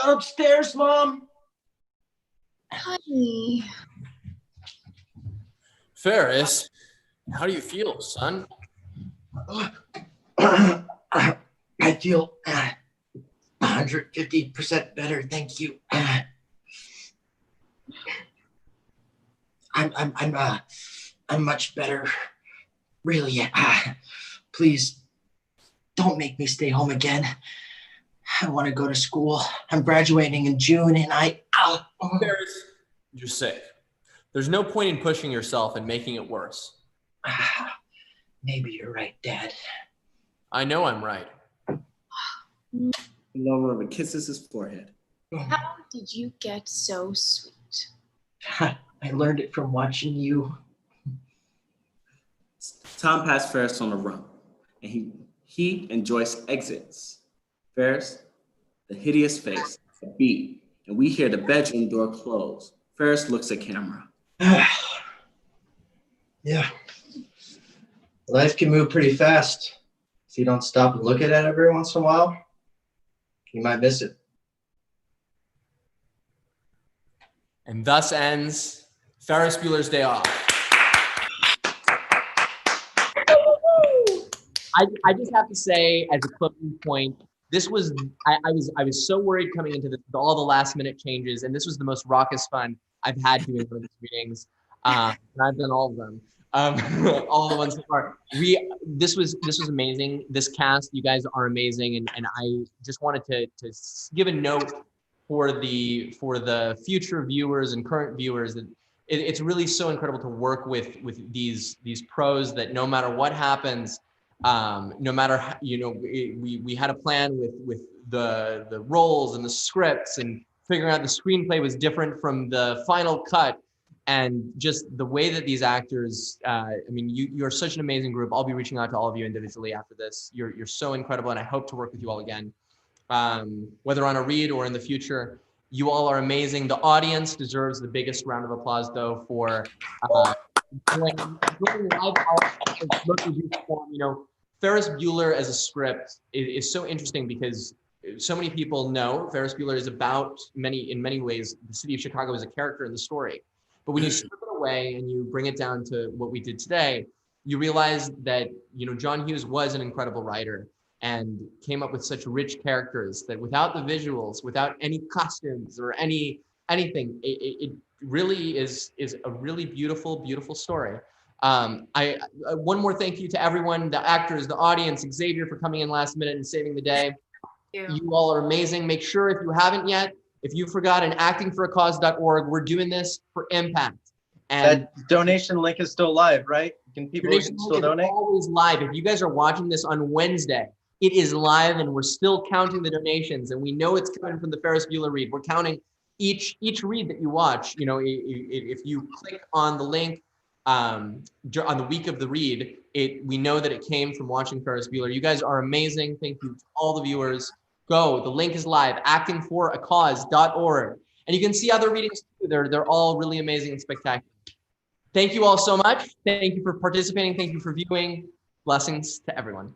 Upstairs, Mom. Honey. Ferris, how do you feel, son? I feel 150% better. Thank you. I'm much better. Really. Please don't make me stay home again. I want to go to school. I'm graduating in June and Ferris, you're sick. There's no point in pushing yourself and making it worse. Maybe you're right, Dad. I know I'm right. Nora kisses his forehead. How did you get so sweet? I learned it from watching you. Tom passed Ferris on the run, and he and Joyce exits. Ferris, the hideous face, a beat, and we hear the bedroom door close. Ferris looks at camera. Yeah. Life can move pretty fast. If you don't stop and look at it every once in a while, you might miss it. And thus ends Ferris Bueller's Day Off. I just have to say, as a closing point, this was I was so worried coming into this with all the last minute changes, and this was the most raucous fun I've had doing one of these meetings. And I've done all of them, all the ones so far. This was amazing. This cast, you guys are amazing, and I just wanted to give a note for the future viewers and current viewers that it's really so incredible to work with these pros that no matter what happens. No matter, we had a plan with the roles and the scripts and figuring out the screenplay was different from the final cut, and just the way that these actors, you're such an amazing group. I'll be reaching out to all of you individually after this. You're so incredible, and I hope to work with you all again, whether on a read or in the future. You all are amazing. The audience deserves the biggest round of applause, though, for doing live form. Ferris Bueller as a script is so interesting because so many people know Ferris Bueller is about in many ways, the city of Chicago is a character in the story. But when you strip it away and you bring it down to what we did today, you realize that, John Hughes was an incredible writer and came up with such rich characters that without the visuals, without any costumes or anything, it really is a really beautiful, beautiful story. One more thank you to everyone, the actors, the audience, Xavier for coming in last minute and saving the day. You all are amazing. Make sure if you haven't yet, if you've forgotten, actingforacause.org, we're doing this for impact. And that donation link is still live, right? People can still donate? Always live. If you guys are watching this on Wednesday, it is live and we're still counting the donations, and we know it's coming from the Ferris Bueller read. We're counting each read that you watch. If you click on the link, on the week of the read, we know that it came from watching Ferris Bueller. You guys are amazing. Thank you to all the viewers. Go. The link is live, actingforacause.org. And you can see other readings too. They're all really amazing and spectacular. Thank you all so much. Thank you for participating. Thank you for viewing. Blessings to everyone.